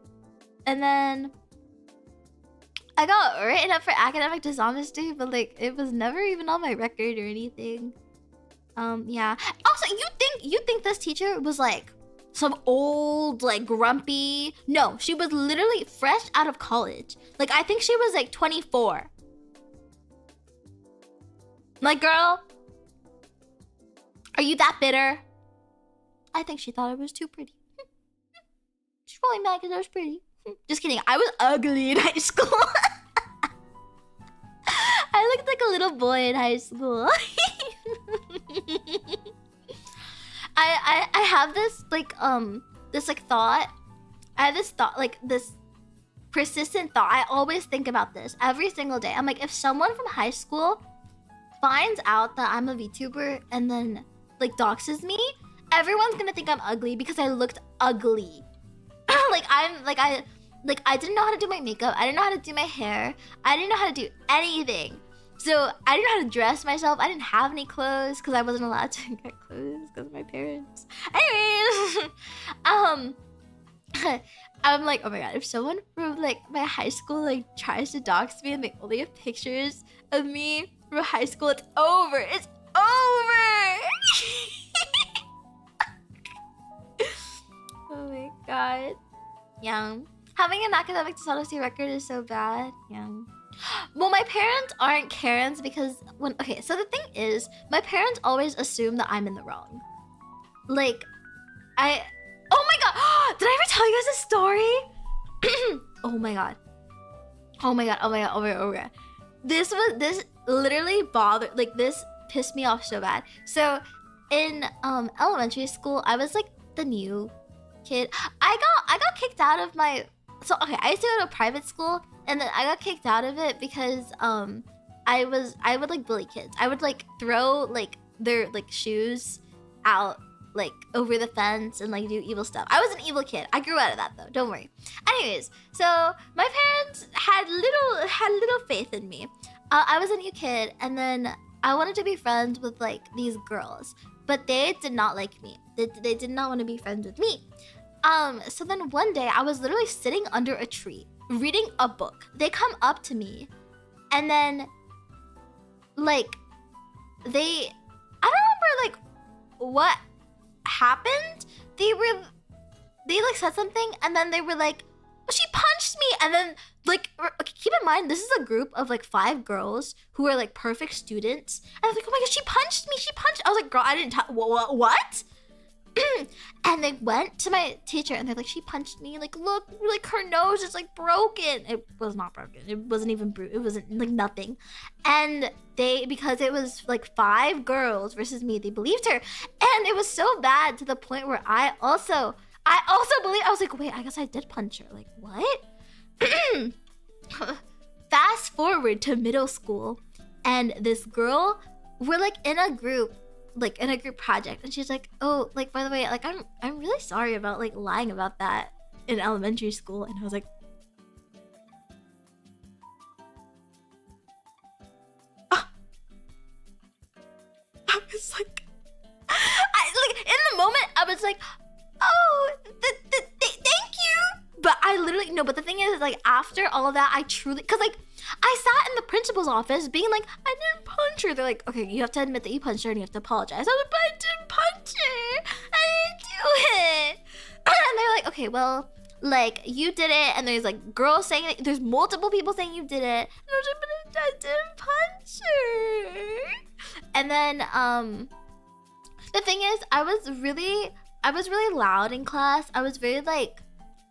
and then I got written up for academic dishonesty, but like it was never even on my record or anything. Yeah. Also, you think this teacher was like some old, like grumpy? No, she was literally fresh out of college. Like I think she was like 24. Like, girl, are you that bitter? I think she thought I was too pretty. She's probably mad because I was pretty. Just kidding. I was ugly in high school. I looked like a little boy in high school. I have this thought. I have this thought, like this persistent thought. I always think about this every single day. I'm like, if someone from high school finds out that I'm a VTuber and then like doxes me, everyone's gonna think I'm ugly because I looked ugly. I didn't know how to do my makeup. I didn't know how to do my hair. I didn't know how to do anything. So I didn't know how to dress myself. I didn't have any clothes because I wasn't allowed to get clothes because of my parents. Anyways, I'm like, oh my god, if someone from like my high school like tries to dox me and they only have pictures of me from high school, it's over. It's over. Oh my god. Yeah. Having an academic dishonesty record is so bad. Yeah. Well, my parents aren't Karens because so the thing is, my parents always assume that I'm in the wrong. Like, oh my god! Did I ever tell you guys a story? Oh my god. Oh my god. This literally bothered, like this pissed me off so bad. So in elementary school, I was like the new kid. I got kicked out of my I used to go to a private school and then I got kicked out of it because I would like bully kids. I would like throw like their like shoes out like over the fence and like do evil stuff. I was an evil kid. I grew out of that though. Don't worry. Anyways, so my parents had little faith in me. I was a new kid and then I wanted to be friends with like these girls, but they did not like me. They did not want to be friends with me. So then one day I was literally sitting under a tree reading a book. They come up to me and then like I don't remember like what happened. They like said something and then they were like, she punched me, and then like keep in mind this is a group of like 5 girls who are like perfect students, and I was like, oh my god, she punched me. I was like, girl, I didn't what? And they went to my teacher and they're like, she punched me, like look, like her nose is like broken. It was not broken, it wasn't even it wasn't like nothing. And because it was like 5 girls versus me, they believed her, and it was so bad to the point where I also believe. I was like, wait, I guess I did punch her. Like what? Fast forward to middle school, and this girl, we're like in a group project, and she's like, oh, like by the way, like I'm really sorry about like lying about that in elementary school. And I was like, I was like, in the moment I was like, oh, thank you. But I literally no. But the thing is, like after all of that, I truly, cause like I sat in the principal's office being like, I didn't punch her. They're like, okay, you have to admit that you punched her and you have to apologize. I was like, but I didn't punch her. I didn't do it. And they're like, okay, well, like you did it. And there's like girls saying it. There's multiple people saying you did it. And I was like, but I didn't punch her. And then the thing is, I was really loud in class. I was very like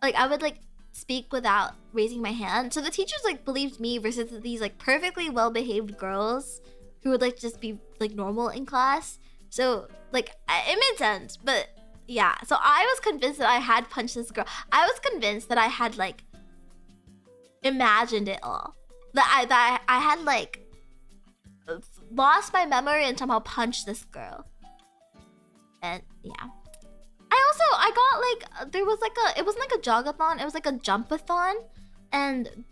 I would like speak without raising my hand. So the teachers like believed me versus these like perfectly well-behaved girls who would like just be like normal in class. So like it made sense. But yeah, so I was convinced that I had punched this girl. I was convinced that I had like imagined it all. That I had like lost my memory and somehow punched this girl. And yeah. I got like, there was like it wasn't like a jogathon, it was like a jumpathon. And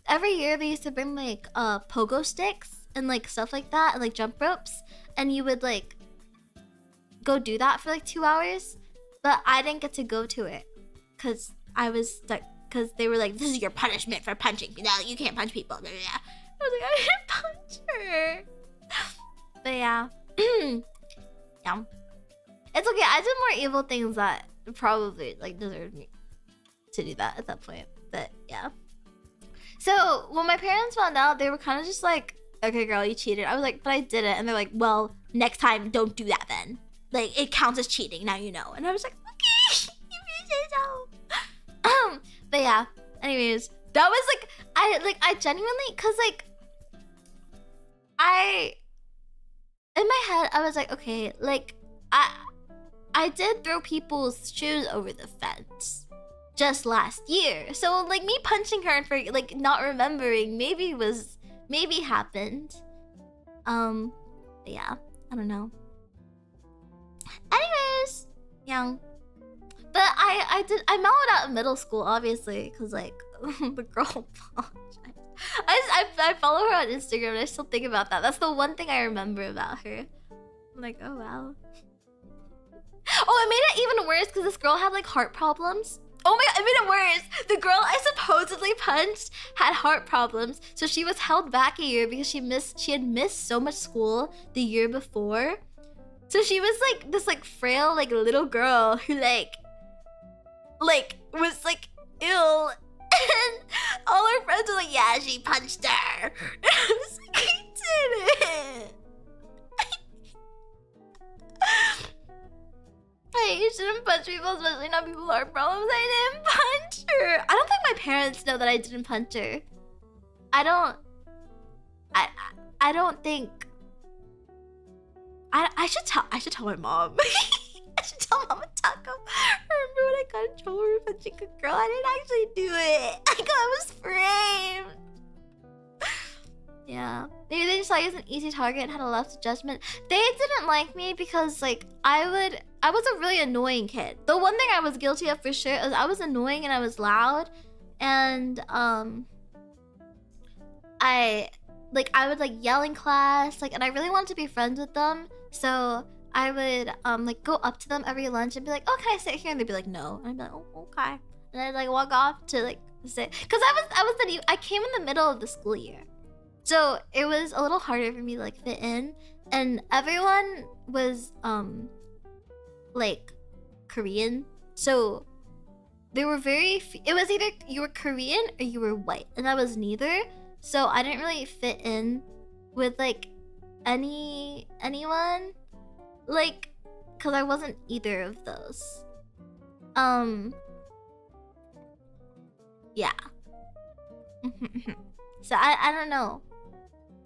every year they used to bring like pogo sticks and like stuff like that and like jump ropes. And you would like go do that for like 2 hours. But I didn't get to go to it because I was like because they were like, this is your punishment for punching. No, you can't punch people. Blah, blah, blah. I was like, I didn't punch her. But yeah. Yeah. It's okay. I did more evil things that probably like deserved me to do that at that point. But yeah. So when my parents found out, they were kind of just like, okay, girl, you cheated. I was like, but I didn't. And they're like, well, next time, don't do that then. Like, it counts as cheating. Now you know. And I was like, okay, you say so. But yeah. Anyways, that was like, I genuinely, cause like, in my head, I was like, okay, like, I did throw people's shoes over the fence just last year. So like me punching her and for like not remembering maybe happened. But yeah, I don't know. Anyways, yeah. But I mellowed out in middle school, obviously, because like the girl apologized. I follow her on Instagram and I still think about that. That's the one thing I remember about her. I'm like, oh wow. Oh, it made it even worse because this girl had like heart problems. Oh my god, it made it worse. The girl I supposedly punched had heart problems, so she was held back a year because she had missed so much school the year before. So she was like this like frail like little girl who like was like ill, and all her friends were like, yeah, she punched her. And I was like, I didn't. Hey, you shouldn't punch people, especially not people who have problems. I didn't punch her. I don't think my parents know that I didn't punch her. I don't think. I should tell my mom. I should tell Mama Taco. Remember when I got in trouble for punching a girl? I didn't actually do it. I was framed. Yeah. Maybe they just saw you as an easy target and had a lot of judgment. They didn't like me because like I was a really annoying kid. The one thing I was guilty of for sure is I was annoying and I was loud, and I would like yell in class, like, and I really wanted to be friends with them, so I would like go up to them every lunch and be like, oh, can I sit here? And they'd be like, no. And I'd be like, oh, okay. And I'd like walk off to like sit, because I came in the middle of the school year, so it was a little harder for me to like fit in, and everyone was like Korean, so they were it was either you were Korean or you were white, and I was neither, so I didn't really fit in with like anyone, like, because I wasn't either of those. Yeah. So I don't know.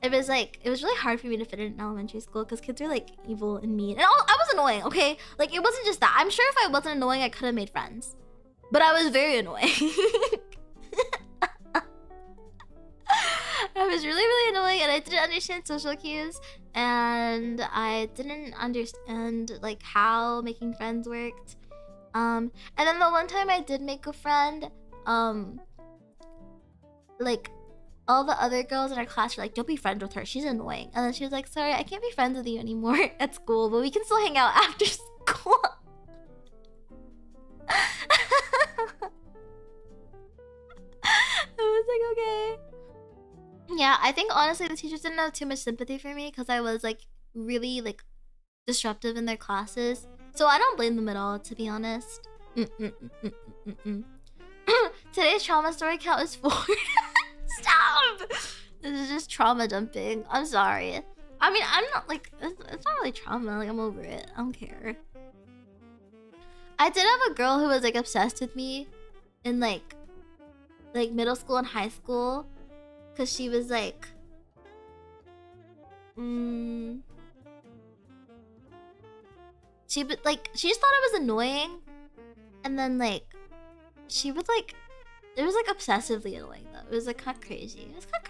It was really hard for me to fit in elementary school because kids are like evil and mean. And I was annoying, okay? Like, it wasn't just that. I'm sure if I wasn't annoying, I could have made friends. But I was very annoying. I was really, really annoying, and I didn't understand social cues, and I didn't understand like how making friends worked. And then the one time I did make a friend, like, all the other girls in our class were like, don't be friends with her, she's annoying. And then she was like, sorry, I can't be friends with you anymore at school, but we can still hang out after school. I was like, okay. Yeah, I think honestly the teachers didn't have too much sympathy for me because I was like really like disruptive in their classes. So I don't blame them at all, to be honest. Today's trauma story count is 4. Stop! This is just trauma dumping. I'm sorry. I mean, I'm not like, it's not really trauma. Like, I'm over it. I don't care. I did have a girl who was like obsessed with me in like middle school and high school, because she was like, she just thought I was annoying, and then like she would like, it was like obsessively annoying though. It was like kind of crazy. It was kind of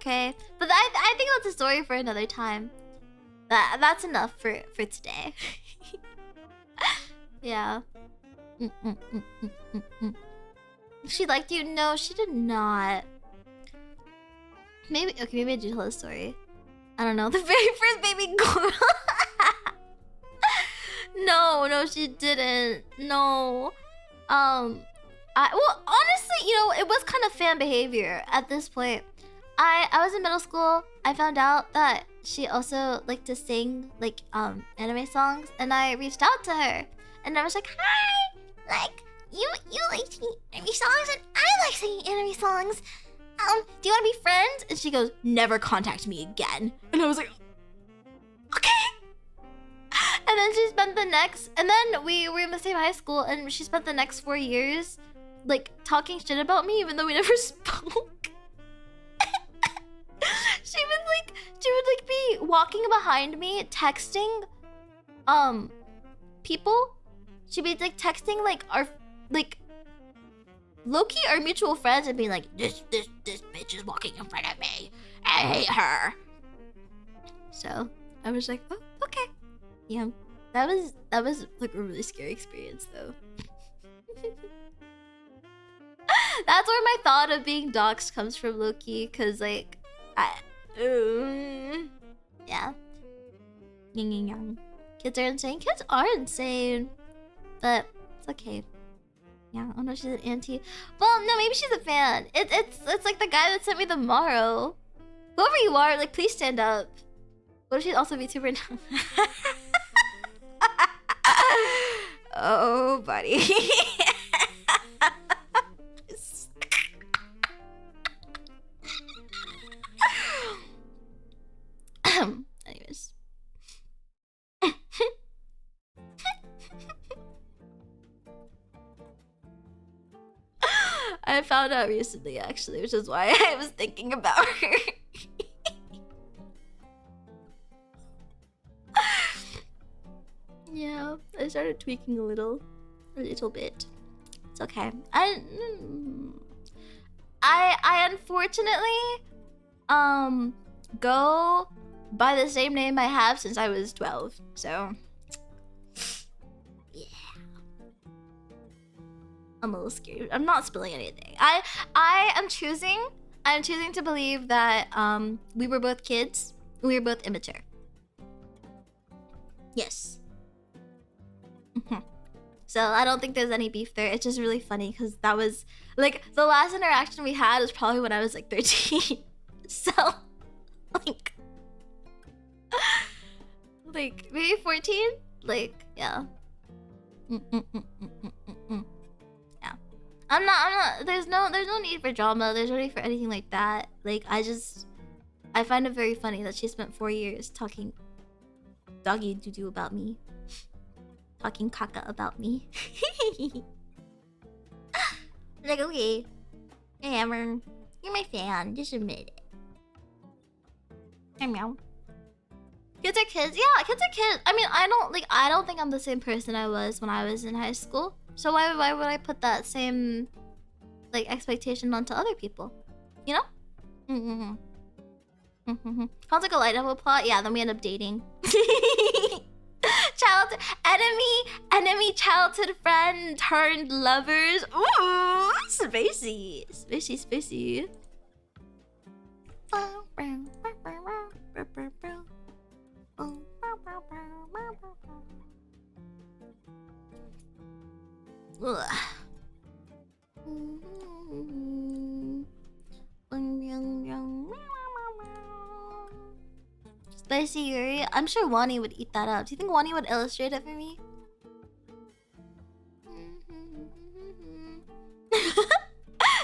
cray. But I think that's a story for another time. That's enough for today. Yeah. She liked you? No, she did not. Maybe I do tell the story. I don't know. The very first baby girl. No, she didn't. No. Well, honestly, you know, it was kind of fan behavior at this point. I was in middle school. I found out that she also liked to sing like anime songs, and I reached out to her, and I was like, "Hi, like you like singing anime songs, and I like singing anime songs. Do you want to be friends?" And she goes, "Never contact me again." And I was like, "Okay." And then she spent the next, and then we were in the same high school, and she spent the next 4 years like talking shit about me, even though we never spoke. She would like be walking behind me texting people. She'd be like texting like our like low-key our mutual friends and being like, this bitch is walking in front of me, I hate her. So I was like, oh, okay. Yeah, that was like a really scary experience though. That's where my thought of being doxxed comes from, low-key, cause like yeah. Kids are insane. Kids are insane, but it's okay. Yeah. Oh no, she's an auntie. Well, no, maybe she's a fan. It's like the guy that sent me the Morrow. Whoever you are, like, please stand up. What if she's also a VTuber now? Oh, buddy. Anyways. I found out recently, actually, which is why I was thinking about her. Yeah, I started tweaking a little bit. It's okay. I unfortunately go by the same name I have since I was 12. So yeah, I'm a little scared. I'm not spilling anything. I'm choosing to believe that we were both kids. We were both immature. Yes. So I don't think there's any beef there. It's just really funny because that was like the last interaction we had was probably when I was like 13. So like maybe 14. Like yeah. Yeah. I'm not. There's no need for drama. There's no need for anything like that. Like I find it very funny that she spent 4 years talking doggy doo-doo about me. Talking caca about me. Like, okay. Hammer, you're my fan. Just admit it. Meow. Kids are kids. Yeah, kids are kids. I mean, I don't think I'm the same person I was when I was in high school. So why would I put that same like expectation onto other people? You know? Sounds like a light level plot. Yeah, then we end up dating. Enemy childhood friend turned lovers. Ooh, spacey. Spicy Yuri. I'm sure Wani would eat that up. Do you think Wani would illustrate it for me?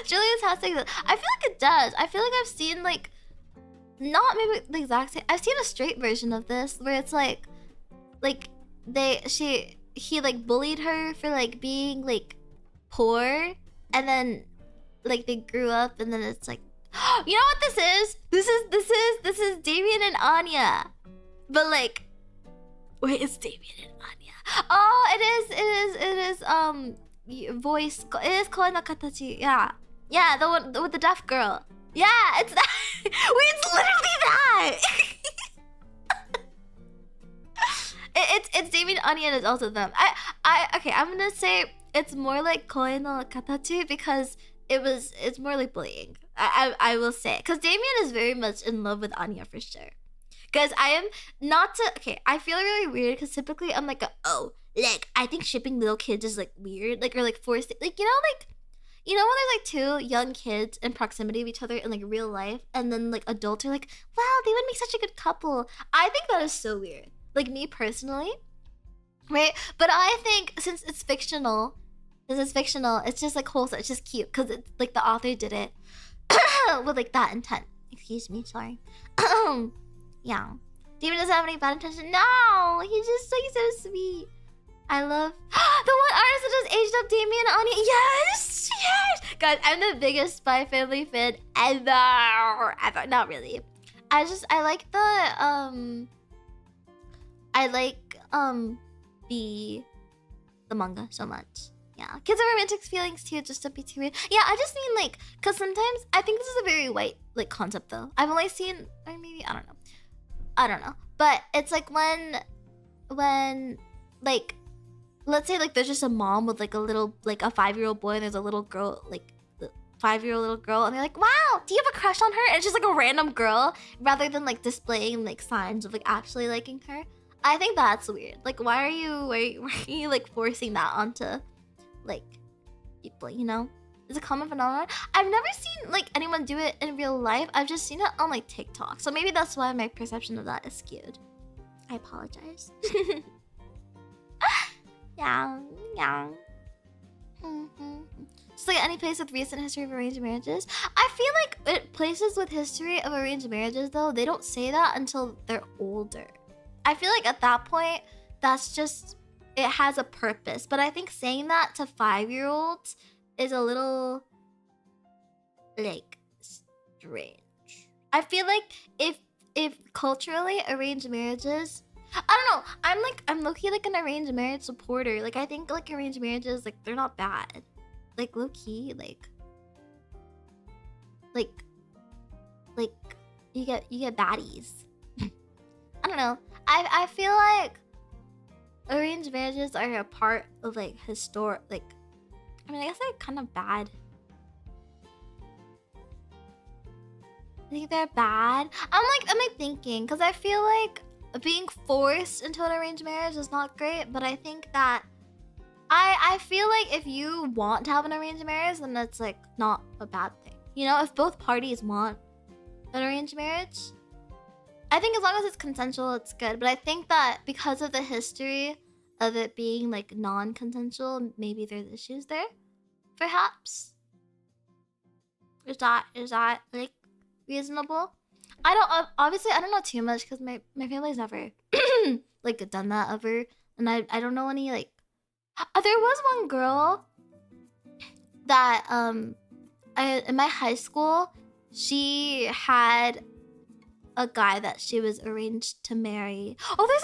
Julia's has things. I feel like it does. I feel like I've seen like not maybe the exact same. I've seen a straight version of this where it's like he like bullied her for like being like poor, and then like they grew up, and then it's like, you know what this is? This is Damien and Anya. But like, wait, it's Damien and Anya. Oh, it is voice. It is Koi no Katachi. Yeah, the one with the deaf girl. Yeah, it's that. Wait, it's literally that. It's Damien and Anya, and it's also them. Okay, I'm gonna say it's more like Koi no Katachi because it's more like bullying. I will say, because Damien is very much in love with Anya for sure. Because I am not to. Okay, I feel really weird because typically I'm like, I think shipping little kids is like weird, like or like forced, like you know, like You know when there's like two young kids in proximity of each other in like real life, and then like adults are like, wow, they would make such a good couple. I think that is so weird. Like me personally, right? But I think since it's fictional, it's just like wholesome. It's just cute because it's like the author did it with like that intent. Excuse me, sorry. Yeah. David doesn't have any bad intention. No, he's just like so sweet. I love the one artist that just aged up Damien and Anya. Yes, yes, guys. I'm the biggest Spy Family fan ever. Not really. I like the manga so much. Yeah, kids have romantic feelings too. Just don't be too weird. Yeah, I just mean like, cause sometimes I think this is a very white like concept though. I've only seen, or maybe I don't know. But it's like when like, let's say like there's just a mom with like a little like a 5-year-old boy and there's a little girl like 5-year-old little girl and they're like, wow, do you have a crush on her? And it's just like a random girl rather than like displaying like signs of like actually liking her. I think that's weird. Like why are you like forcing that onto like people, you know? It's a common phenomenon. I've never seen like anyone do it in real life. I've just seen it on like TikTok. So maybe that's why my perception of that is skewed. I apologize. Yeah. Just like any place with recent history of arranged marriages. I feel like places with history of arranged marriages though, they don't say that until they're older. I feel like at that point, that's just, it has a purpose. But I think saying that to 5-year-olds is a little like strange. I feel like if culturally arranged marriages, I don't know, I'm low-key like an arranged marriage supporter. Like I think like arranged marriages, like they're not bad. Like low-key, like you get baddies. I don't know. I feel like arranged marriages are a part of like historic, like, I mean, I guess they're kind of bad. I think they're bad. I'm like thinking, because I feel like being forced into an arranged marriage is not great, but I think that I feel like if you want to have an arranged marriage, then that's like not a bad thing. You know, if both parties want an arranged marriage, I think as long as it's consensual, it's good. But I think that because of the history of it being like non-consensual, maybe there's issues there, perhaps. Is that like reasonable? Obviously I don't know too much because my family's never like done that ever, and I don't know any like. There was one girl that in my high school, she had a guy that she was arranged to marry. Oh, there's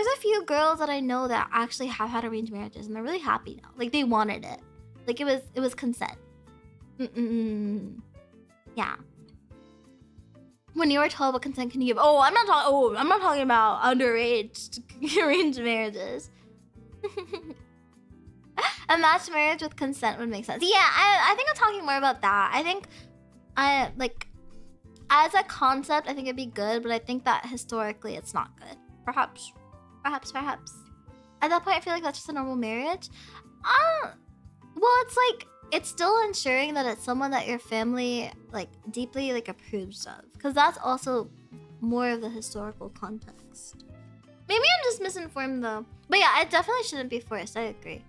a few girls that I know that actually have had arranged marriages and they're really happy now. Like they wanted it. Like it was consent. Yeah. When you were 12, what consent can you give? I'm not talking about underage arranged marriages. A matched marriage with consent would make sense. Yeah, I think I'm talking more about that. I think as a concept, I think it'd be good, but I think that historically it's not good. Perhaps. At that point, I feel like that's just a normal marriage. Well, it's like, it's still ensuring that it's someone that your family like deeply like approves of, because that's also more of the historical context. Maybe I'm just misinformed though. But yeah, it definitely shouldn't be forced. I agree.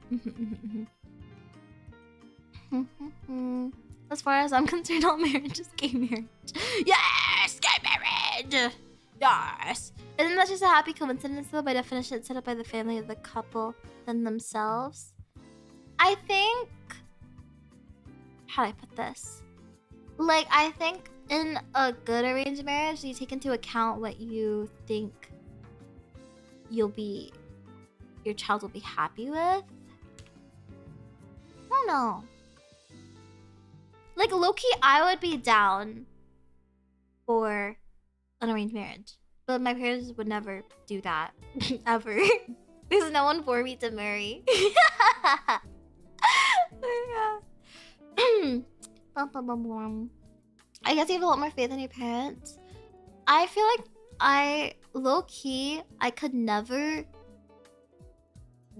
As far as I'm concerned, all marriage is gay marriage. Yes! Gay marriage! Yes! Isn't that just a happy coincidence though? By definition, it's set up by the family of the couple than themselves. I think... How do I put this? Like, I think in a good arranged marriage, you take into account what you think your child will be happy with. I don't know. Like low-key, I would be down for an arranged marriage, but my parents would never do that ever. There's no one for me to marry. I guess you have a lot more faith in your parents. I feel like low-key, I could never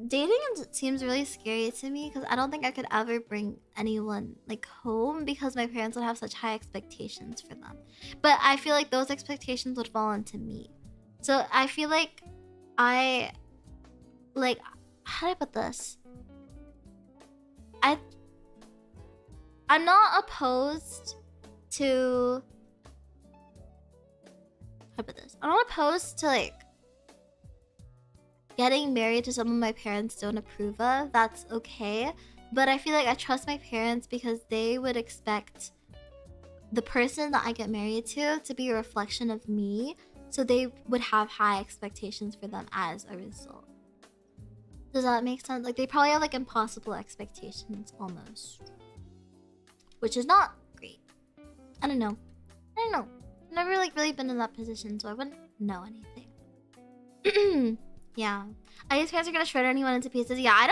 dating seems really scary to me because I don't think I could ever bring anyone like home because my parents would have such high expectations for them. But I feel like those expectations would fall onto me. So I feel like I like how do I put this? I'm not opposed to how do I put this? I'm not opposed to like getting married to someone my parents don't approve of. That's okay. But I feel like I trust my parents because they would expect the person that I get married to be a reflection of me. So they would have high expectations for them as a result. Does that make sense? Like they probably have like impossible expectations almost. Which is not great. I don't know. I've never like really been in that position, so I wouldn't know anything. Yeah. I guess parents are gonna shred anyone into pieces. Yeah, I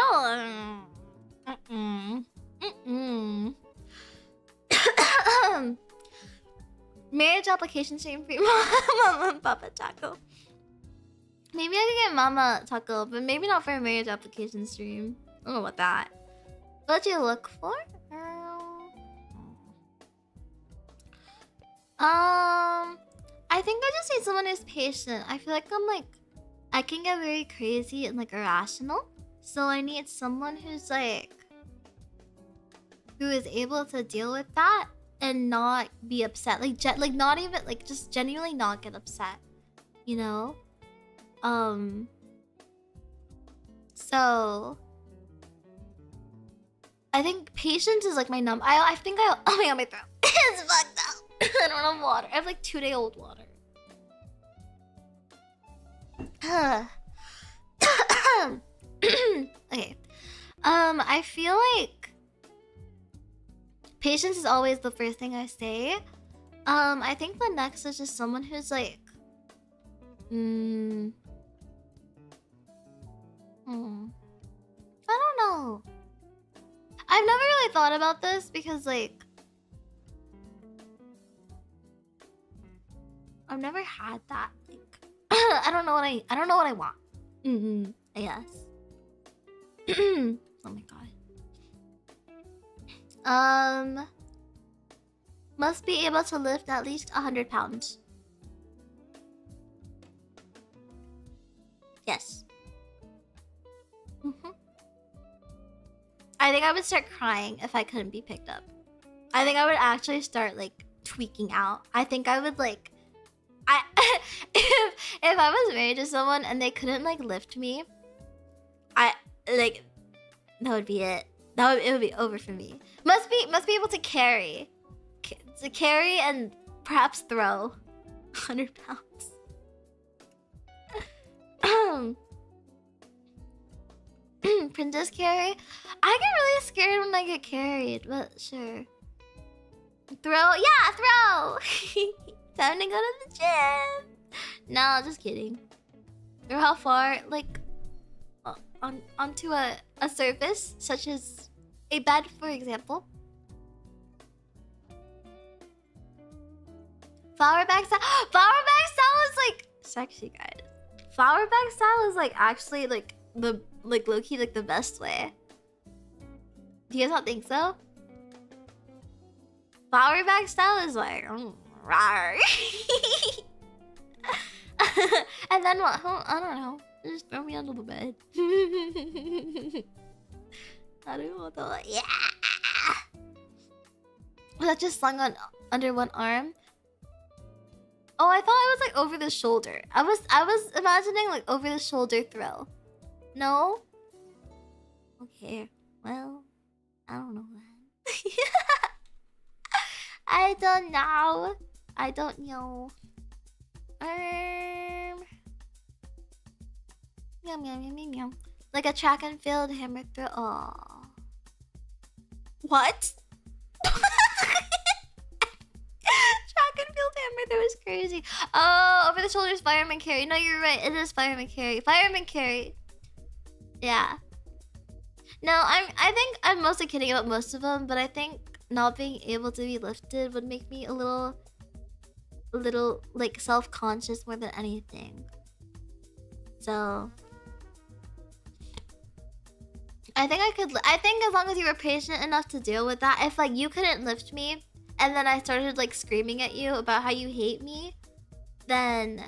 don't. Marriage application stream for Mama and Papa Taco. Maybe I could get Mama Taco, but maybe not for a marriage application stream. I don't know about that. What do you look for? I think I just need someone who's patient. I feel like I can get very crazy and like irrational. So I need someone who's like who is able to deal with that and not be upset. Like not even like just genuinely not get upset. You know? So I think patience is like my I think oh my god, my throat is fucked up. I don't have water. I have like 2-day-old water. Okay. I feel like patience is always the first thing I say. I think the next is just someone who's like I don't know. I've never really thought about this because like I've never had that. Like, I don't know what I want. I guess. Oh my god. Must be able to lift at least 100 pounds. Yes. I think I would start crying if I couldn't be picked up. I think I would actually start like tweaking out. I think I would like if I was married to someone and they couldn't like lift me, that would be it. It would be over for me. Must be able to carry and perhaps throw 100 pounds. Princess carry. I get really scared when I get carried, but sure. Throw, yeah, throw. Time to go to the gym. No, just kidding. Throw how far? Like onto a surface, such as a bed, for example. Flower bag style. Flower bag style is like sexy, guys. Flower bag style is like actually like the low-key like the best way. Do you guys not think so? Flower bag style is like rawr. And then what? I don't know. Just throw me under the bed. I don't know. Yeah. Was that just slung on under one arm? Oh, I thought it was like over the shoulder. I was imagining like over the shoulder throw. No? Okay. Well, I don't know then. I don't know. I don't know. Meow. Like a track and field hammer throw. Aww. What? Track and field hammer throw is crazy. Oh, over the shoulders fireman carry. No, you're right. It is fireman carry. Fireman carry. Yeah. No, I think I'm mostly kidding about most of them, but I think not being able to be lifted would make me a little like self-conscious more than anything. So I think I could. I think as long as you were patient enough to deal with that. If like you couldn't lift me, and then I started like screaming at you about how you hate me, then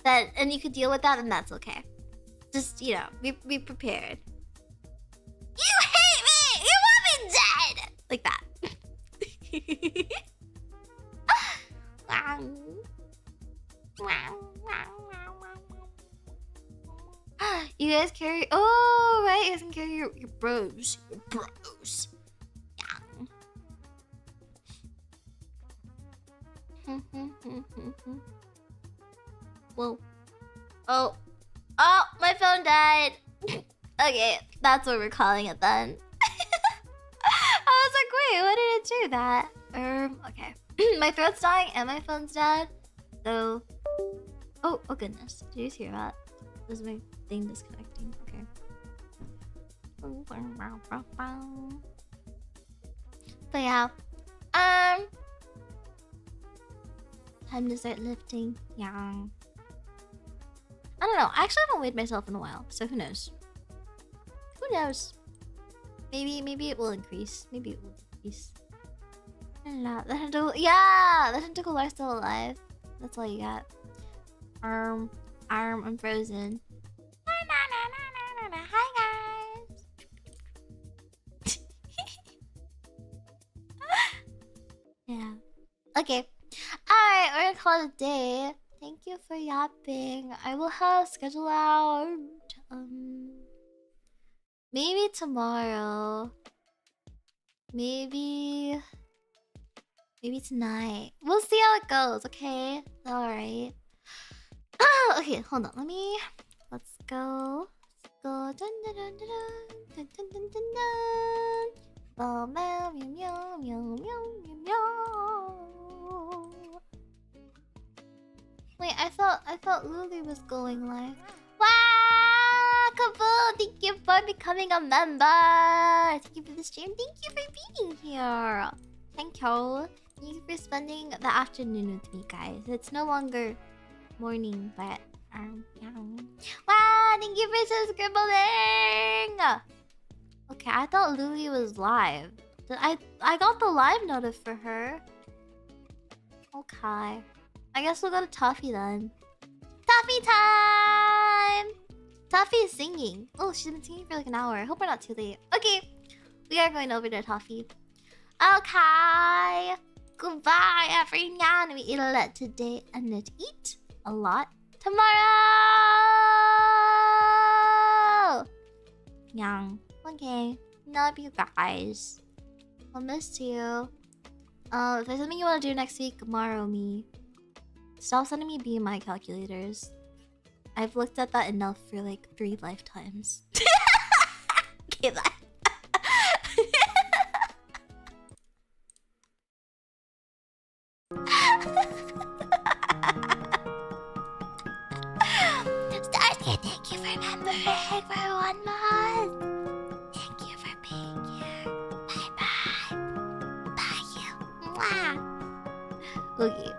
and you could deal with that, then that's okay. Just be prepared. You hate me. You want me dead. Like that. You guys carry. Oh right, you guys can carry your bros. Your bros. Yeah. Whoa. Oh. Oh, my phone died. Okay, that's what we're calling it then. I was like, wait, what did it do that? Okay. My throat's dying and my phone's dead. So oh goodness. Did you just hear that? This is my thing disconnecting. Okay. But yeah. Time to start lifting. Yeah. I don't know. I actually haven't weighed myself in a while, so who knows? Who knows? Maybe it will increase. Maybe it will decrease. The tentacles are still alive. That's all you got. I'm frozen. Hi guys. Yeah. Okay. Alright, we're gonna call it a day. Thank you for yapping. I will have schedule out. Maybe tomorrow. Maybe tonight. We'll see how it goes, okay? Alright. Okay, hold on. Let's go. Dun, dun, dun, dun, dun, dun, dun, dun, dun. Oh, meow, meow, meow, meow, meow, meow. Wait, I thought Luli was going live. Wow, Kabul, thank you for becoming a member. Thank you for the stream. Thank you for being here. Thank you. Thank you for spending the afternoon with me, guys. It's no longer morning, but wow, thank you for subscribing. Okay, I thought Luli was live. I got the live notif for her. Okay. I guess we'll go to Toffee then. Toffee time! Toffee is singing. Oh, she's been singing for like an hour. I hope we're not too late. Okay, we are going over to Toffee. Okay. Goodbye, everyone. We eat a lot today and let's eat a lot tomorrow. Yang. Okay. Love you guys. I'll miss you. If there's something you want to do next week, borrow me. Stop sending me BMI calculators. I've looked at that enough for like 3 lifetimes. Okay, bye. Starsky, thank you for remembering for 1 month. Thank you for being here. Bye bye. Bye you. Mwah. Okay.